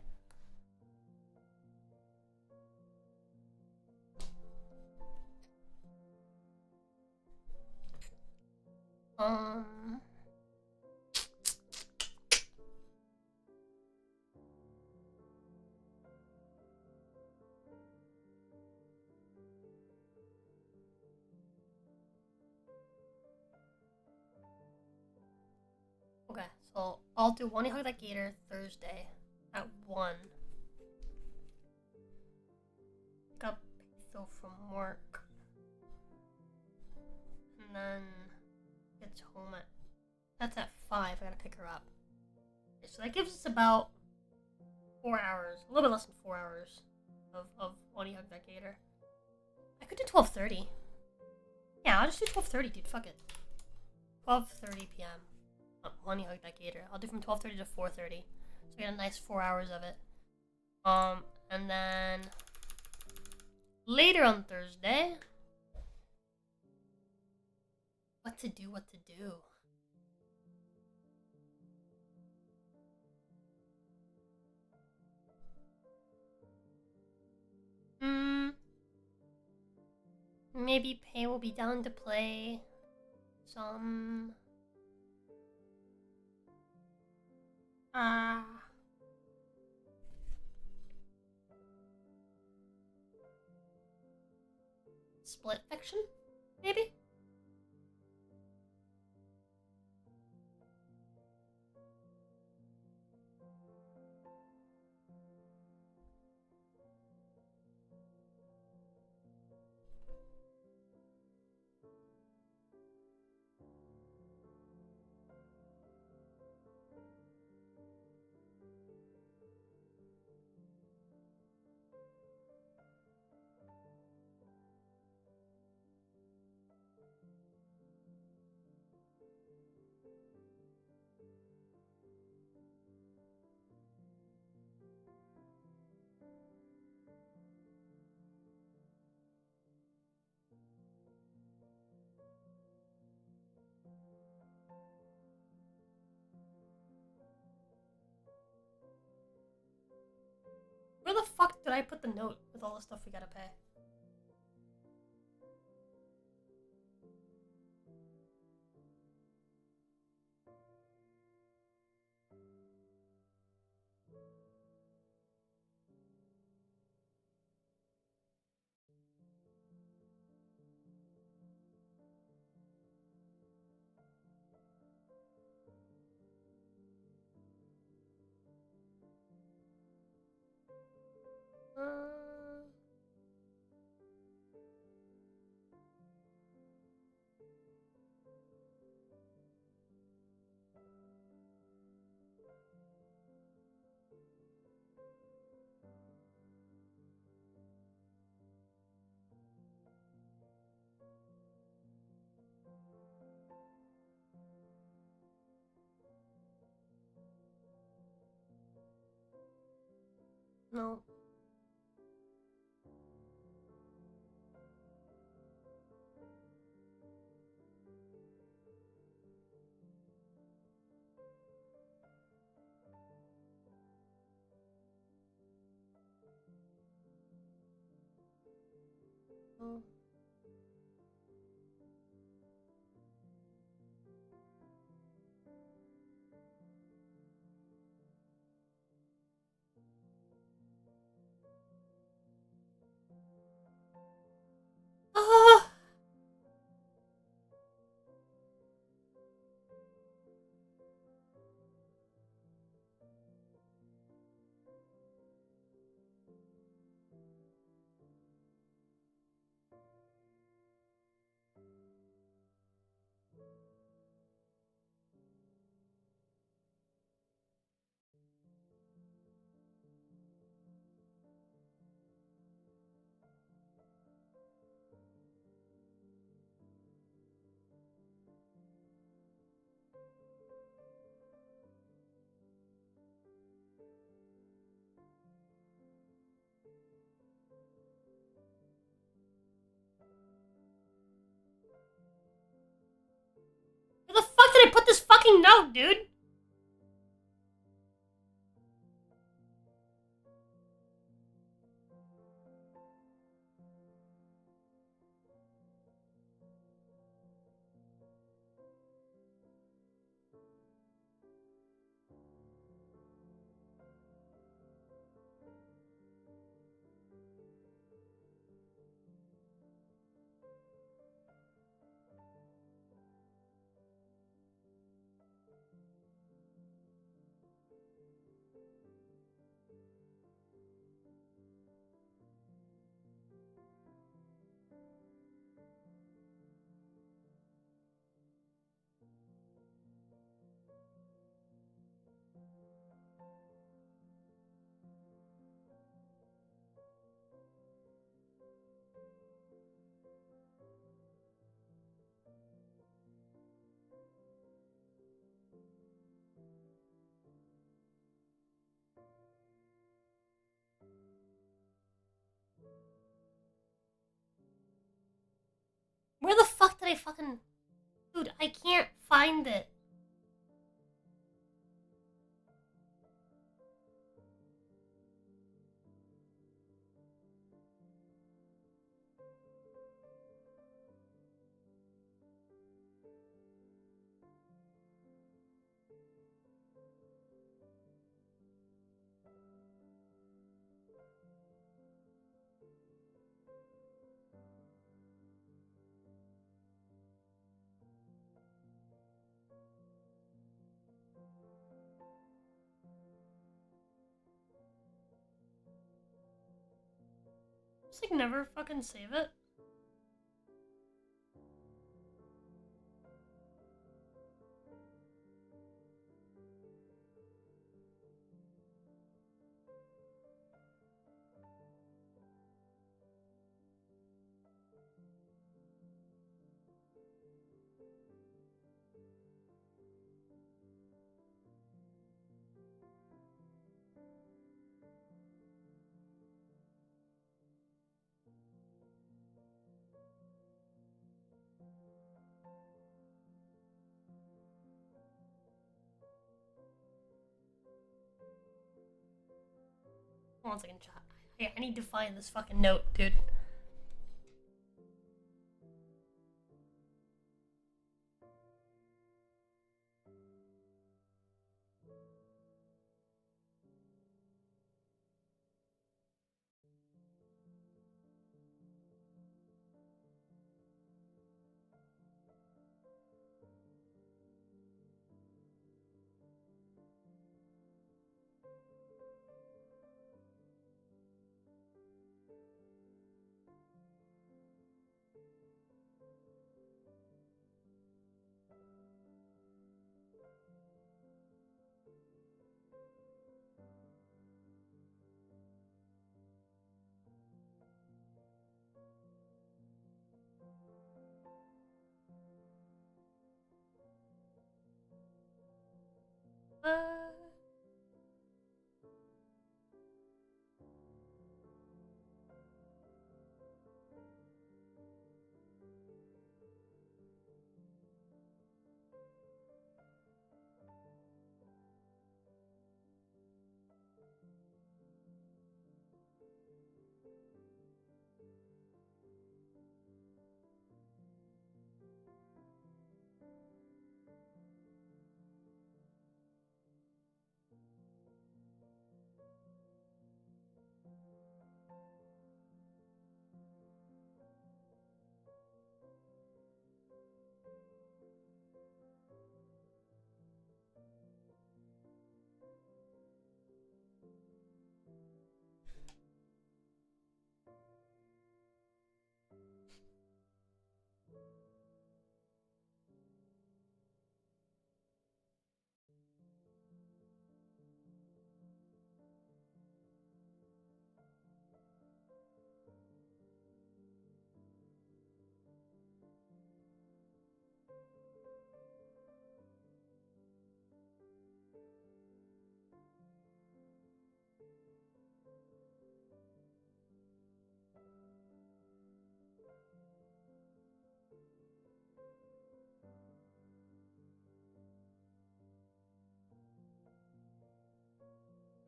Okay, so I'll do one hug that gator Thursday at 1. Pick up Phil from work. And then gets home at... That's at 5, I gotta pick her up. Okay, so that gives us about 4 hours, a little bit less than 4 hours of one hug that gator. I could do 12:30. Yeah, I'll just do 12:30, dude, fuck it. 12:30 p.m. One hug that gator. I'll do from 12:30 to 4:30. So we get a nice 4 hours of it. And then later on Thursday, what to do? Maybe Pei will be down to play some Split Fiction, maybe? Where the fuck did I put the note with all the stuff we gotta pay? No. No. Ah! Where the fuck did I put this fucking note, dude? I fucking... Dude, I can't find it. Just like never fucking save it. Hold on a second, chat. I need to find this fucking note, dude. Uh...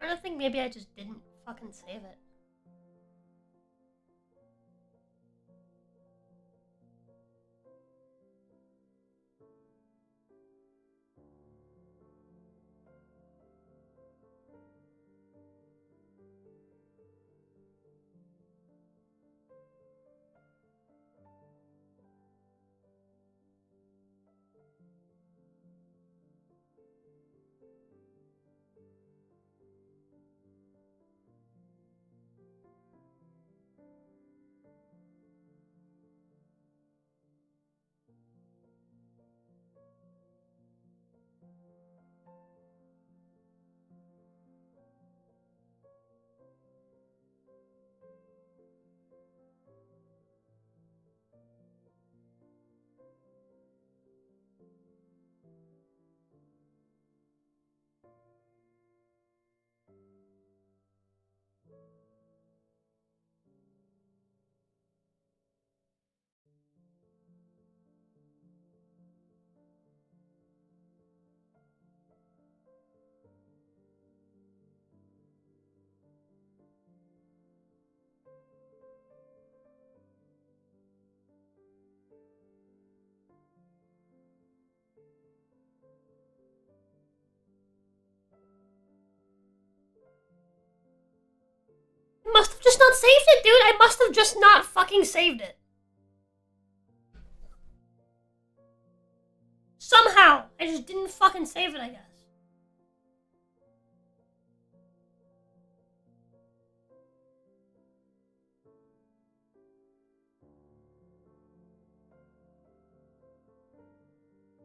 I don't think maybe I just didn't fucking save it. just not saved it, dude. I must have just not fucking saved it. Somehow. I just didn't fucking save it, I guess.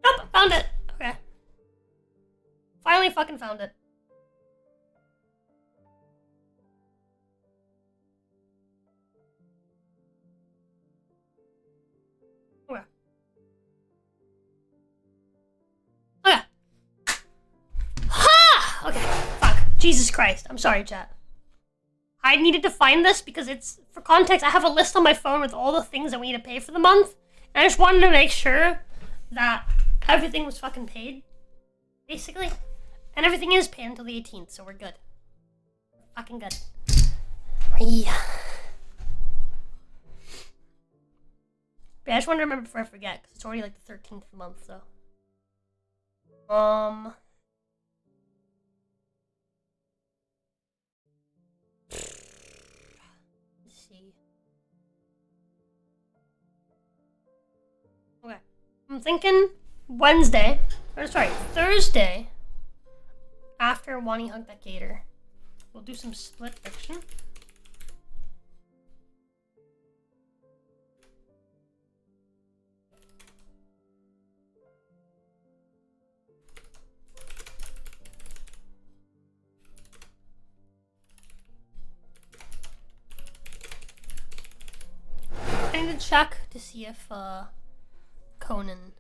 Nope, found it. Okay. Finally fucking found it. Okay. Okay. Ha! Okay, fuck. Jesus Christ. I'm sorry, chat. I needed to find this because it's, for context, I have a list on my phone with all the things that we need to pay for the month. And I just wanted to make sure that everything was fucking paid, basically. And everything is paid until the 18th, so we're good. Fucking good. Yeah. But I just want to remember before I forget, because it's already like the 13th of the month, so. Let's see. Okay. I'm thinking Wednesday, or sorry, Thursday, after Wani Hug that Gator. We'll do some split fiction. I need to check to see if Conan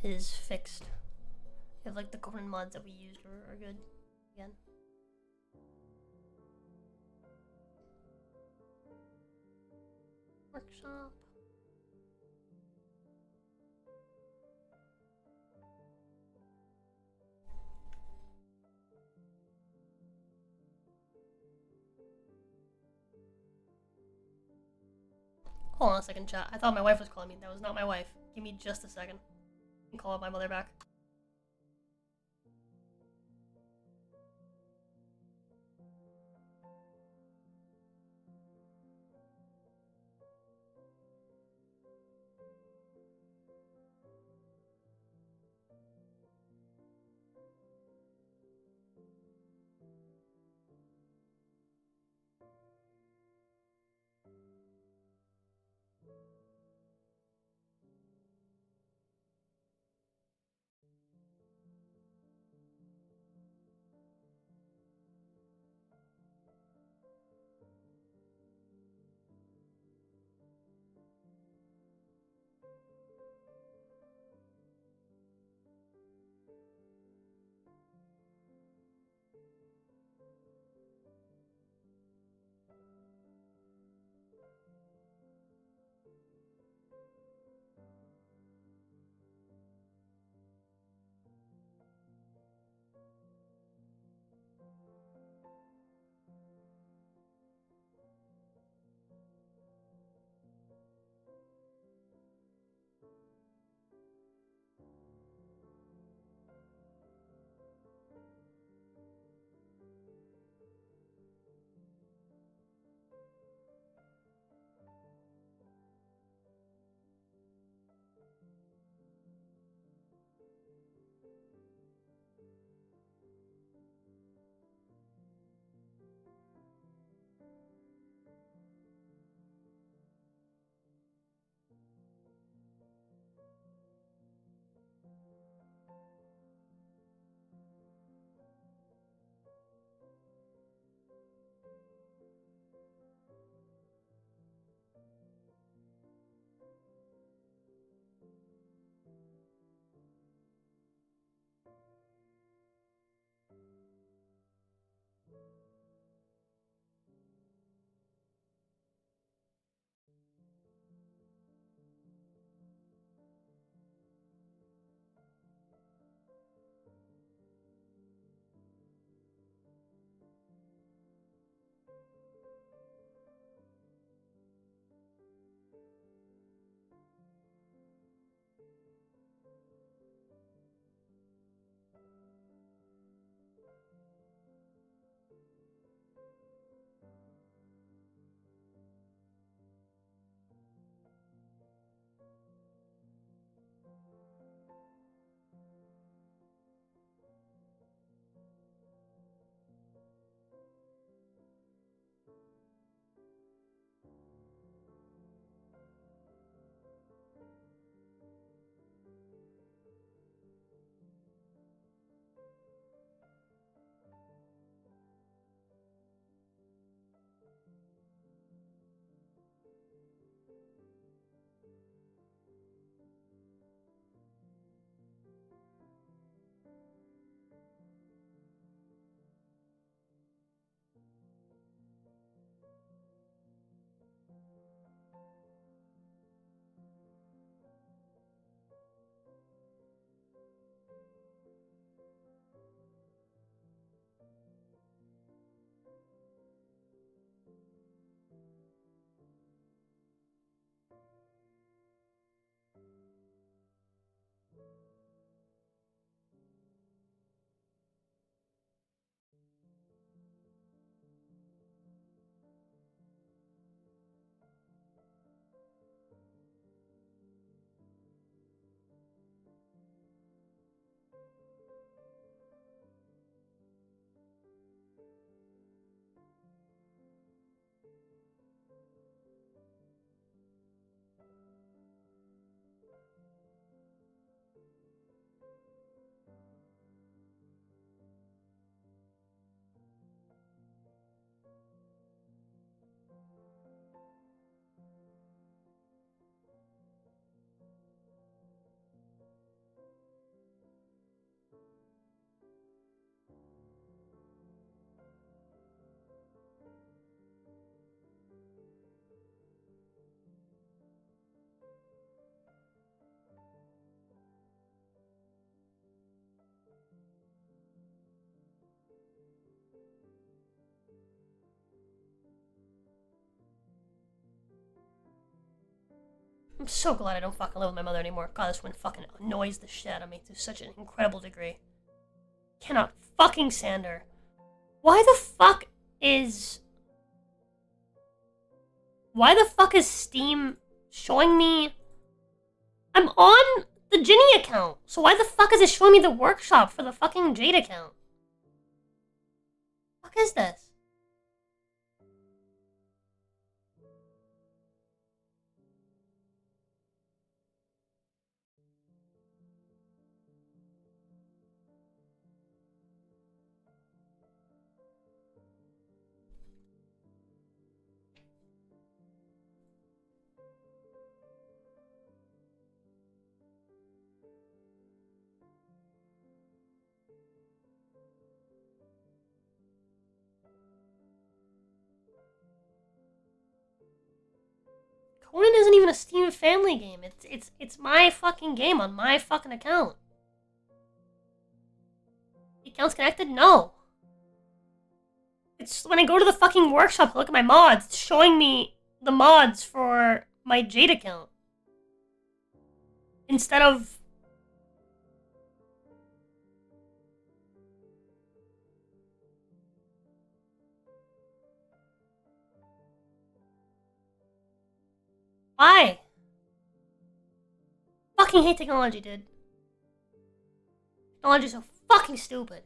is fixed. If like the Conan mods that we used are good again. Workshop. Hold on a second, chat. I thought my wife was calling me. That was not my wife. Give me just a second. I can call my mother back. I'm so glad I don't fucking live with my mother anymore. God, this one fucking annoys the shit out of me to such an incredible degree. Cannot fucking stand her. Why the fuck is Steam showing me... I'm on the Ginny account, so why the fuck is it showing me the workshop for the fucking Jade account? What the fuck is this? Conan isn't even a Steam family game. It's my fucking game on my fucking account. The account's connected? No. It's when I go to the fucking workshop to look at my mods, it's showing me the mods for my Jade account. Instead of... Why? Fucking hate technology, dude. Technology's so fucking stupid.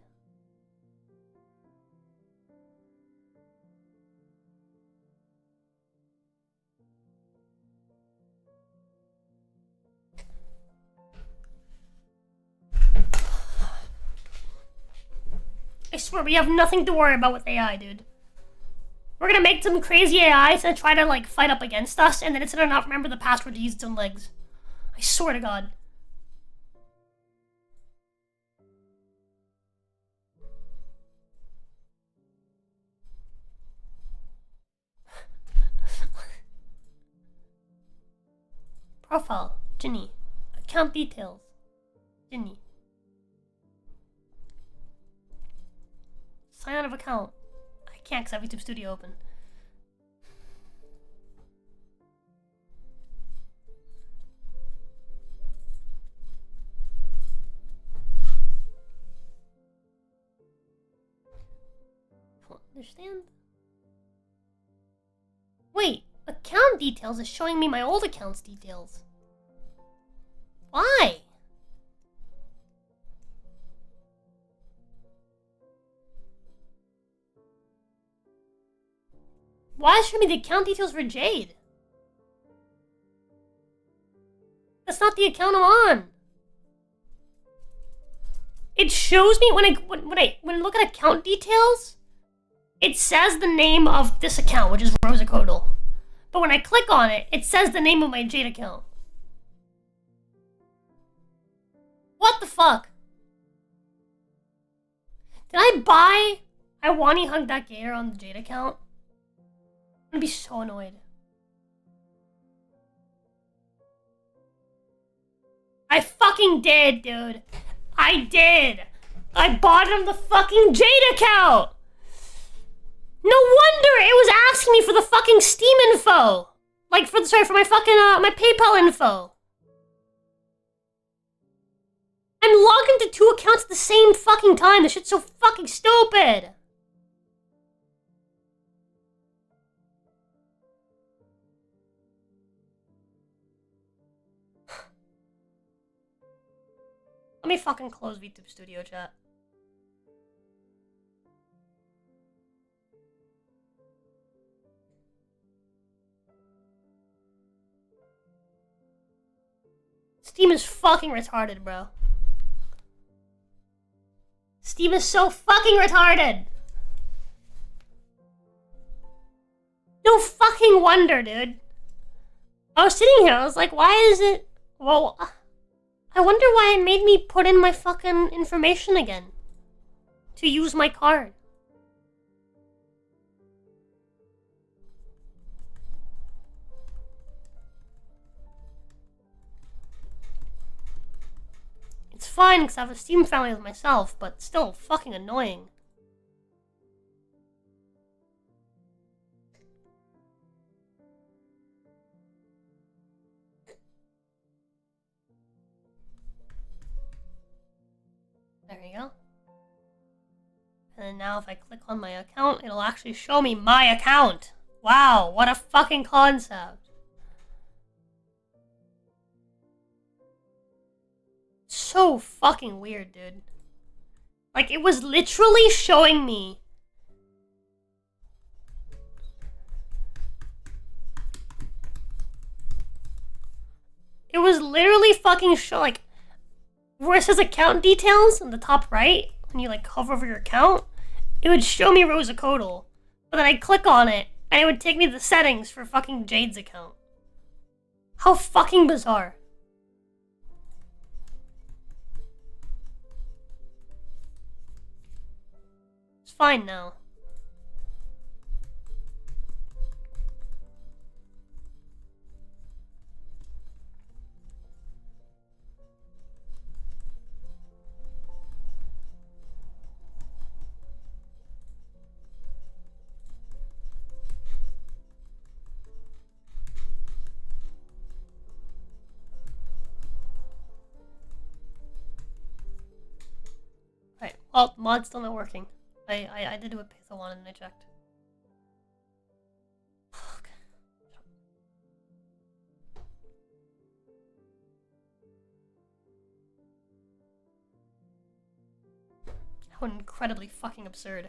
I swear, we have nothing to worry about with AI, dude. We're gonna make some crazy AI to try to, like, fight up against us, and then it's gonna not remember the password to use its own legs. I swear to God. Profile, Ginny. Account details, Ginny. Sign out of account. I can't because I have YouTube Studio open. Don't understand. Wait, account details is showing me my old account's details. Why? Why is it showing me the account details for Jade? That's not the account I'm on. It shows me when I look at account details, it says the name of this account, which is Rosa Codal. But when I click on it, it says the name of my Jade account. What the fuck? Did I buy I Wani Hug That Gator on the Jade account? I'm gonna be so annoyed. I fucking did, dude. I did. I bought it on the fucking Jade account. No wonder it was asking me for the fucking Steam info. Like, for my fucking, my PayPal info. I'm logged into 2 accounts at the same fucking time. This shit's so fucking stupid. Let me fucking close VTube Studio, chat. Steam is fucking retarded, bro. Steam is so fucking retarded. No fucking wonder, dude. I was sitting here, I was like, why is it... Well, I wonder why it made me put in my fucking information again. To use my card. It's fine because I have a Steam family with myself, but still fucking annoying. then now if I click on my account, it'll actually show me my account. Wow, what a fucking concept. So fucking weird, dude. Like, it was literally showing me. It was literally fucking like, where it says account details in the top right, when you like hover over your account, it would show me Rosa Codal. But then I'd click on it, and it would take me to the settings for fucking Jade's account. How fucking bizarre. It's fine now. Right. Well, mod's still not working. I did what Patha wanted and I checked. Fuck. How incredibly fucking absurd.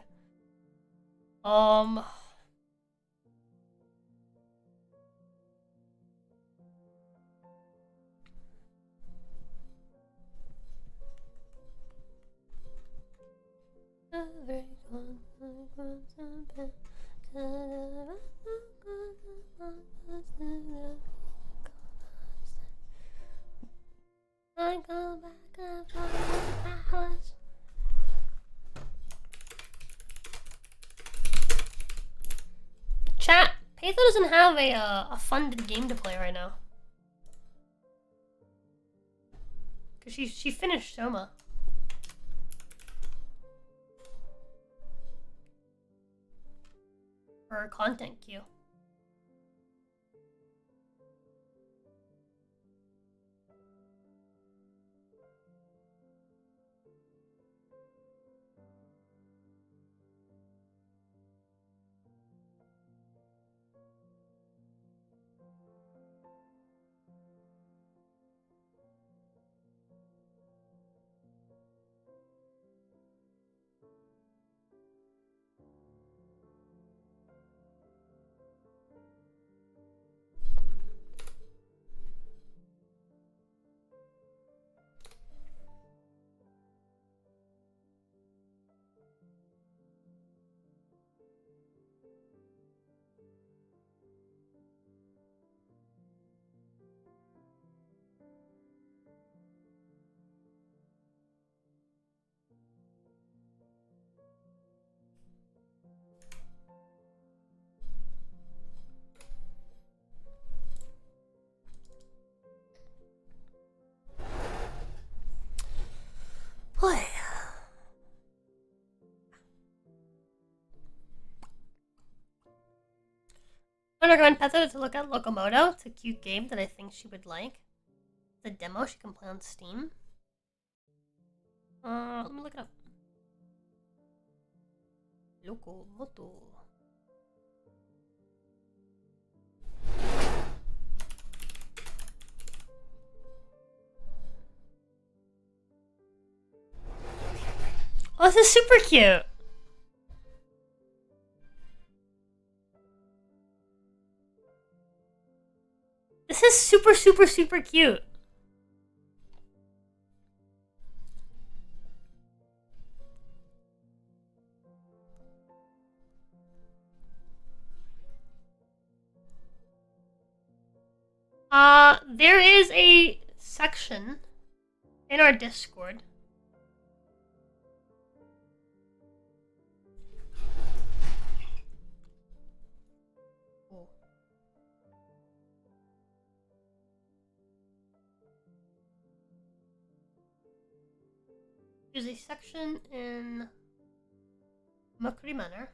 I go back and find my palace. Chat, Patha doesn't have a funded game to play right now. Cause she finished Soma. For her content queue. Boy. I'm gonna recommend Petha to look at Locomoto. It's a cute game that I think she would like. It's a demo she can play on Steam. Let me look it up. Locomoto. Oh, this is super cute. This is super, super, super cute. There is a section in our Discord. There's a section in Mercury Manor.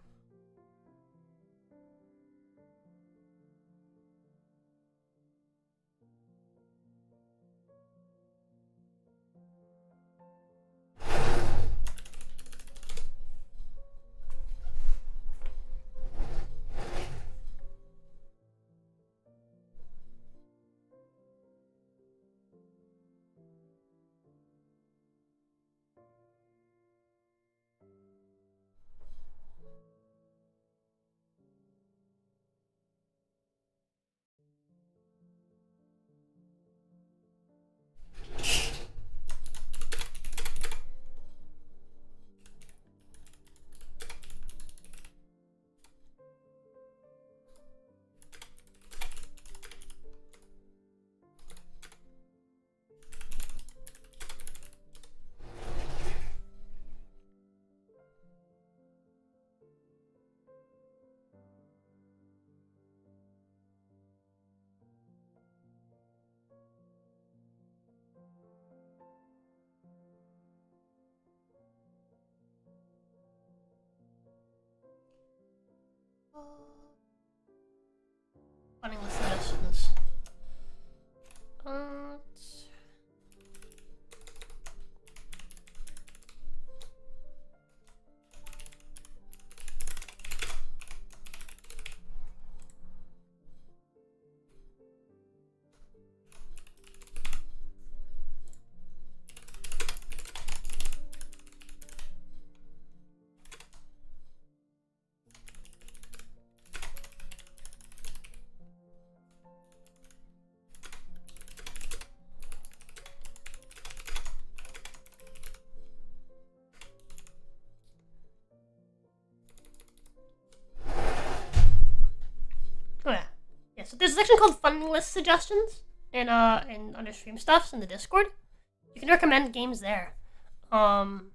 Funding list suggestions. Let's- Oh yeah. Yeah, so there's a section called funding list suggestions in under stream stuffs in the Discord. You can recommend games there. Honestly,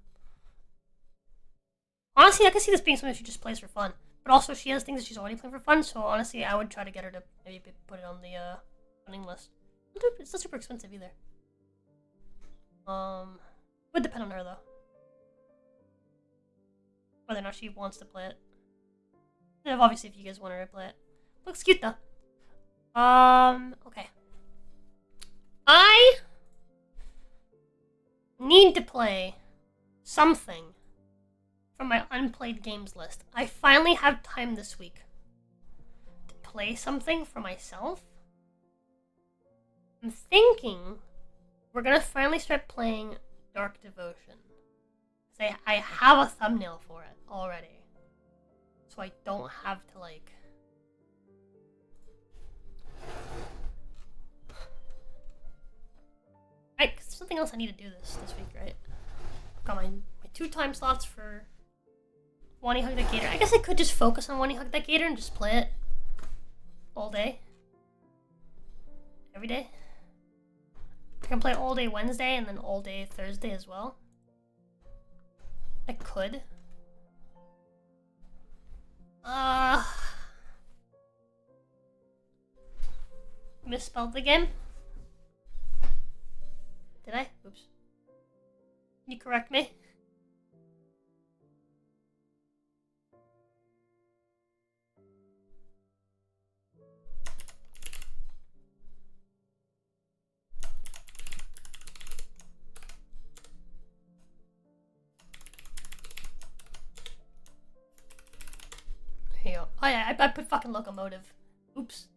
I can see this being something she just plays for fun. But also, she has things that she's already playing for fun, so honestly, I would try to get her to maybe put it on the funding list. It's not super expensive either. Would depend on her though. Whether or not she wants to play it. And obviously, if you guys want her to play it. Looks cute though. Okay. I need to play something from my unplayed games list. I finally have time this week to play something for myself. I'm thinking we're gonna finally start playing Dark Devotion. I have a thumbnail for it already. So I don't have to like... Right, 'cause there's something else I need to do this week, right? Got my 2 time slots for Wani Hug That Gator. I guess I could just focus on Wani Hug That Gator and just play it all day. Every day. I can play all day Wednesday and then all day Thursday as well. I could. Misspelled again? Did I? Oops. Can you correct me? Here you go. Oh yeah, I put fucking locomotive. Oops.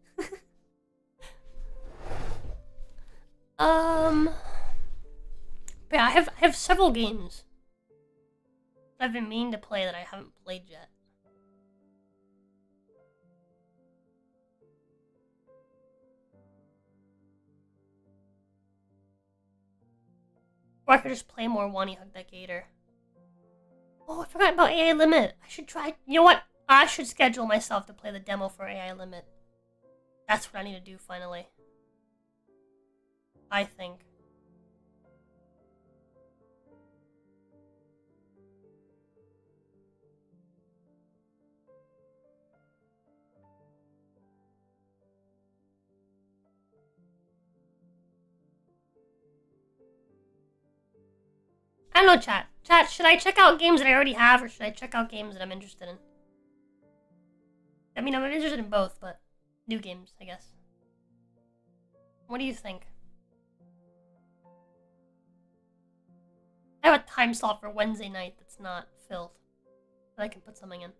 But yeah, I have several games that I've been meaning to play that I haven't played yet. Or I could just play more Wani Hug That Gator. Oh, I forgot about AI Limit. I should try. You know what? I should schedule myself to play the demo for AI Limit. That's what I need to do finally. I think. I don't know, chat. Chat, should I check out games that I already have, or should I check out games that I'm interested in? I mean, I'm interested in both, but new games, I guess. What do you think? I have a time slot for Wednesday night that's not filled, that I can put something in.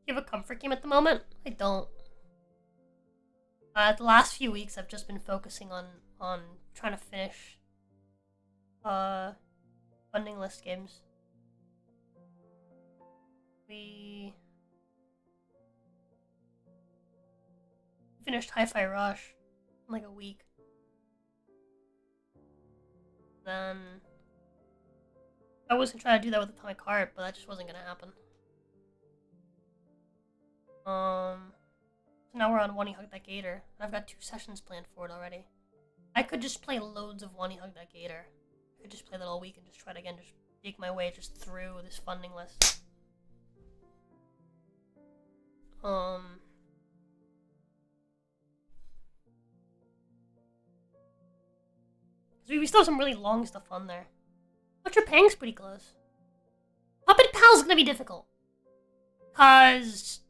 You have a comfort game at the moment? I don't. The last few weeks I've just been focusing on trying to finish funding list games. We finished Hi-Fi Rush in like a week. then I was gonna try to do that with Atomic Heart, but that just wasn't gonna happen. So now we're on One Hug That Gator. I've got 2 sessions planned for it already. I could just play loads of One Hug That Gator. I could just play that all week and just try to again just dig my way just through this funding list. We still have some really long stuff on there. Ultra Pang's pretty close. Puppet Pal's gonna be difficult. Cause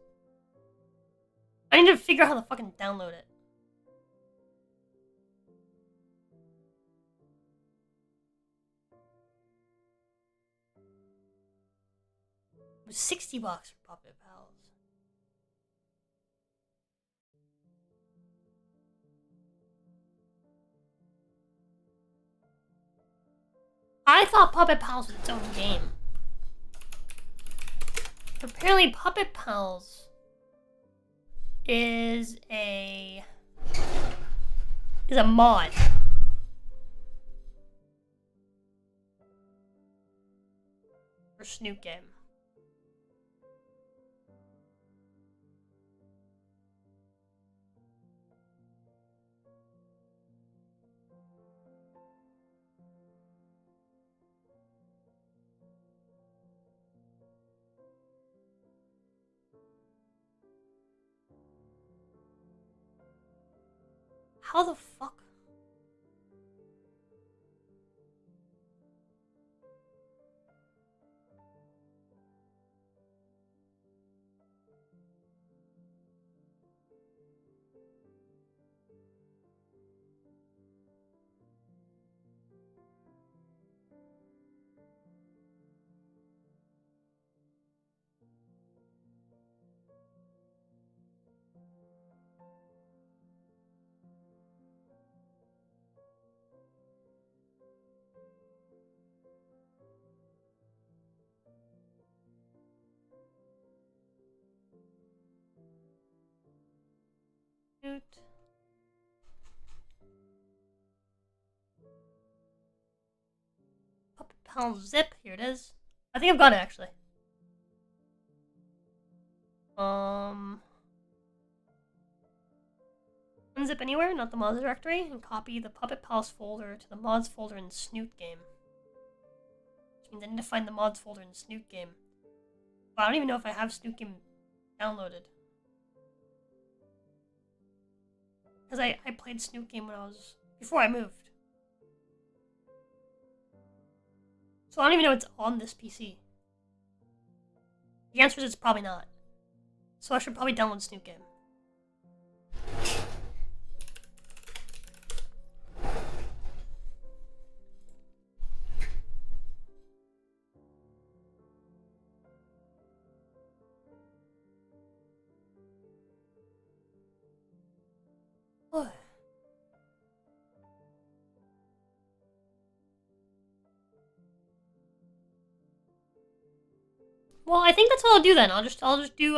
I need to figure out how to fucking download it. It was $60 for Puppet Pals. I thought Puppet Pals was its own game. But apparently Puppet Pals is a mod. For Snoot Game. How the fuck? Snoot. Puppet Pal Zip, here it is. I think I've got it actually. Unzip anywhere, not the mods directory, and copy the Puppet Pals folder to the mods folder in Snoot Game. Which means I need to find the mods folder in Snoot Game. But I don't even know if I have Snoot Game downloaded. Because I played Snoot Game before I moved. So I don't even know it's on this PC. The answer is it's probably not. So I should probably download Snoot Game. Well, I think that's what I'll do then. I'll just do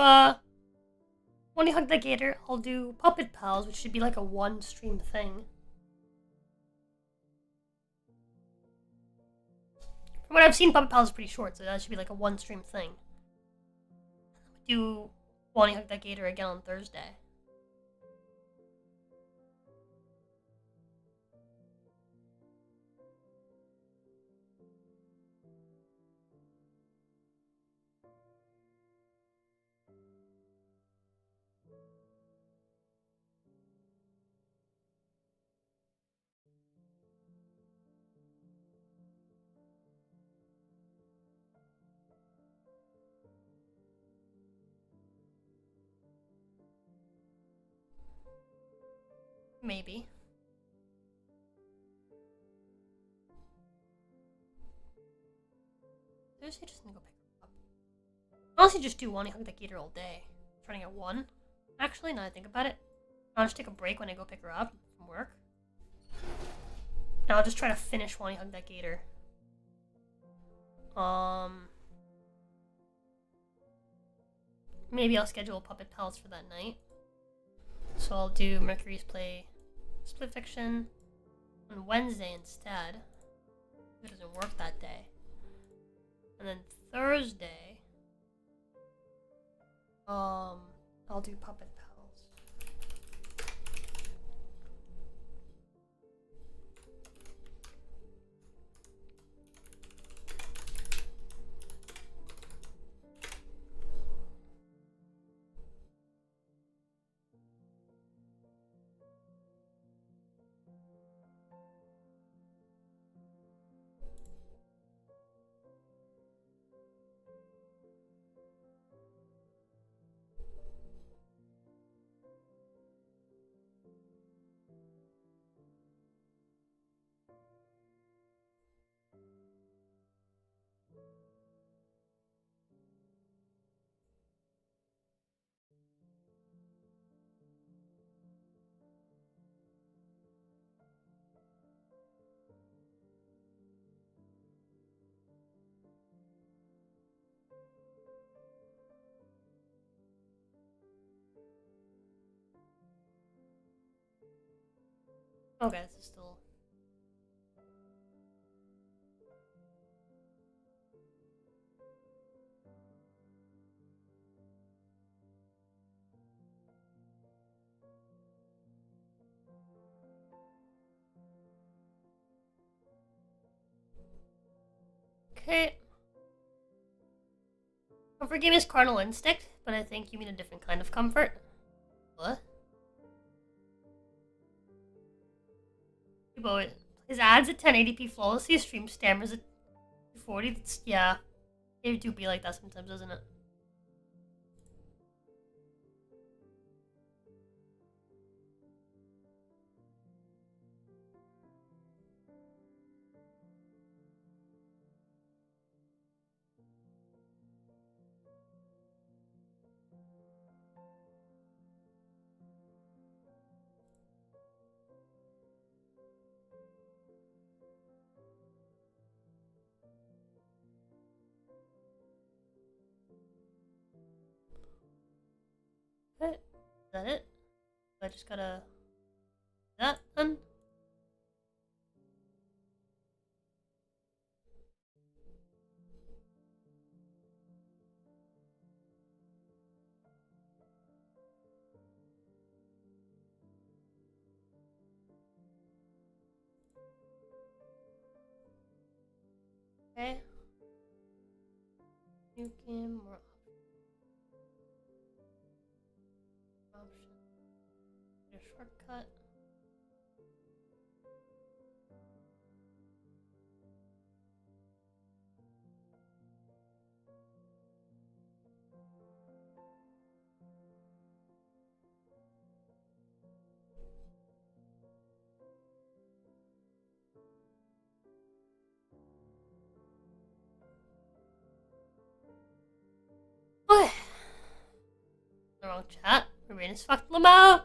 When You Hug the Gator, I'll do Puppet Pals, which should be like a 1 stream thing. From what I've seen, Puppet Pals is pretty short, so that should be like a 1 stream thing. Do When You Hug that Gator again on Thursday. Maybe. Seriously, just gonna go pick her up. Honestly, just do One Hug the Gator all day. I'm trying to get 1. Actually, now that I think about it, I'll just take a break when I go pick her up from work. And I'll just try to finish One Hug that Gator. Maybe I'll schedule Puppet Pals for that night. So I'll do Mercury's play Split Fiction on Wednesday instead. It doesn't work that day. And then Thursday, I'll do Puppet Pals. Okay, this is still. Okay. Comfort game is Carnal Instinct, but I think you mean a different kind of comfort. What? His ads at 1080p flawlessly, stream stammers at 240. Yeah. It do be like that sometimes, doesn't it? Okay. Is that it? I just gotta... that then? Okay. You can more option. Get a shortcut. Okay. The wrong chat. My brain is fucked. Lamo!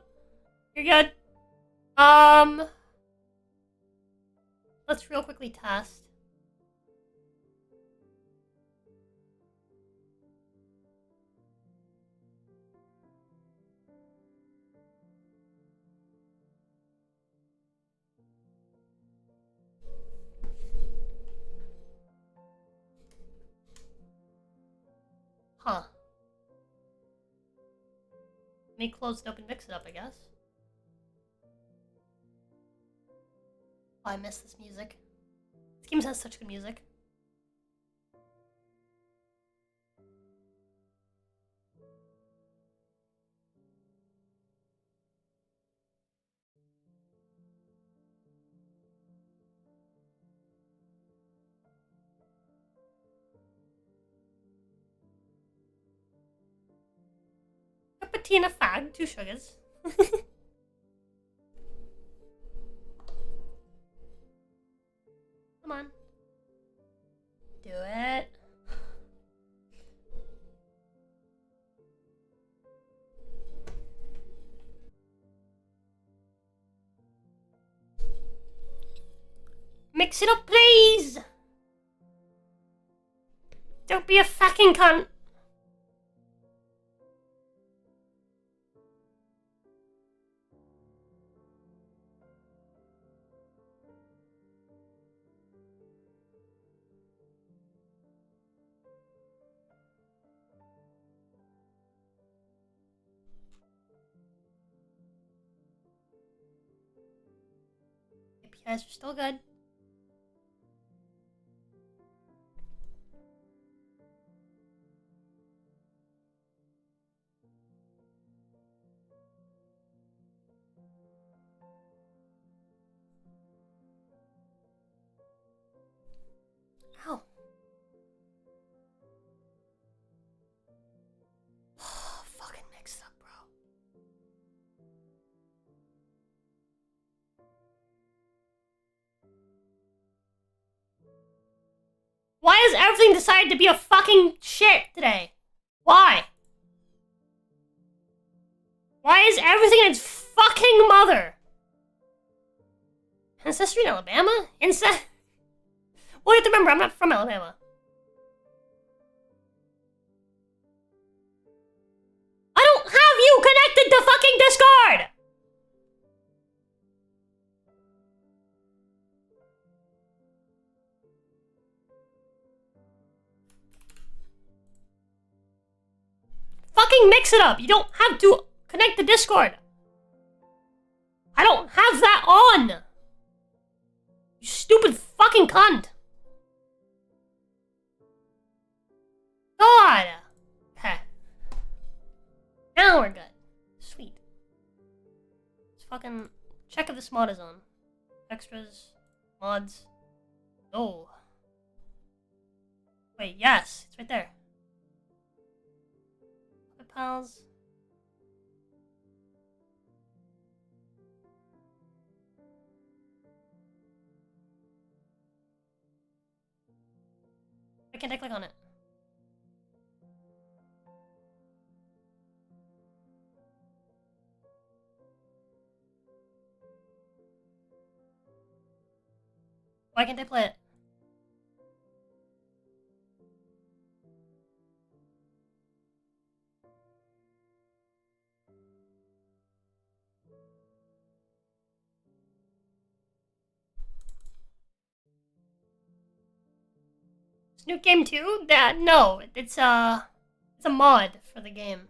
You're good. Let's real quickly test. Huh. Let me close it up and mix it up, I guess. Oh, I miss this music. This game has such good music. Cappuccino fag, 2 sugars. Come on. Do it. Mix it up, please! Don't be a fucking cunt! guys are still good. Ow. Fucking mixed up, bro. Why has everything decided to be a fucking shit today? Why? Why is everything its fucking mother? Ancestry in Alabama? Well, you have to remember, I'm not from Alabama. I don't have you connected to fucking Discord! Fucking mix it up. You don't have to connect to Discord. I don't have that on. You stupid fucking cunt. God. Okay. Now we're good. Sweet. Let's fucking check if this mod is on. Extras. Mods. Oh. Wait, yes. It's right there. Pals. Why can't I click on it? Why can't I play it? New game too? That no, it's a mod for the game.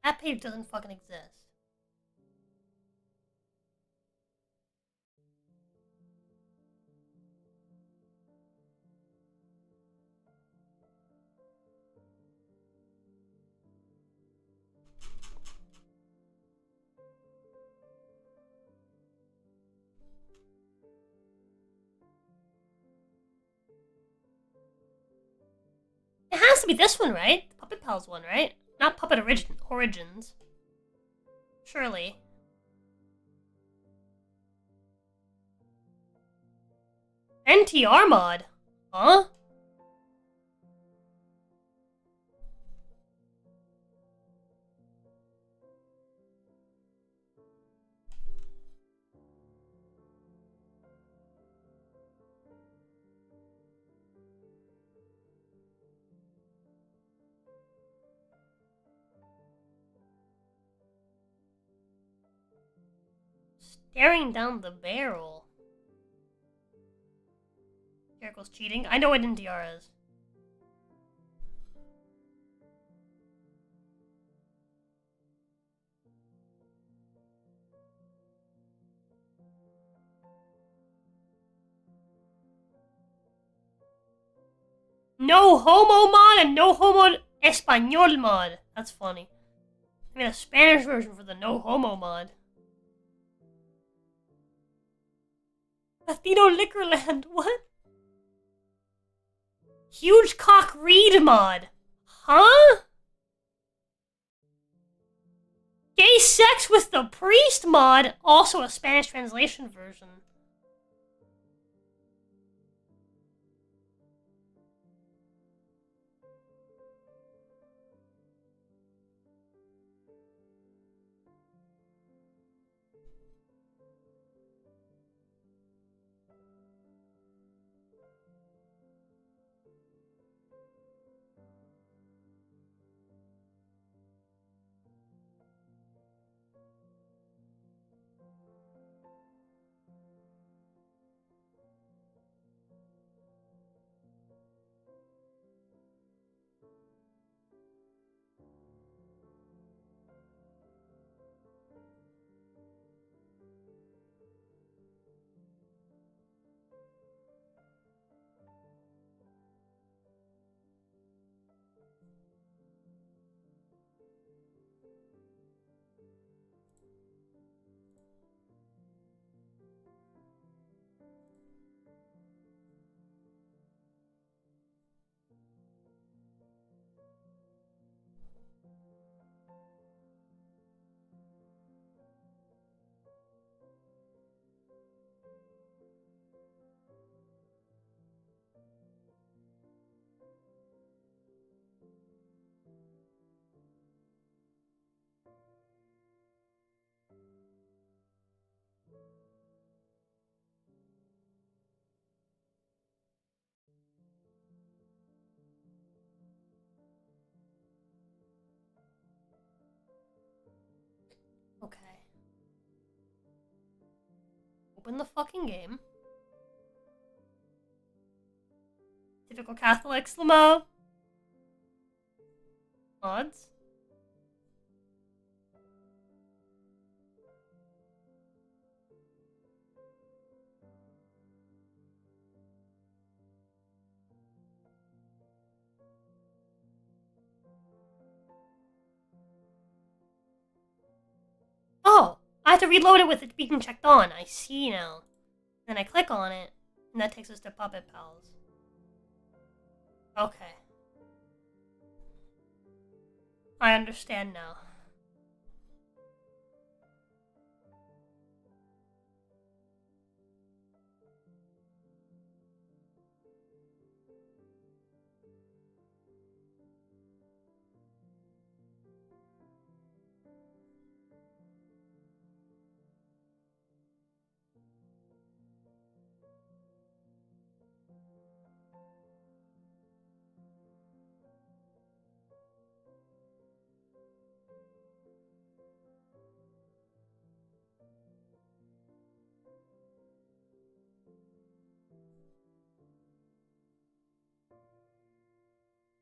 That page doesn't fucking exist. It has to be this one, right? The Puppet Pals one, right? Not Puppet Origins. Surely. NTR mod? Huh? Staring down the barrel. Miracle's cheating. I know what NDR is. No homo mod and no homo español mod. That's funny. I mean a Spanish version for the no homo mod. Latino Liquorland, what? Huge cock read mod. Huh? Gay sex with the priest mod, also a Spanish translation version. Okay. Open the fucking game. Typical Catholics, Lamo. Mods. Oh, I have to reload it with it being checked on. I see now. Then I click on it, and that takes us to Puppet Pals. Okay. I understand now.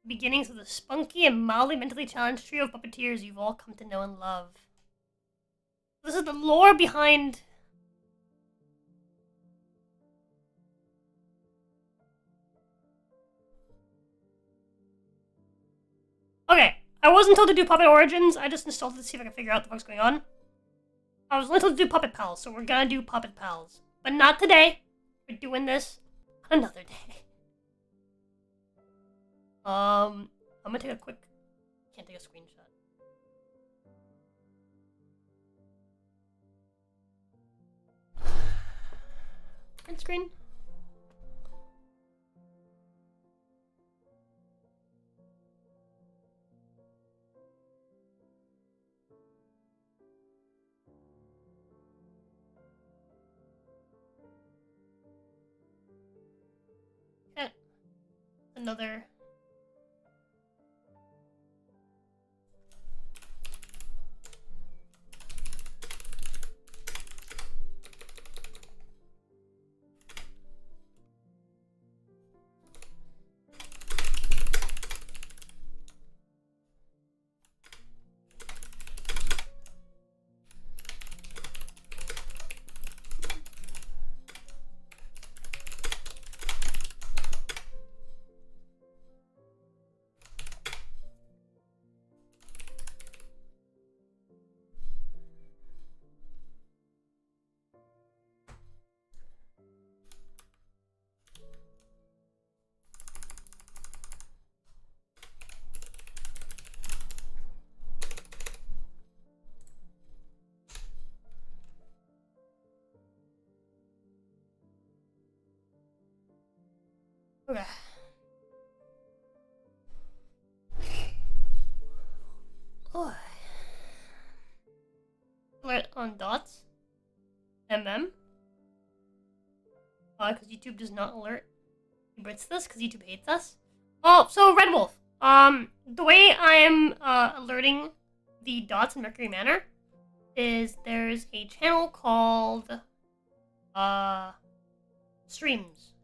Beginnings of the spunky and mildly mentally challenged trio of puppeteers you've all come to know and love. This is the lore behind... Okay, I wasn't told to do Puppet Origins, I just installed it to see if I can figure out what the fuck's going on. I was only told to do Puppet Pals, so we're gonna do Puppet Pals. But not today. We're doing this on another day. I'm gonna take a quick... Can't take a screenshot. Print screen. Okay. Another... MM. Because YouTube does not alert Brits this, because YouTube hates us. Oh, so Red Wolf. The way I am alerting the dots in Mercury Manor is there's a channel called Streams.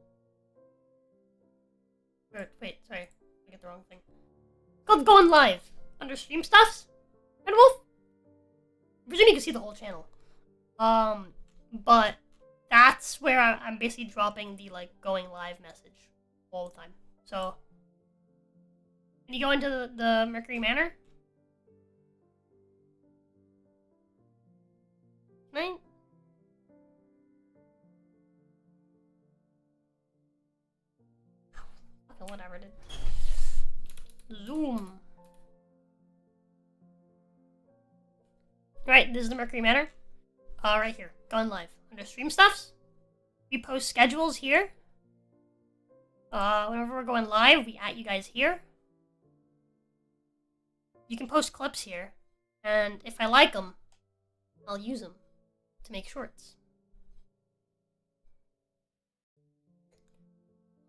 Wait, sorry, I get the wrong thing. It's called Going Live under Stream Stuffs. Red Wolf. I presume you can see the whole channel. But that's where I'm basically dropping the like going live message all the time. So can you go into the Mercury Manor? Can I? Okay, whatever, dude. Zoom. Right, this is the Mercury Manor. Right here, going live under Stream Stuffs. We post schedules here. Whenever we're going live, we at you guys here. You can post clips here, and if I like them, I'll use them to make shorts.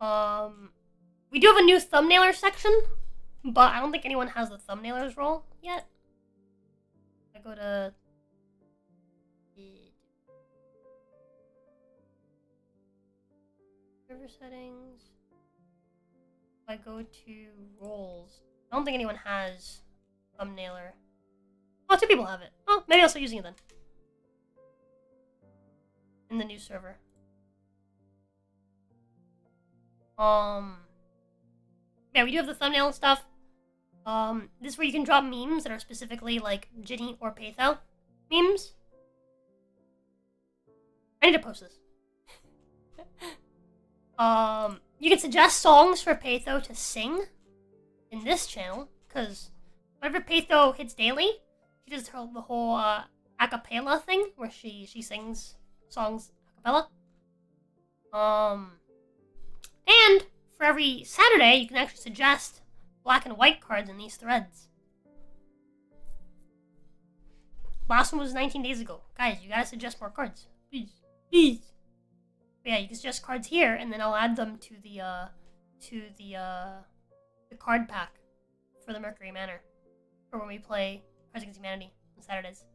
We do have a new thumbnailer section, but I don't think anyone has the thumbnailers role yet. I go to server settings. If I go to roles, I don't think anyone has thumbnailer. Oh, 2 people have it. Oh, maybe I'll start using it then. In the new server. Yeah, we do have the thumbnail and stuff. This is where you can drop memes that are specifically like Ginny or Patho memes. I need to post this. You can suggest songs for Patho to sing in this channel, because whenever Patho hits daily, she does the whole a cappella thing where she sings songs a cappella. And for every Saturday, you can actually suggest black and white cards in these threads. Last one was 19 days ago. Guys, you gotta suggest more cards. Please. Please. But yeah, you can suggest cards here, and then I'll add them to the card pack for the Mercury Manor. For when we play Cards Against Humanity on Saturdays.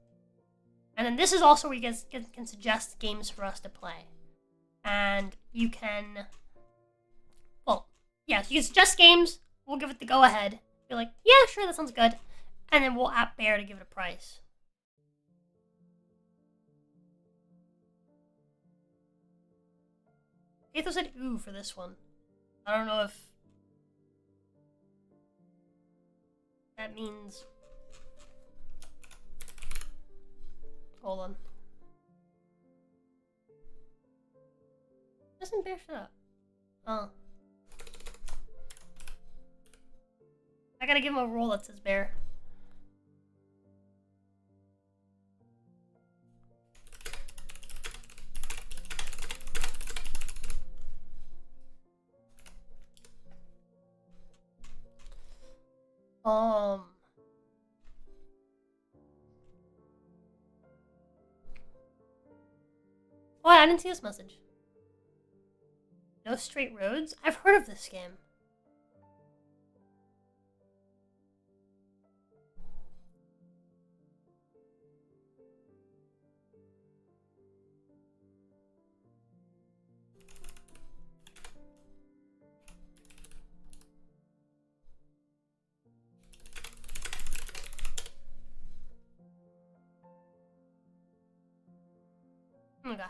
And then this is also where you guys can suggest games for us to play. And you can... Well, yeah, so you can suggest games, we'll give it the go-ahead. Be like, yeah, sure, that sounds good. And then we'll app Bear to give it a price. Patho said ooh for this one. I don't know if that means... Hold on. Doesn't Bear shut up? Oh. I gotta give him a roll that says Bear. What? I didn't see this message. No Straight Roads? I've heard of this game. Okay.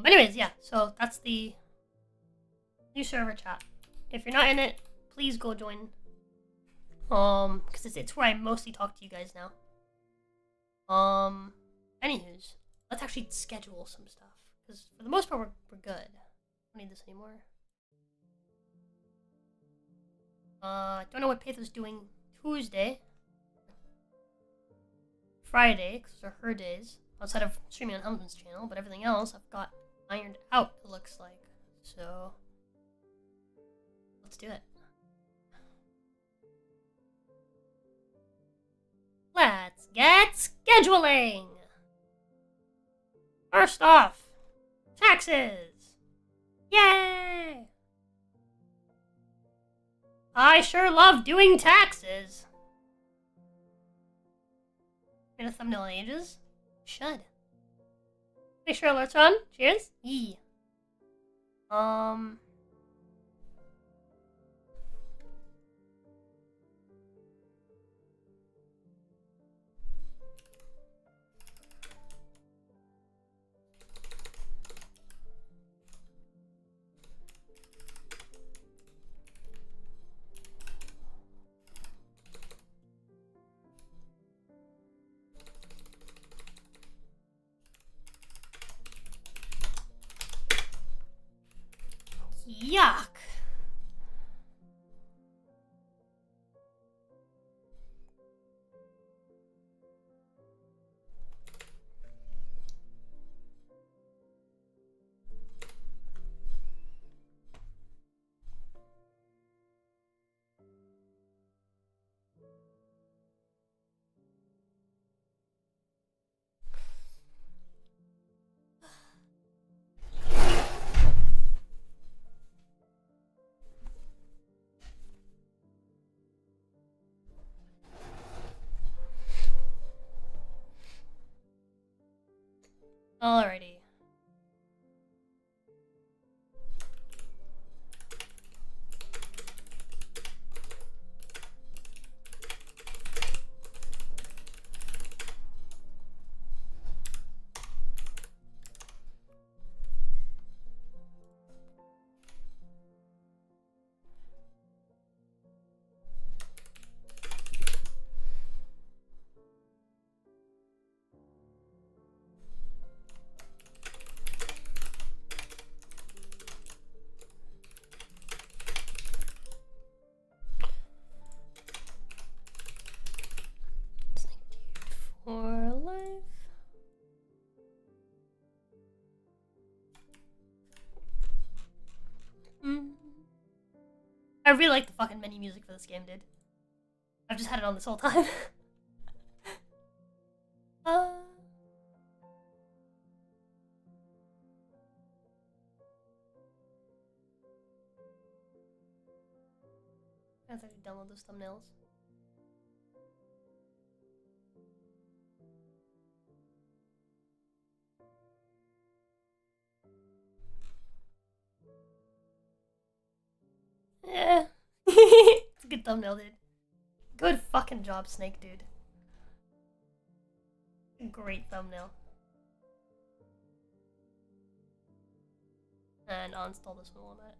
Anyways, yeah, so that's the new server chat. If you're not in it, please go join. Because it's where I mostly talk to you guys now. Anywho's, let's actually schedule some stuff. Because for the most part, we're good. I don't need this anymore. Don't know what Patho's doing Tuesday. Friday, because those are her days. Outside of streaming on Helmsman's channel, but everything else I've got ironed out, it looks like. So, let's do it. Let's get scheduling! First off, taxes! Yay! I sure love doing taxes. Made a thumbnail in ages? Should. Make sure alerts are on. Cheers. Yee. Yuck. Alrighty. For life. I really like the fucking menu music for this game, dude. I've just had it on this whole time. I have to download those thumbnails. Yeah. It's a good thumbnail, dude. Good fucking job, Snake, dude. Great thumbnail. And I'll install this one a little bit.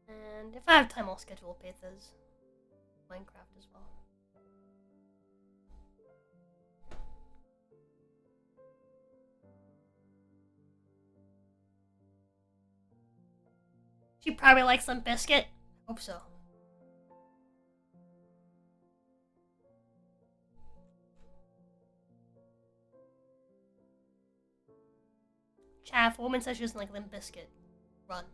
And if I have time, I'll schedule Pathas Minecraft as well. She probably likes some biscuit. Hope so. Chaff, a woman says she doesn't like Limp Biscuit. Run.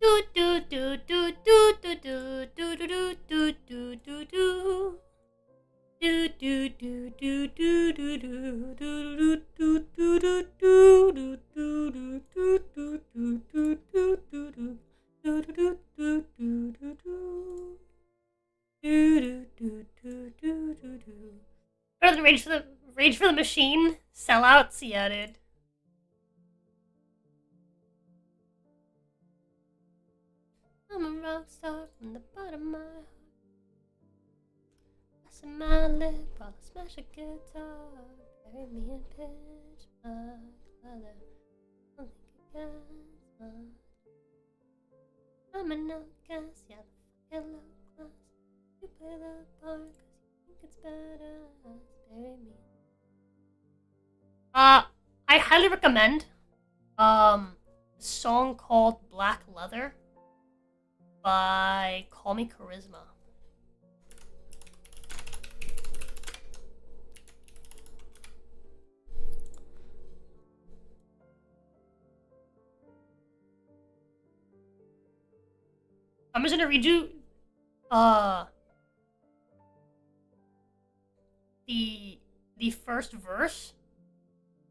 Do do do do do do do do do do do do do. Do do do do do do do do do do do do do Better than Rage for the Machine? Sellouts? Yeah, dude. I'm a rock star from the bottom of my heart. Pressing my lip while I smash a guitar. Bury me in pitch black leather. Don't think against mine. I'm an outcast, yeah, the fucking low class. You play the part cause you think it's better. Bury me I highly recommend a song called Black Leather by Call Me Charisma. I'm just gonna read you the first verse.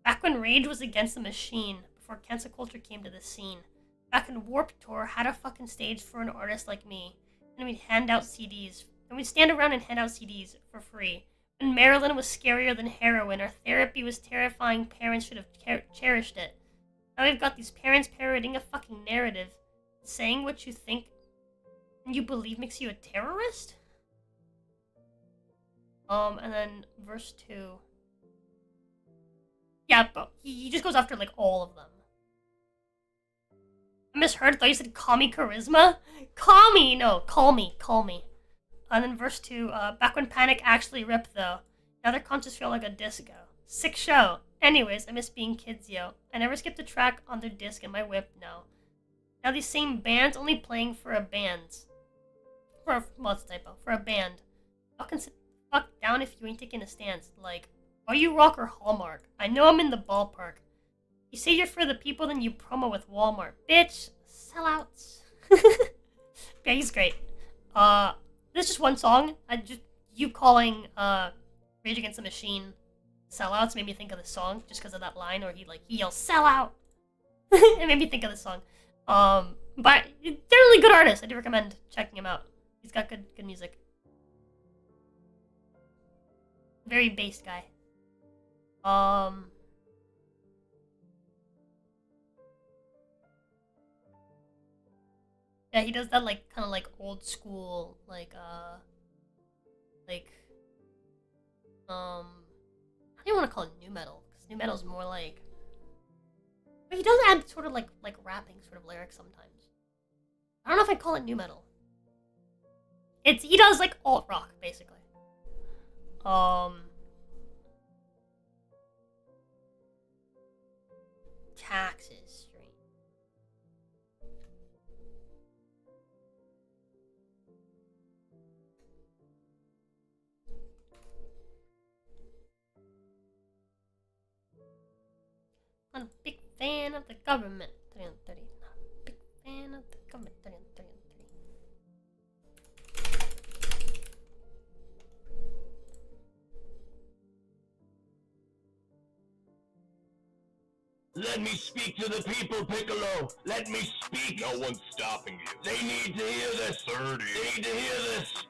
Back when rage was against the machine, before cancel culture came to the scene. Back when Warped Tour had a fucking stage for an artist like me. And we'd hand out CDs. And we'd stand around and hand out CDs for free. When Marilyn was scarier than heroin, our therapy was terrifying, parents should have cherished it. Now we've got these parents parroting a fucking narrative. Saying what you think and you believe makes you a terrorist? And then verse 2. Yeah, but he just goes after, like, all of them. I misheard. I thought you said call me charisma. Call me! No, call me. And then verse 2. Back when Panic actually ripped, though. Now their concerts feel like a disco. Sick show. Anyways, I miss being kids, yo. I never skipped a track on their disc in my whip, no. Now these same bands only playing for a band. Well, it's a typo. For a band. Fucking sit the fuck down if you ain't taking a stance. Like, are you rock or Hallmark? I know I'm in the ballpark. You say you're for the people, then you promo with Walmart. Bitch, sellouts. Yeah, he's great. This is just one song. You calling Rage Against the Machine sellouts made me think of the song just because of that line, or he yells sellout. It made me think of the song. But they're really good artists. I do recommend checking him out. He's got good music. Very bass guy. Yeah, he does that kind of old school I don't even want to call it new metal, because new metal is more like, but he does add sort of like rapping sort of lyrics sometimes. I don't know if I'd call it new metal. He does alt rock basically. Taxes stream. I'm a big fan of the government. 3 on 30. Not a big fan of the government. 3 on 3 on 3. Let me speak to the people, Piccolo. Let me speak. No one's stopping you. They need to hear this. 30. They need to hear this.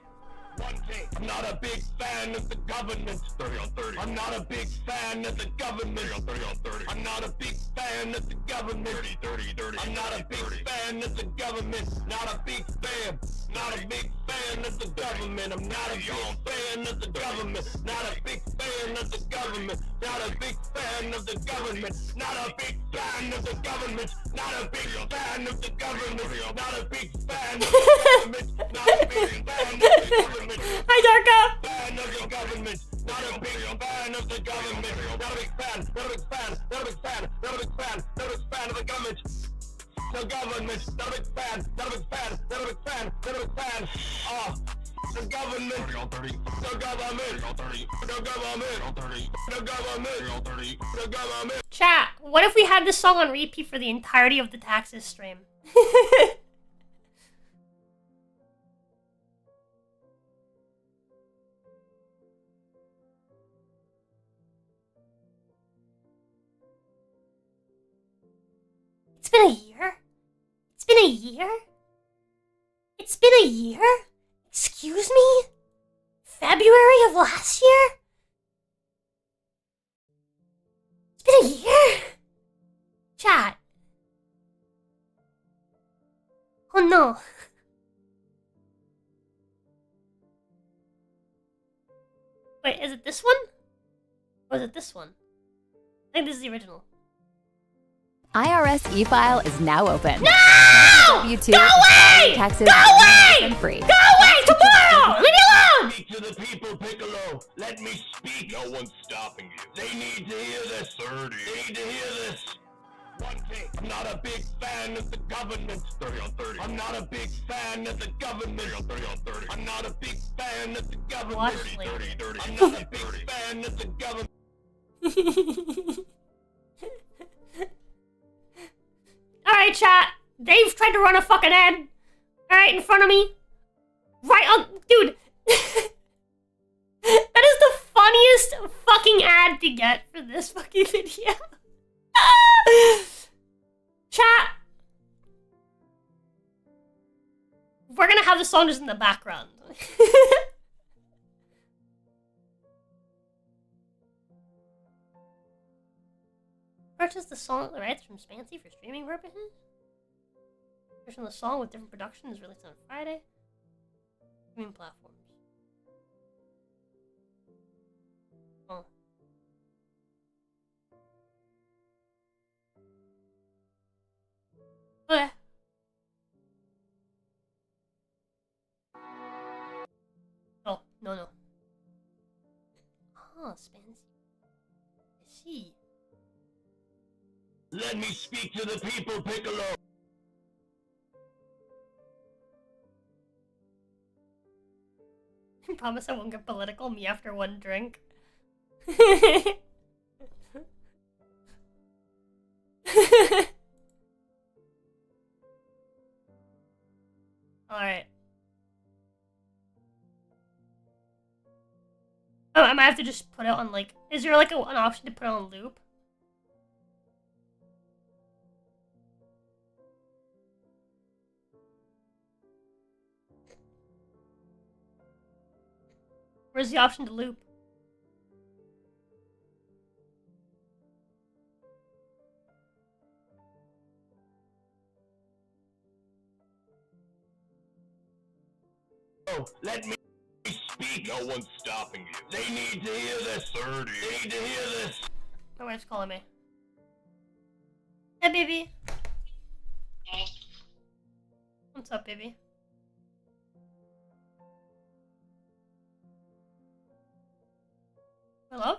One thing. I'm not a big fan of the government. 30 on 30. I'm not a big fan of the government. 30 on 30 on 30. I'm not a big fan of the government. 30, 30, 30. I'm not a big fan of the government. Not a big fan. Not a big fan of the government. I'm not a big fan of the government. Not a big fan of the government. Not a big fan of the government. Not a big fan of the government. Not a big fan of the government. Not a big fan of the government. Not a big fan of the government. Hi, Darko! Fan of the government. Not a big fan of the government. Not a big fan. Not a big fan. Not a big fan. Not a big fan. Not a big fan of the government. The government. Not a big fan. Not a big fan. Not a big fan. Not a big fan. The government. The government. The government. The government. The government. Chat, what if we had this song on repeat for the entirety of the taxes stream? It's been a year? It's been a year? It's been a year? Excuse me? February of last year? It's been a year? Chat. Oh no. Wait, is it this one? Or is it this one? I think this is the original. IRS e-file is now open. No! W2 Go away! taxes Go away! free. Go away tomorrow! Leave me alone! Speak to to the people, Piccolo. Let me speak. No one's stopping you. They need to hear this. 30. They need to hear this. One take. I'm not a big fan of the government. 30 on 30. I'm not a big fan of the government. 30 on 30 on 30. I'm not a big fan of the government. 30, 30. I'm not a big fan of the government. Alright, chat. Dave tried to run a fucking ad. Alright, in front of me. Right on. Dude. That is the funniest fucking ad to get for this fucking video. Chat. We're gonna have the song just in the background. Purchase the song rights from Spancy for streaming purposes. Version of the song with different production is released on Friday. Streaming platforms. Oh. Okay. Oh, no. Oh, Spancy. I see. Let me speak to the people, Piccolo. I promise I won't get political. Me after one drink. Alright. Oh, I might have to just put it on, like... Is there, like, an option to put it on loop? Where's the option to loop? Oh, let me speak. No one's stopping you. They need to hear this. 30. They need to hear this. My wife's calling me. Hey, baby. Hey. What's up, baby? Hello?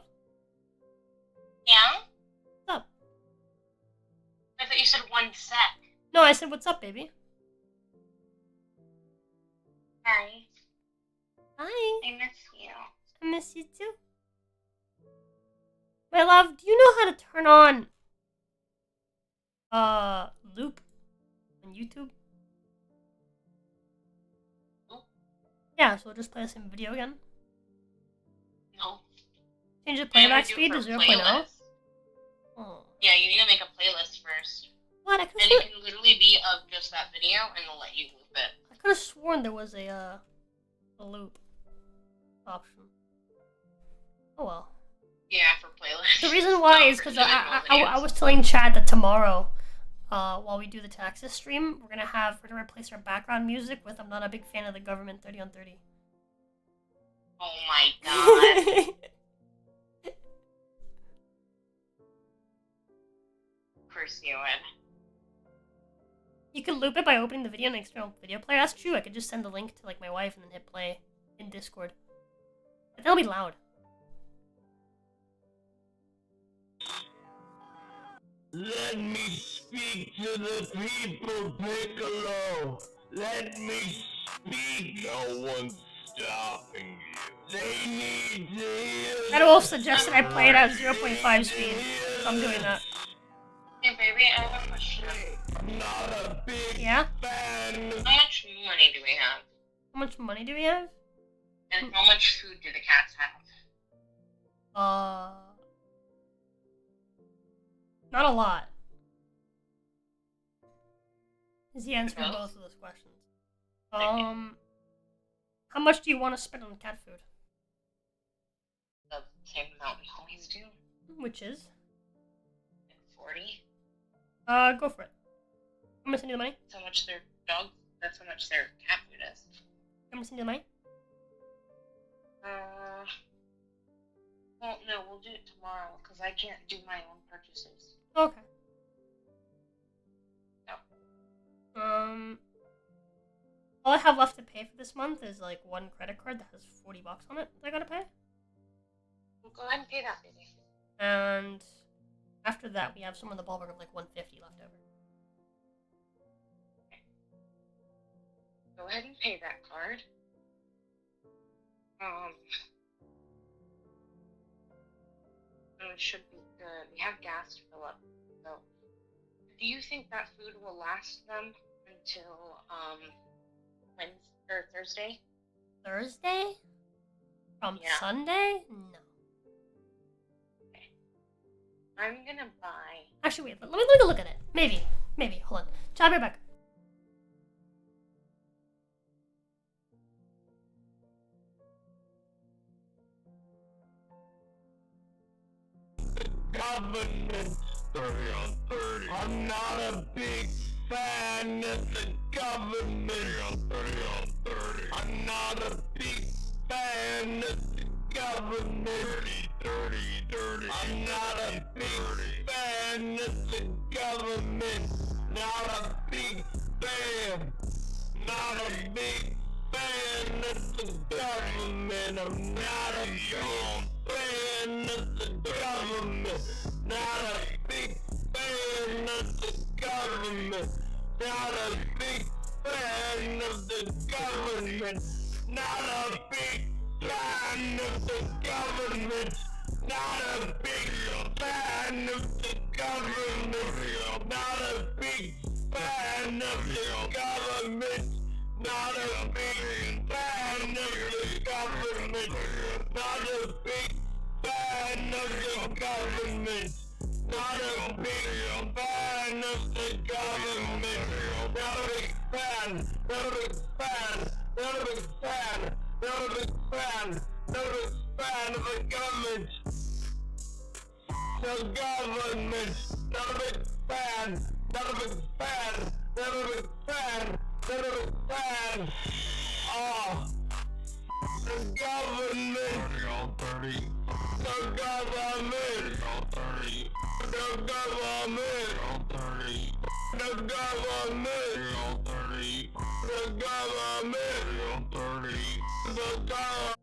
Yeah? What's up? I thought you said 1 sec. No, I said, what's up, baby? Hi. Hi. I miss you. I miss you too. My love, do you know how to turn on loop on YouTube? Loop? Yeah, so we'll just play the same video again. No. Change the You playback gotta do speed it to for 0.0. playlist. Oh. Yeah, you need to make a playlist first. What? I could And have it can literally be of just that video, and they'll let you loop it. sworn there was a loop option. Oh well. Yeah, for playlist. The reason why Not is for because individual I videos. was telling Chad that tomorrow, while we do the Texas stream, we're gonna replace our background music with "I'm not a big fan of the government" 30 on 30. Oh my god. Of course you would. You can loop it by opening the video in an external video player. That's true. I could just send the link to like my wife and then hit play in Discord. But that'll be loud. Let me speak to the people, Piccolo. Let me speak. No one's stopping you. They need to hear. Red Wolf suggested I play it at 0.5 speed, so I'm doing that. Hey baby, I have a question. I'm not a big Yeah? fan. How much money do we have? How much money do we have? And how much food do the cats have? Not a lot. Is the answer to No? both of those questions. How much do you want to spend on cat food? The same amount we always do. Which is? 40. Go for it. I'm gonna send you the money. That's how much their dog, that's how much their cat food is. I'm gonna send you the money. Well, no, we'll do it tomorrow, because I can't do my own purchases. Okay. No. All I have left to pay pay for this month is like one credit card that has $40 on it that I gotta pay. Well, go ahead and pay that, baby. And after that, we have somewhere in the ballpark of like 150 left over. Go ahead and pay that card. And it should be good. We have gas to fill up. So, do you think that food will last them until Wednesday or Thursday? Thursday? From Yeah. Sunday? No. I'm gonna buy. Actually, wait. Let me take a look at it. Maybe. Hold on. I'll be right back. Government 30 on 30. I'm not a big fan of the government. 30 on 30 on 30. I'm not a big fan of the government. 30, 30. I'm not a big fan of the government. Not a big fan. Not a big fan of the government. I'm not a big fan of the government. Not a big fan of the government. Not a big fan of the government. Not a big fan of the government. Not a big fan of the government. Not a big fan of the government. Not a big fan of the government. Not a big fan of the government. Not a big fan of the government. Not a big fan. Not a big fan. Not a big fan. Not a big fan. Not a big fan of the government. The government. Not a big fan. Not a big fan. Not a big fan. Not a big fan. Oh. The government. 30 on 30. The government. 30. The government. 30. The government. 30. The government. 30. The government.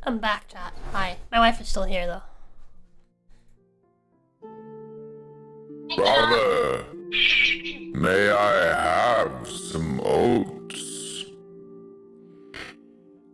I'm back, chat. Hi. My wife is still here, though. Brother, may I have some oats?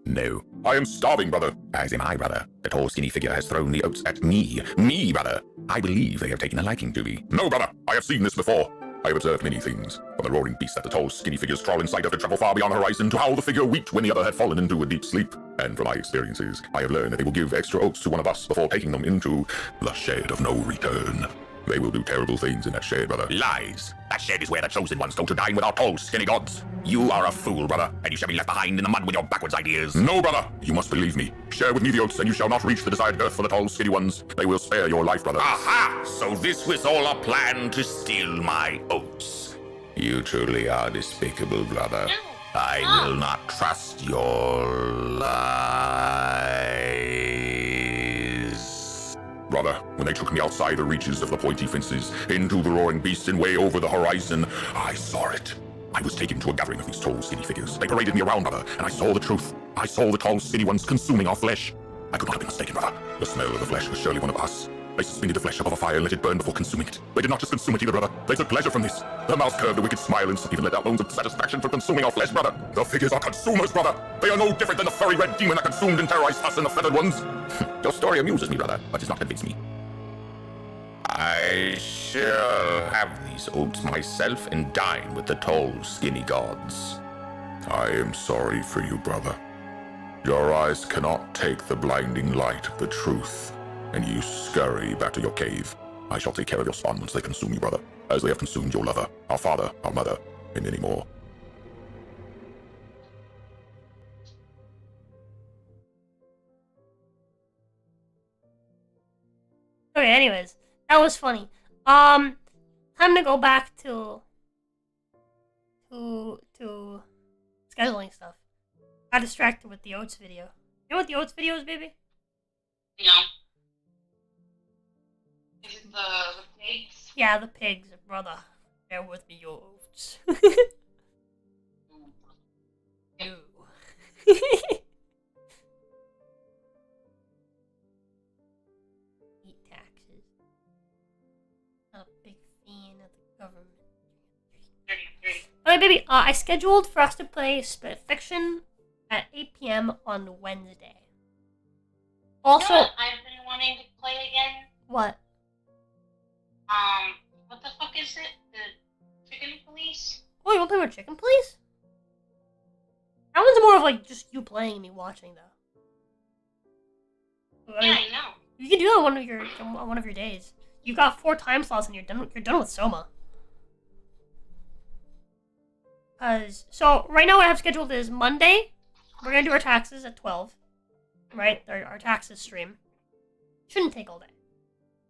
No. I am starving, brother. As am I, brother. The tall, skinny figure has thrown the oats at me. Me, brother. I believe they have taken a liking to me. No, brother. I have seen this before. I have observed many things. From the roaring beast that the tall, skinny figure's crawl inside of to travel far beyond the horizon, to how the figure wept when the other had fallen into a deep sleep. And from my experiences, I have learned that they will give extra oats to one of us before taking them into the shed of no return. They will do terrible things in that shed, brother. Lies! That shed is where the chosen ones go to dine with our tall, skinny gods. You are a fool, brother, and you shall be left behind in the mud with your backwards ideas. No, brother! You must believe me. Share with me the oats, and you shall not reach the desired girth for the tall, skinny ones. They will spare your life, brother. Aha! So this was all a plan to steal my oats. You truly are despicable, brother. I will not trust your lies. Brother, when they took me outside the reaches of the pointy fences, into the roaring beast and way over the horizon, I saw it. I was taken to a gathering of these tall, skinny figures. They paraded me around, brother, and I saw the truth. I saw the tall, skinny ones consuming our flesh. I could not have been mistaken, brother. The smell of the flesh was surely one of us. They suspended the flesh above a fire and let it burn before consuming it. They did not just consume it either, brother. They took pleasure from this. Their mouths curved a wicked smile, and some even let out moans of satisfaction from consuming our flesh, brother. The figures are consumers, brother. They are no different than the furry red demon that consumed and terrorized us and the feathered ones. Your story amuses me, brother, but does not convince me. I shall have these oats myself and dine with the tall, skinny gods. I am sorry for you, brother. Your eyes cannot take the blinding light of the truth, and you scurry back to your cave. I shall take care of your spawn once they consume you, brother, as they have consumed your lover, our father, our mother, and many more. Okay, anyways. That was funny. Time to go back to scheduling stuff. Got distracted with the oats video. You know what the oats video is, baby? No. Is it the pigs? Yeah, the pigs, brother. Bear with me, your oats. Ew. Eat taxes. Not a big fan of the government. 33. Okay, baby, I scheduled for us to play Split Fiction at 8 p.m. on Wednesday. Also, You know what I've been wanting to play again? what? What the fuck is it? The Chicken Police? Oh, you want to play more Chicken Police? That one's more of like just you playing and me watching, though. I mean, Yeah, I know. you can do that on one of your days. You got 4 time slots and you're done with Soma. So right now what I have scheduled is Monday. We're gonna do our taxes at 12. Right? Our taxes stream. Shouldn't take all day.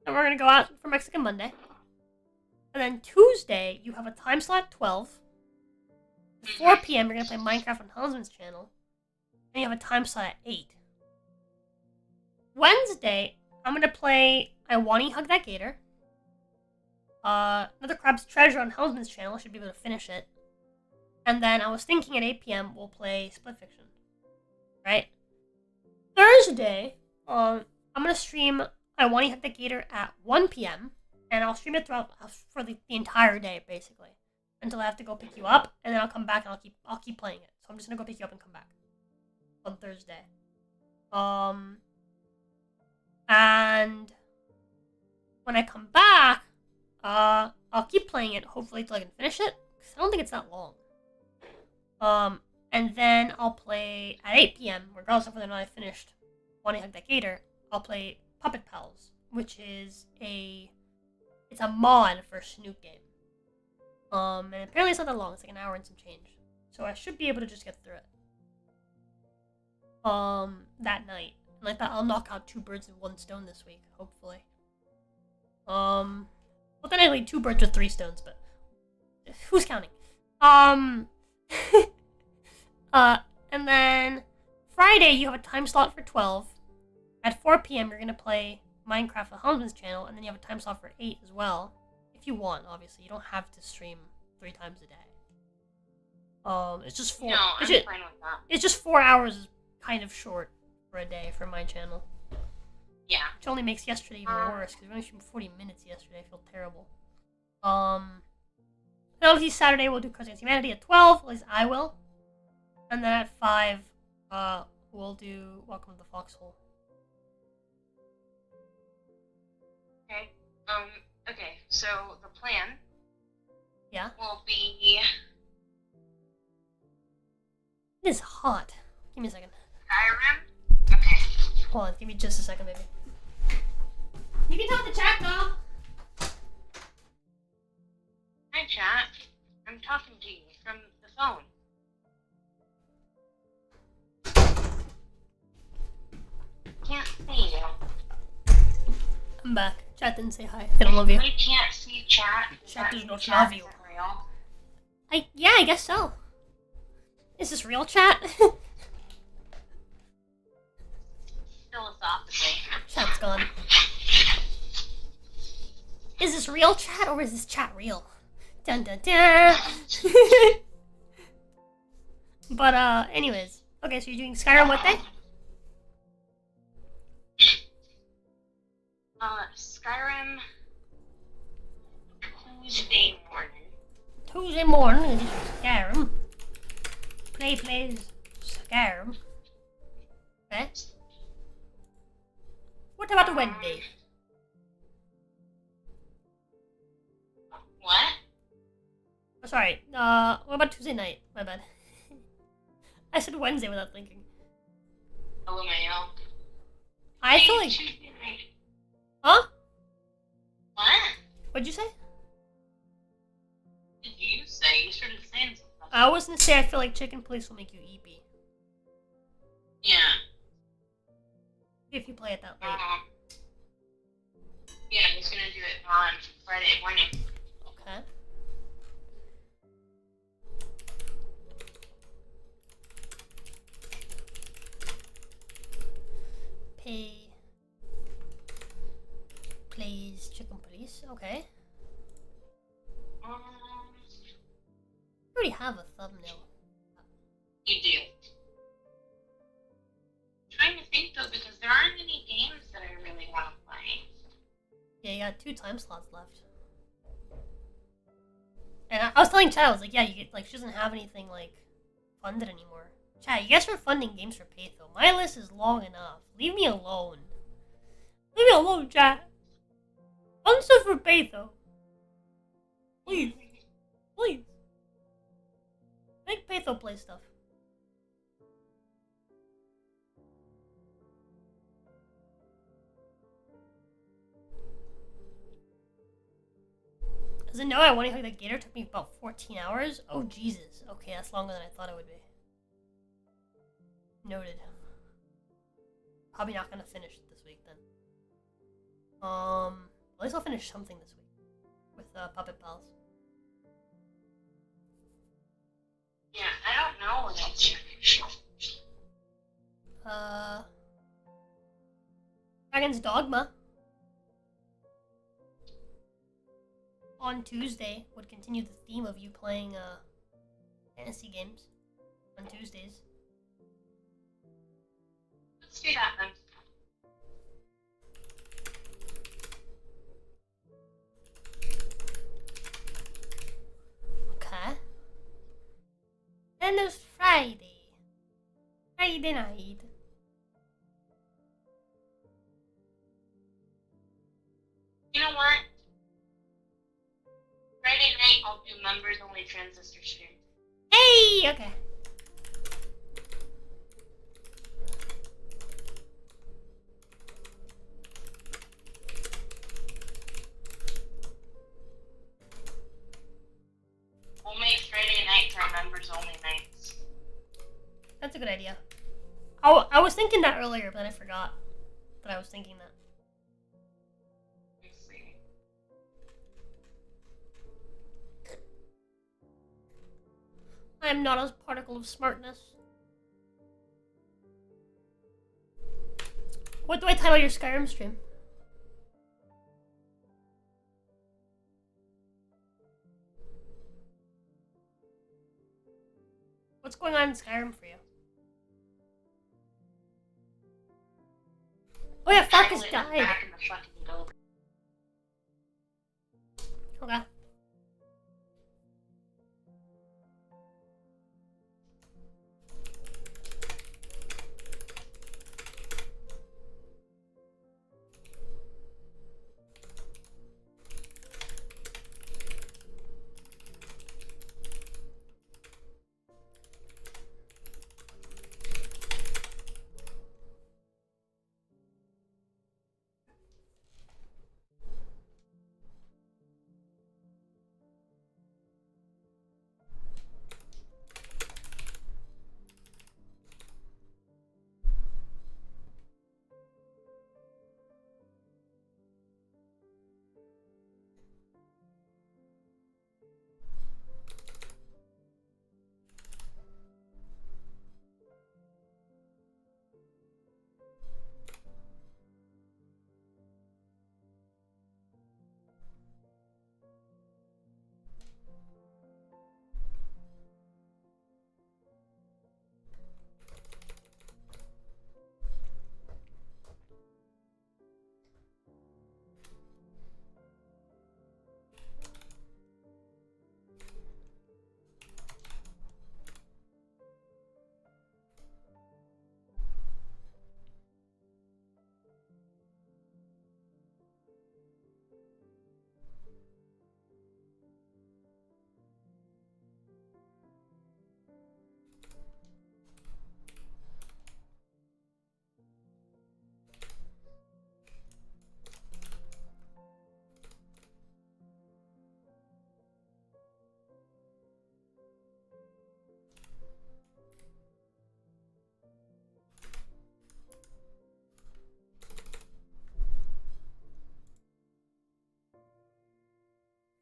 And we're gonna go out for Mexican Monday. And then Tuesday, you have a time slot at 12. At 4 p.m., you're gonna play Minecraft on Helmsman's channel. And you have a time slot at 8. Wednesday, I'm gonna play I Wanna Hug That Gator. Another Crab's Treasure on Helmsman's channel. Should be able to finish it. And then I was thinking at 8 p.m. we'll play Split Fiction. Right? Thursday, I'm gonna stream I Wanna Hug That Gator at 1 p.m. And I'll stream it throughout for the entire day, basically. Until I have to go pick you up, and then I'll come back and I'll keep playing it. So I'm just gonna go pick you up and come back. On Thursday. And when I come back, I'll keep playing it, hopefully till I can finish it. Because I don't think it's that long. And then I'll play at 8 p.m., regardless of whether or not I finished Wanna Hug That Gator, I'll play Puppet Pals, which is it's a mod for a Snoop game. And apparently it's not that long, it's like an hour and some change. So I should be able to just get through it. That night. And I thought I'll knock out 2 birds with 1 stone this week, hopefully. Well, technically 2 birds with 3 stones, but who's counting? And then Friday you have a time slot for 12. At 4 p.m. you're gonna play Minecraft on Helmsman's channel, and then you have a time slot for 8 as well. If you want, obviously. You don't have to stream 3 times a day. It's just 4. No, I'm fine with that. It's just 4 hours is kind of short for a day for my channel. Yeah. Which only makes yesterday even worse, because we only shot 40 minutes yesterday. I feel terrible. And obviously Saturday we'll do Cards Against Humanity at 12, at least I will. And then at 5, we'll do Welcome to the Foxhole. Okay. Okay, so the plan Yeah? will be It is hot. Give me a second. Skyrim. Okay. Hold on, give me just a second, baby. You can tell the chat, though. Hi, chat. I'm talking to you from the phone. Can't see you. I'm back. Chat didn't say hi. They don't love you. We can't see chat. Chat does That not chat love you. isn't real. I guess so. Is this real chat? Philosophically. Chat's gone. Is this real chat or is this chat real? Dun dun dun. But anyways. Okay, so you're doing Skyrim what day? Skyrim Tuesday morning. Tuesday morning, Skyrim. Plays Skyrim. Okay. What about Wednesday? What? Oh, sorry. What about Tuesday night? My bad. I said Wednesday without thinking. LMAO. I feel like. Tuesday night. Huh? What? What'd you say? What did you say? You started saying something. I was gonna say I feel like Chicken Police will make you EP Yeah. if you play it that late. Yeah, he's gonna do it on Friday morning. Okay. Plays Chicken Police. Okay. Um, I already have a thumbnail. you do. I'm trying to think though, because there aren't any games that I really want to play. Yeah, you got 2 time slots left. And I was telling Chad, I was like, yeah, you get, like, she doesn't have anything, like, funded anymore. Chad, you guys are funding games for Patho. My list is long enough. Leave me alone. Leave me alone, Chad. Fund stuff for Patho. Please. Please. Make Patho play stuff. Does it know I want to hug that gator? Took me about 14 hours? Oh, Jesus. Okay, that's longer than I thought it would be. Noted. Probably not going to finish it this week, then. At least I'll finish something this week. With, Puppet Pals. Yeah, I don't know what else you Dragon's Dogma. On Tuesday would continue the theme of you playing fantasy games on Tuesdays. Let's do that then. Okay. Then there's Friday. Friday night. You know what? Friday night I'll do members only transistor stream. Hey! Okay. We'll make Friday nights our members only nights. That's a good idea. I was thinking that earlier, but I forgot that I was thinking that. Let's see. I am not a particle of smartness. What do I title your Skyrim stream? What's going on in Skyrim for you? Oh yeah, Farkas Pilot is died. back in the fucking building. Okay.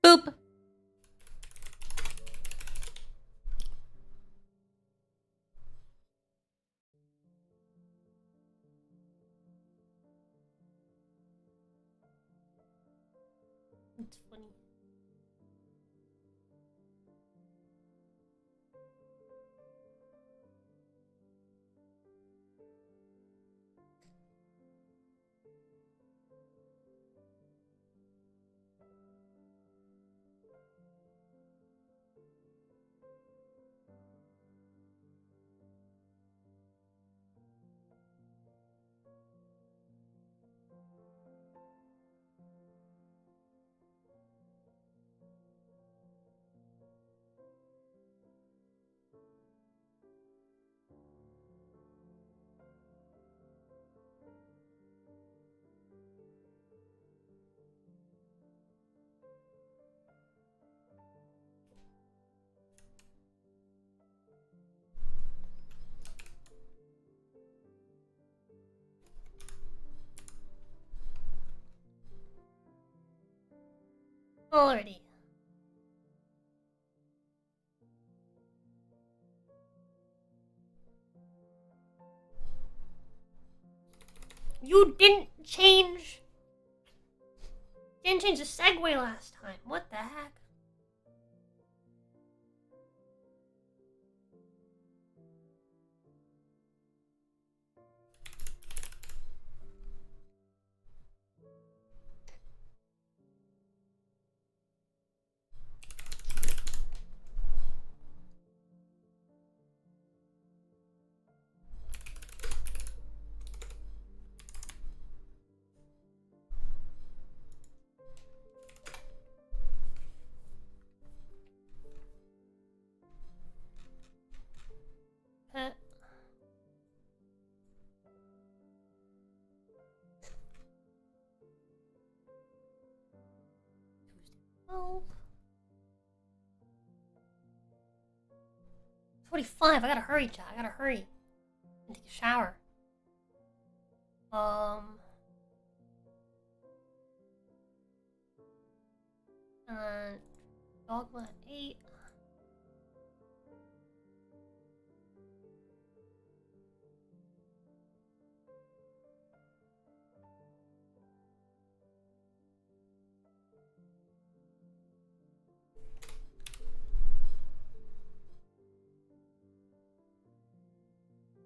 Boop. It's funny. Already. You didn't change the segue last time. What the heck? Oh. 45. I gotta hurry, chat. I gotta hurry. And take a shower. Dogma at 8.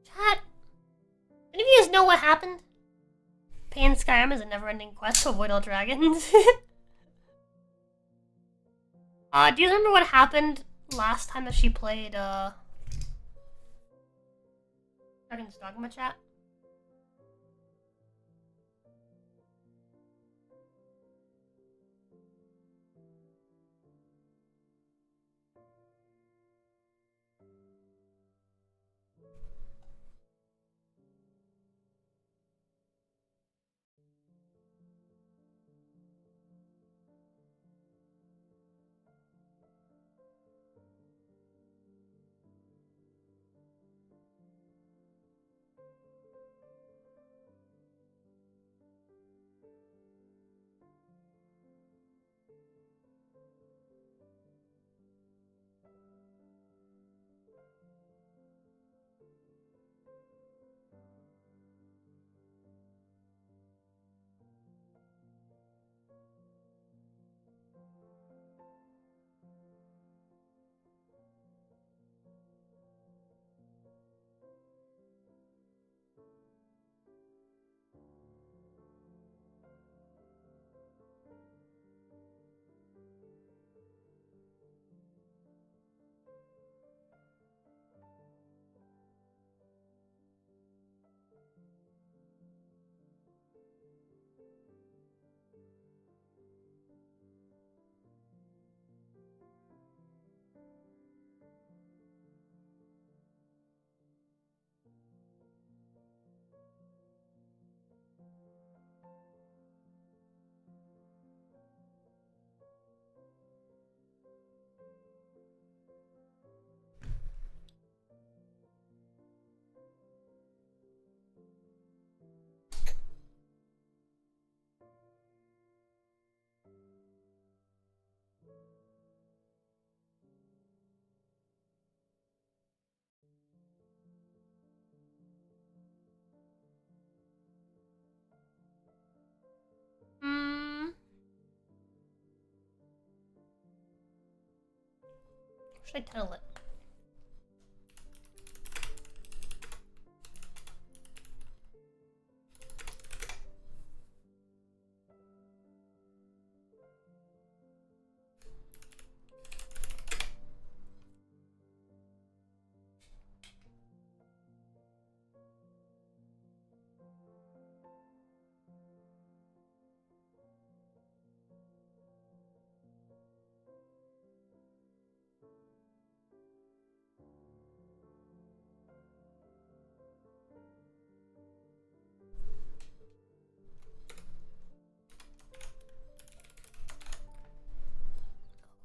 Chat, any of you guys know what happened? pay in Skyrim is a never-ending quest to avoid all dragons. Do you remember what happened last time that she played, Dragon's Dogma chat? What should I title it?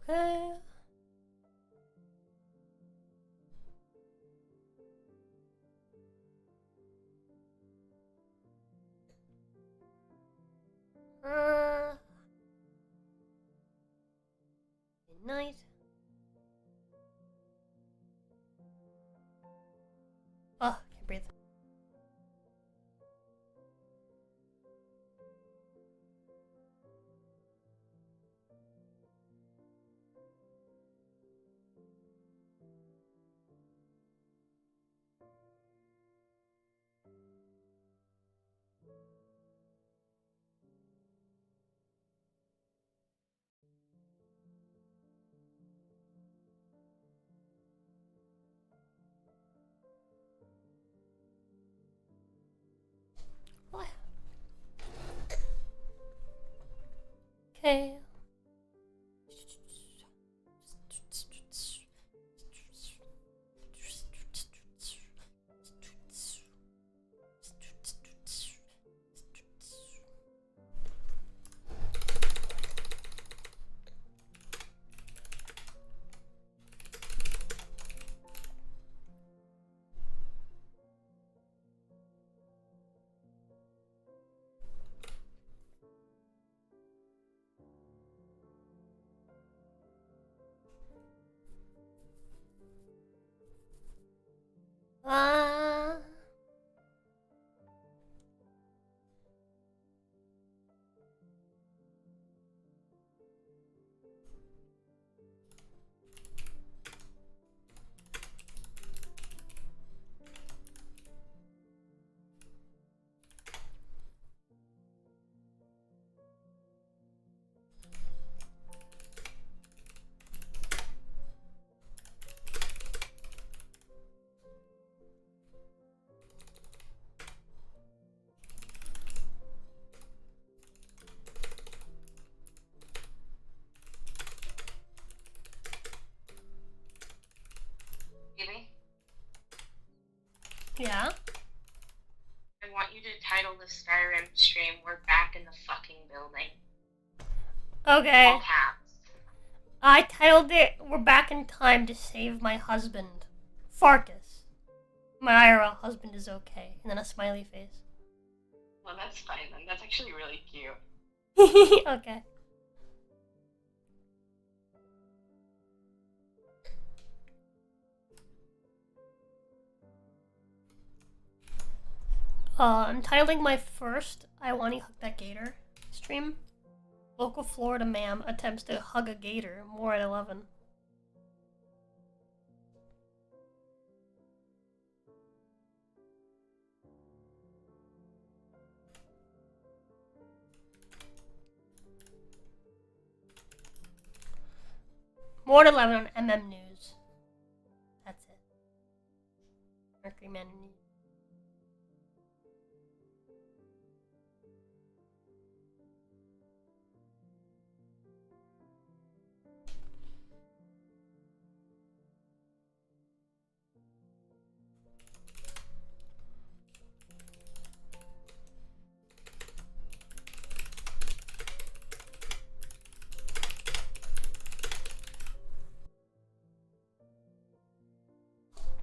Okay. Midnight. Oh, can't breathe. What? Okay. Uh, Yeah? I want you to title the Skyrim stream, "We're Back in the Fucking Building." Okay. All caps. I titled it, "We're Back in Time to Save My Husband, Farkas. My IRL husband is okay." And then a smiley face. Well, that's fine then. That's actually really cute. Okay. I'm titling my first I Want to Hug That Gator stream, "Local Florida Man Attempts to Hug a Gator, More at 11. More at 11 on MM News. That's it. Mercury Man News.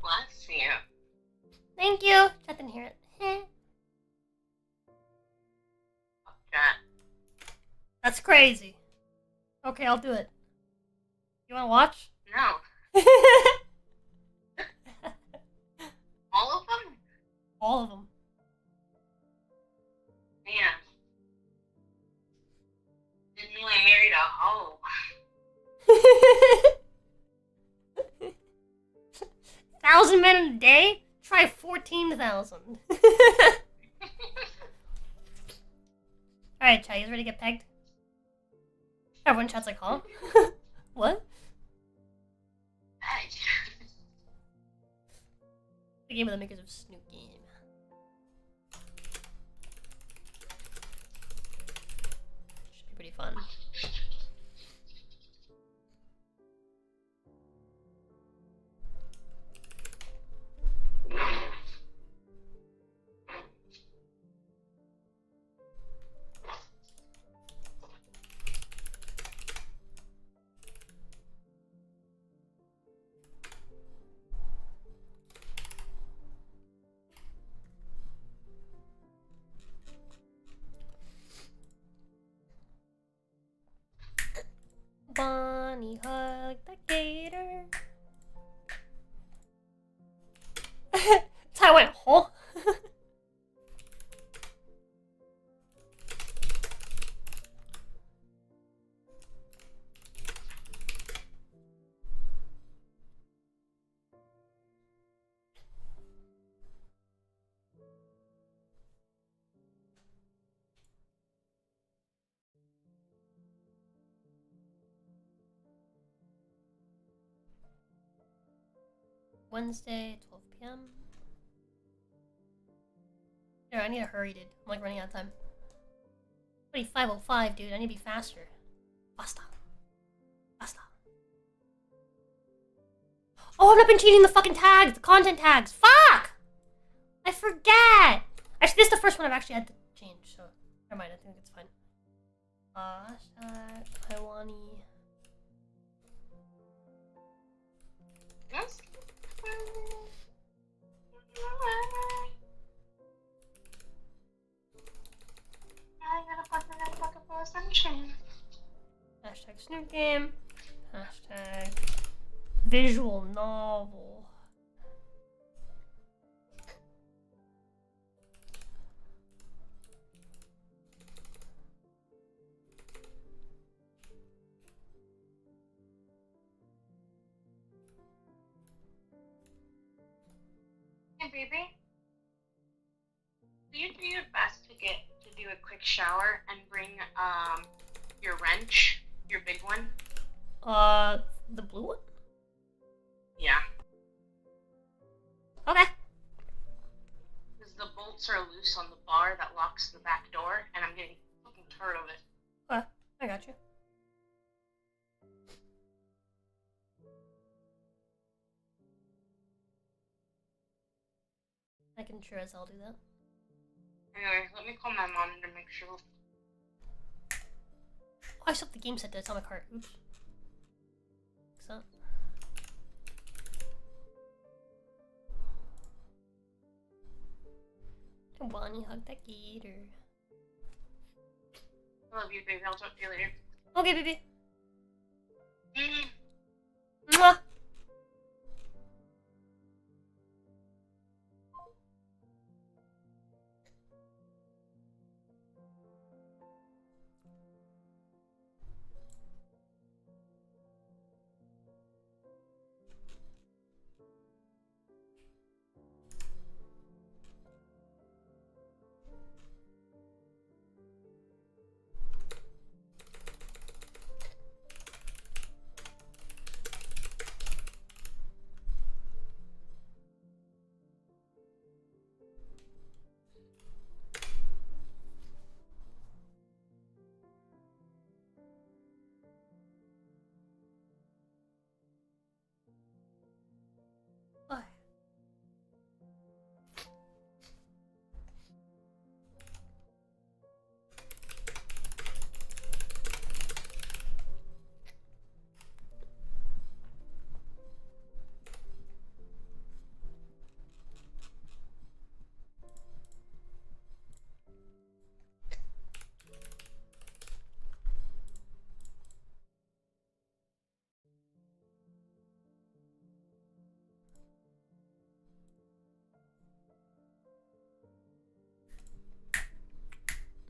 Bless you. Thank you. I didn't hear it. Chat. That's crazy. Okay, I'll do it. You wanna watch? No. All of them? All of them. Man. Didn't know I married a hoe. 1,000 men in a day? Try 14,000. Alright, chat, you guys ready to get pegged? Everyone chat's like, huh? What? Hey. The game of the makers of Snoop Game. Should be pretty fun. Bonnie hug the gator. I went, huh? Wednesday, 12 p.m. Here, I need to hurry, dude. I'm like running out of time. 5:05, dude. I need to be faster. Faster. Faster. Oh, I've not been changing the fucking tags, the content tags. Fuck! I forget. Actually, this is the first one I've actually had to change, so never mind. I think it's fine. Hashtag Taiwanese. Yes. I gotta put that in bucket full of sunshine. Hashtag Snoop Game. Hashtag Visual Novel. Hey, baby. Will you do your best to do a quick shower and bring your wrench, your big one? The blue one? Yeah. Okay. Because the bolts are loose on the bar that locks the back door, and I'm getting fucking tired of it. Okay, I got you. I can sure as hell do that. Anyway, let me call my mom to make sure. Oh, I still have the game set to Atomic Heart. Oops. What's that? Bonnie, hug that gator. I love you, baby. I'll talk to you later. Okay, baby. Mm. Mwah. Oh.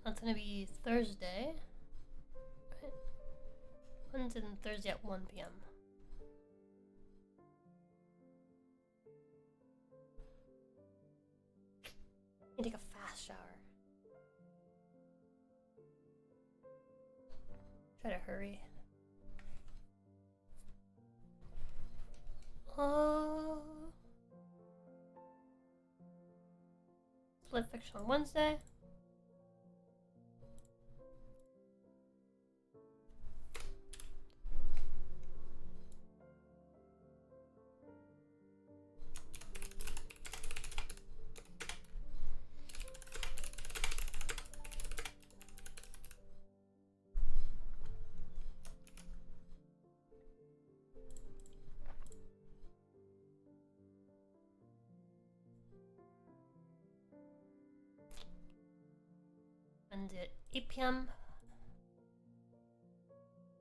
That's gonna be Thursday. Right? Wednesday and Thursday at 1 p.m. I need to take a fast shower. Try to hurry. Split fiction on Wednesday. Wednesday at 8 p.m.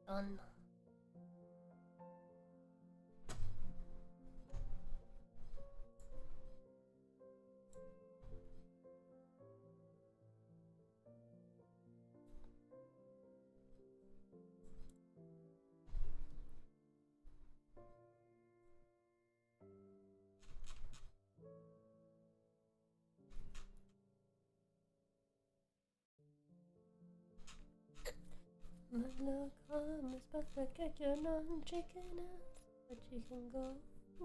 Done. Look on this perfect, you're not chicken ass, but you can go. So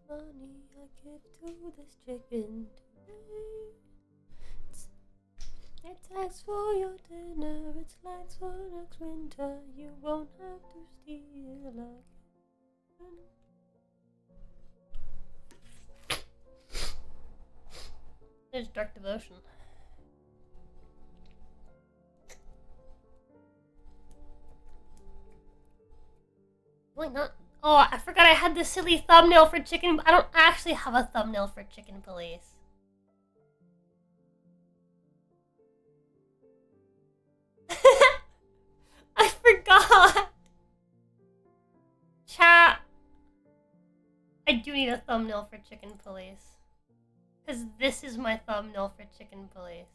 the money I give to this chicken today. It's tax for your dinner, it's lights for next winter. You won't have to steal again. There's Dark Devotion. Why not? Oh, I forgot I had this silly thumbnail for chicken. I don't actually have a thumbnail for Chicken Police. I forgot. Chat. I do need a thumbnail for Chicken Police. Because this is my thumbnail for Chicken Police.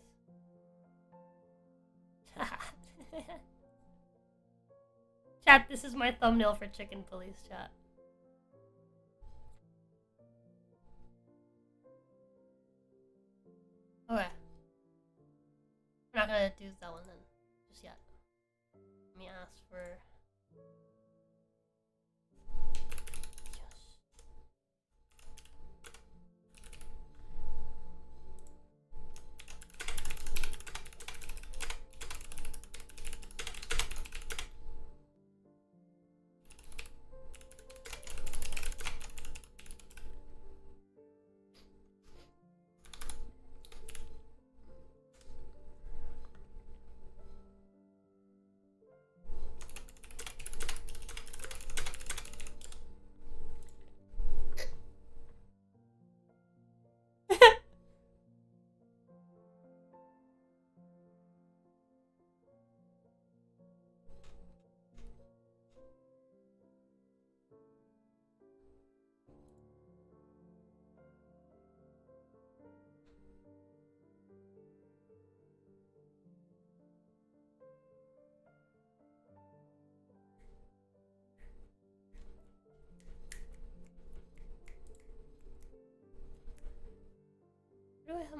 Chat, this is my thumbnail for Chicken Police, chat. Okay. We're not gonna do that one then. Just yet. Let me ask for... Yes.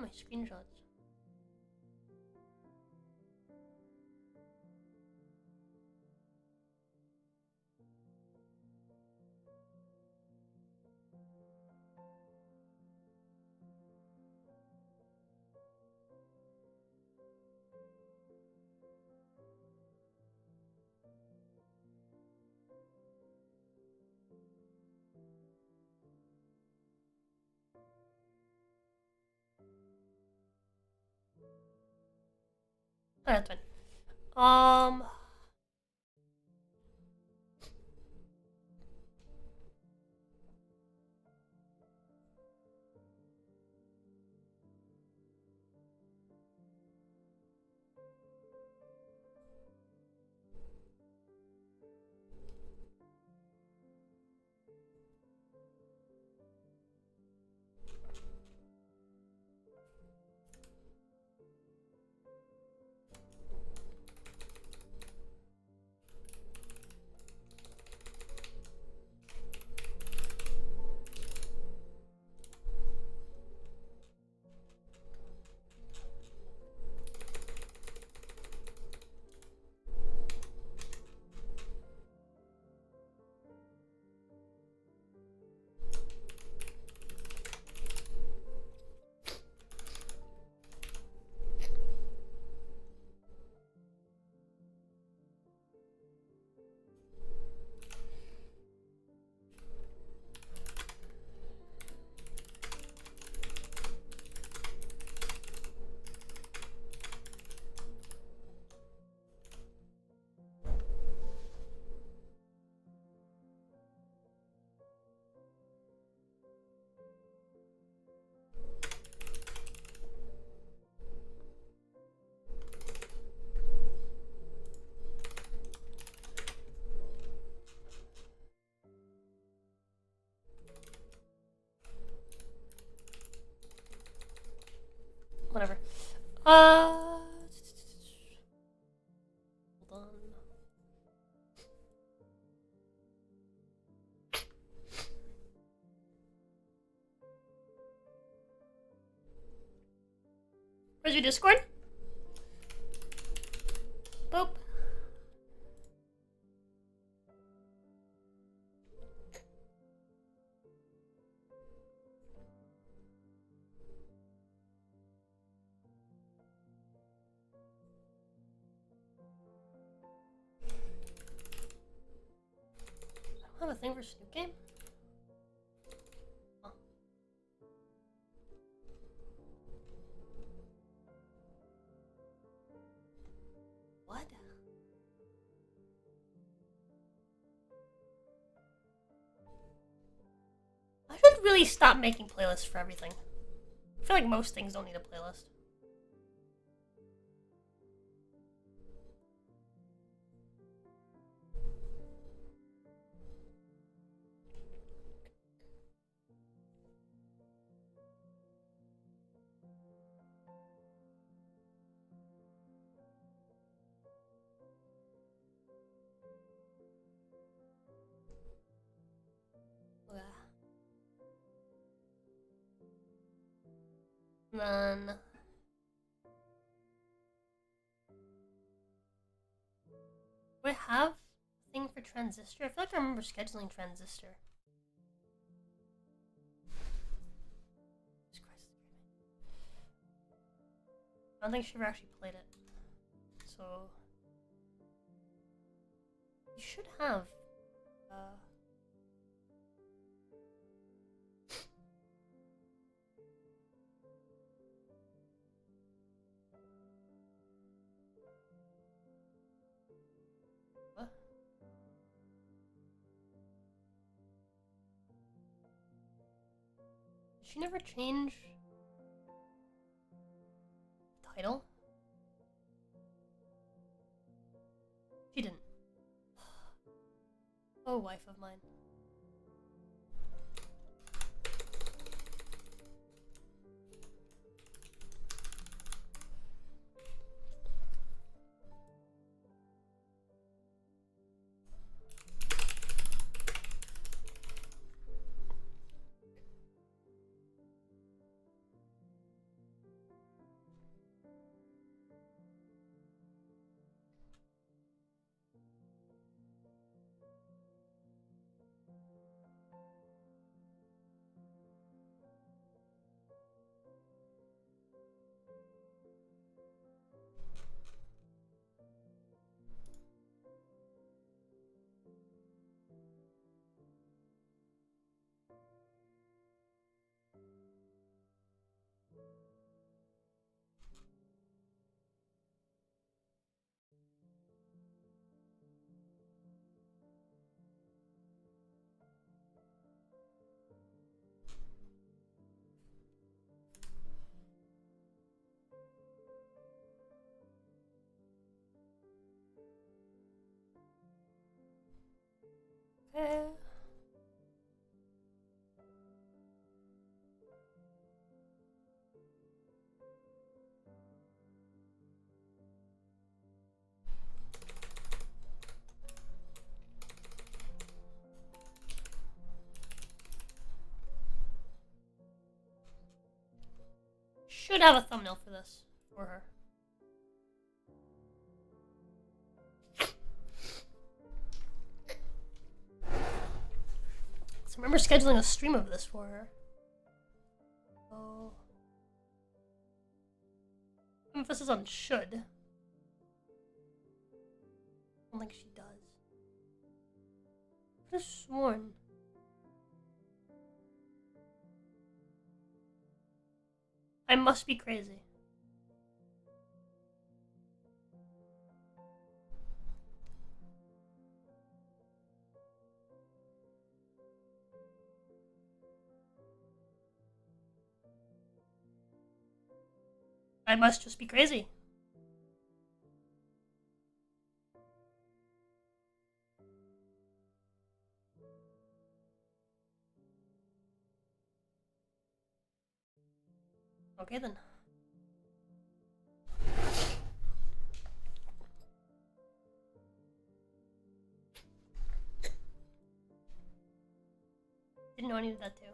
my screenshots. Oh, that's fine. Whatever. Hold on. Where's your Discord? Boop. I don't have a thing for Snoop Game? Oh. What? I should really stop making playlists for everything. I feel like most things don't need a playlist. Then do I have a thing for Transistor? I feel like I remember scheduling Transistor. Jesus Christ. I don't think she ever actually played it. So you should have what? Did she never change the title? She didn't. Oh, wife of mine. Okay. Should have a thumbnail for this for her. So remember scheduling a stream of this for her. Oh. Emphasis on should. I don't think she does. I could have sworn. I must be crazy. I must just be crazy. Okay then. Didn't know I needed that too.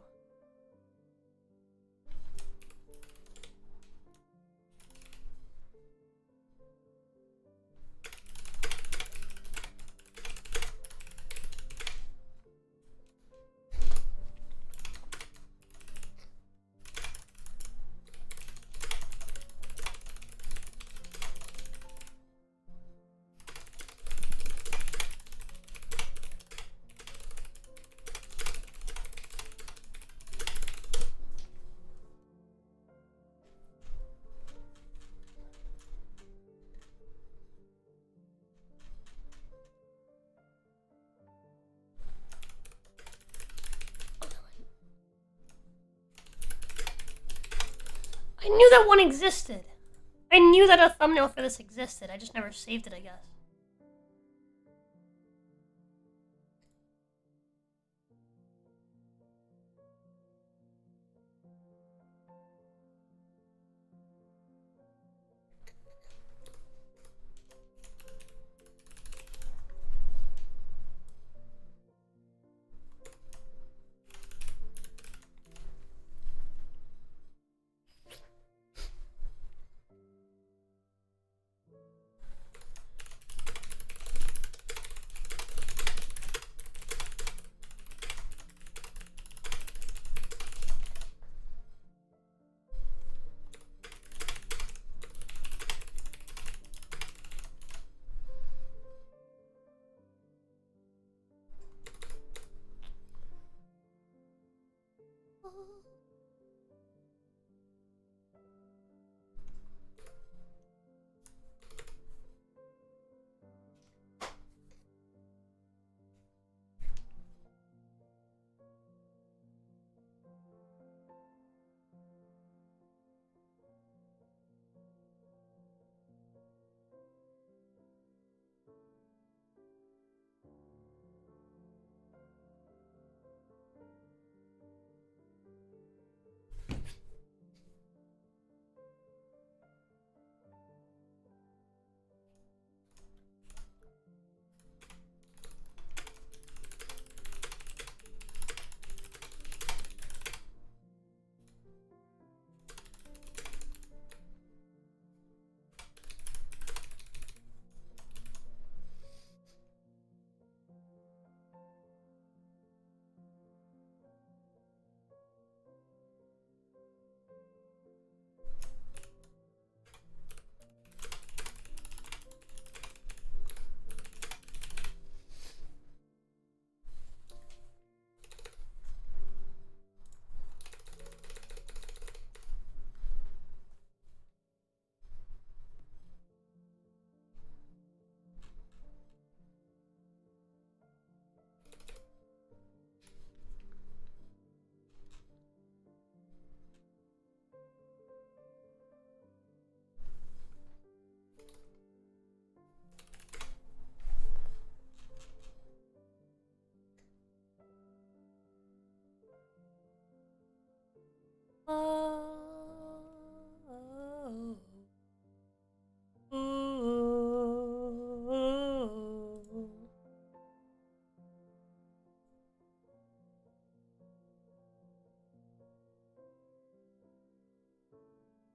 I knew that one existed. I knew that a thumbnail for this existed. I just never saved it, I guess.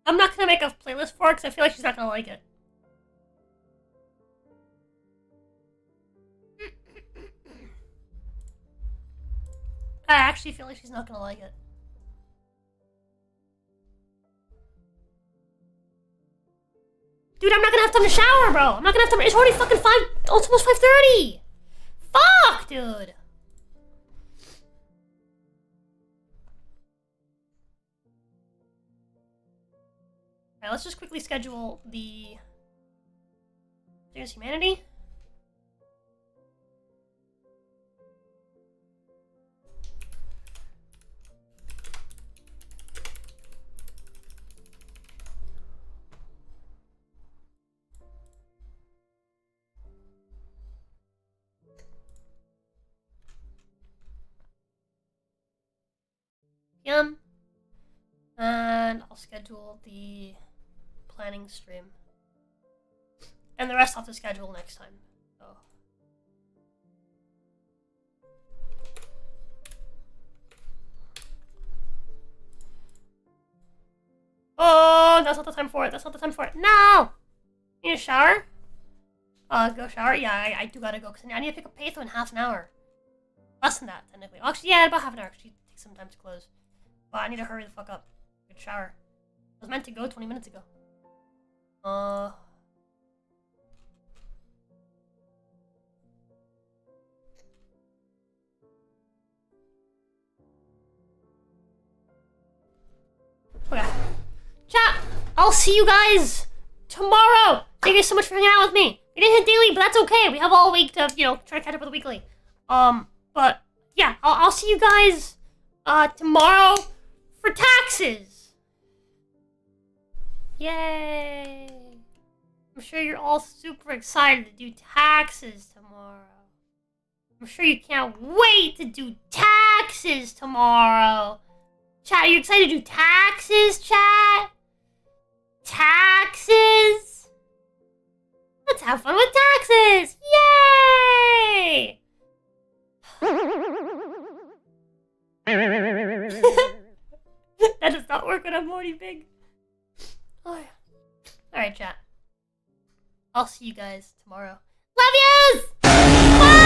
I'm not gonna make a playlist for it because I feel like she's not gonna like it. I actually feel like she's not gonna like it. Dude, I'm not gonna have time to shower, bro. I'm not gonna have time. It's already fucking 5. It's almost 5:30. Fuck, dude. Alright, let's just quickly schedule the There's Humanity. Yum. And I'll schedule the planning stream. And the rest I'll have to schedule next time. So. Oh, that's not the time for it. That's not the time for it. No! Need a shower? Go shower? Yeah, I do gotta go, because I need to pick up Patho in half an hour. Less than that, technically. Actually, yeah, about half an hour. She takes some time to close. But I need to hurry the fuck up. Good shower. I was meant to go 20 minutes ago. Okay. Chat! I'll see you guys tomorrow! Thank you so much for hanging out with me. We didn't hit daily, but that's okay. We have all week to, try to catch up with the weekly. But, yeah, I'll see you guys, tomorrow for taxes! Yay! I'm sure you're all super excited to do taxes tomorrow. I'm sure you can't wait to do taxes tomorrow. Chat, are you excited to do taxes, chat? Taxes? Let's have fun with taxes! Yay! That does not work when I'm already big. Oh, yeah. Alright, chat. I'll see you guys tomorrow. Love yous! Bye!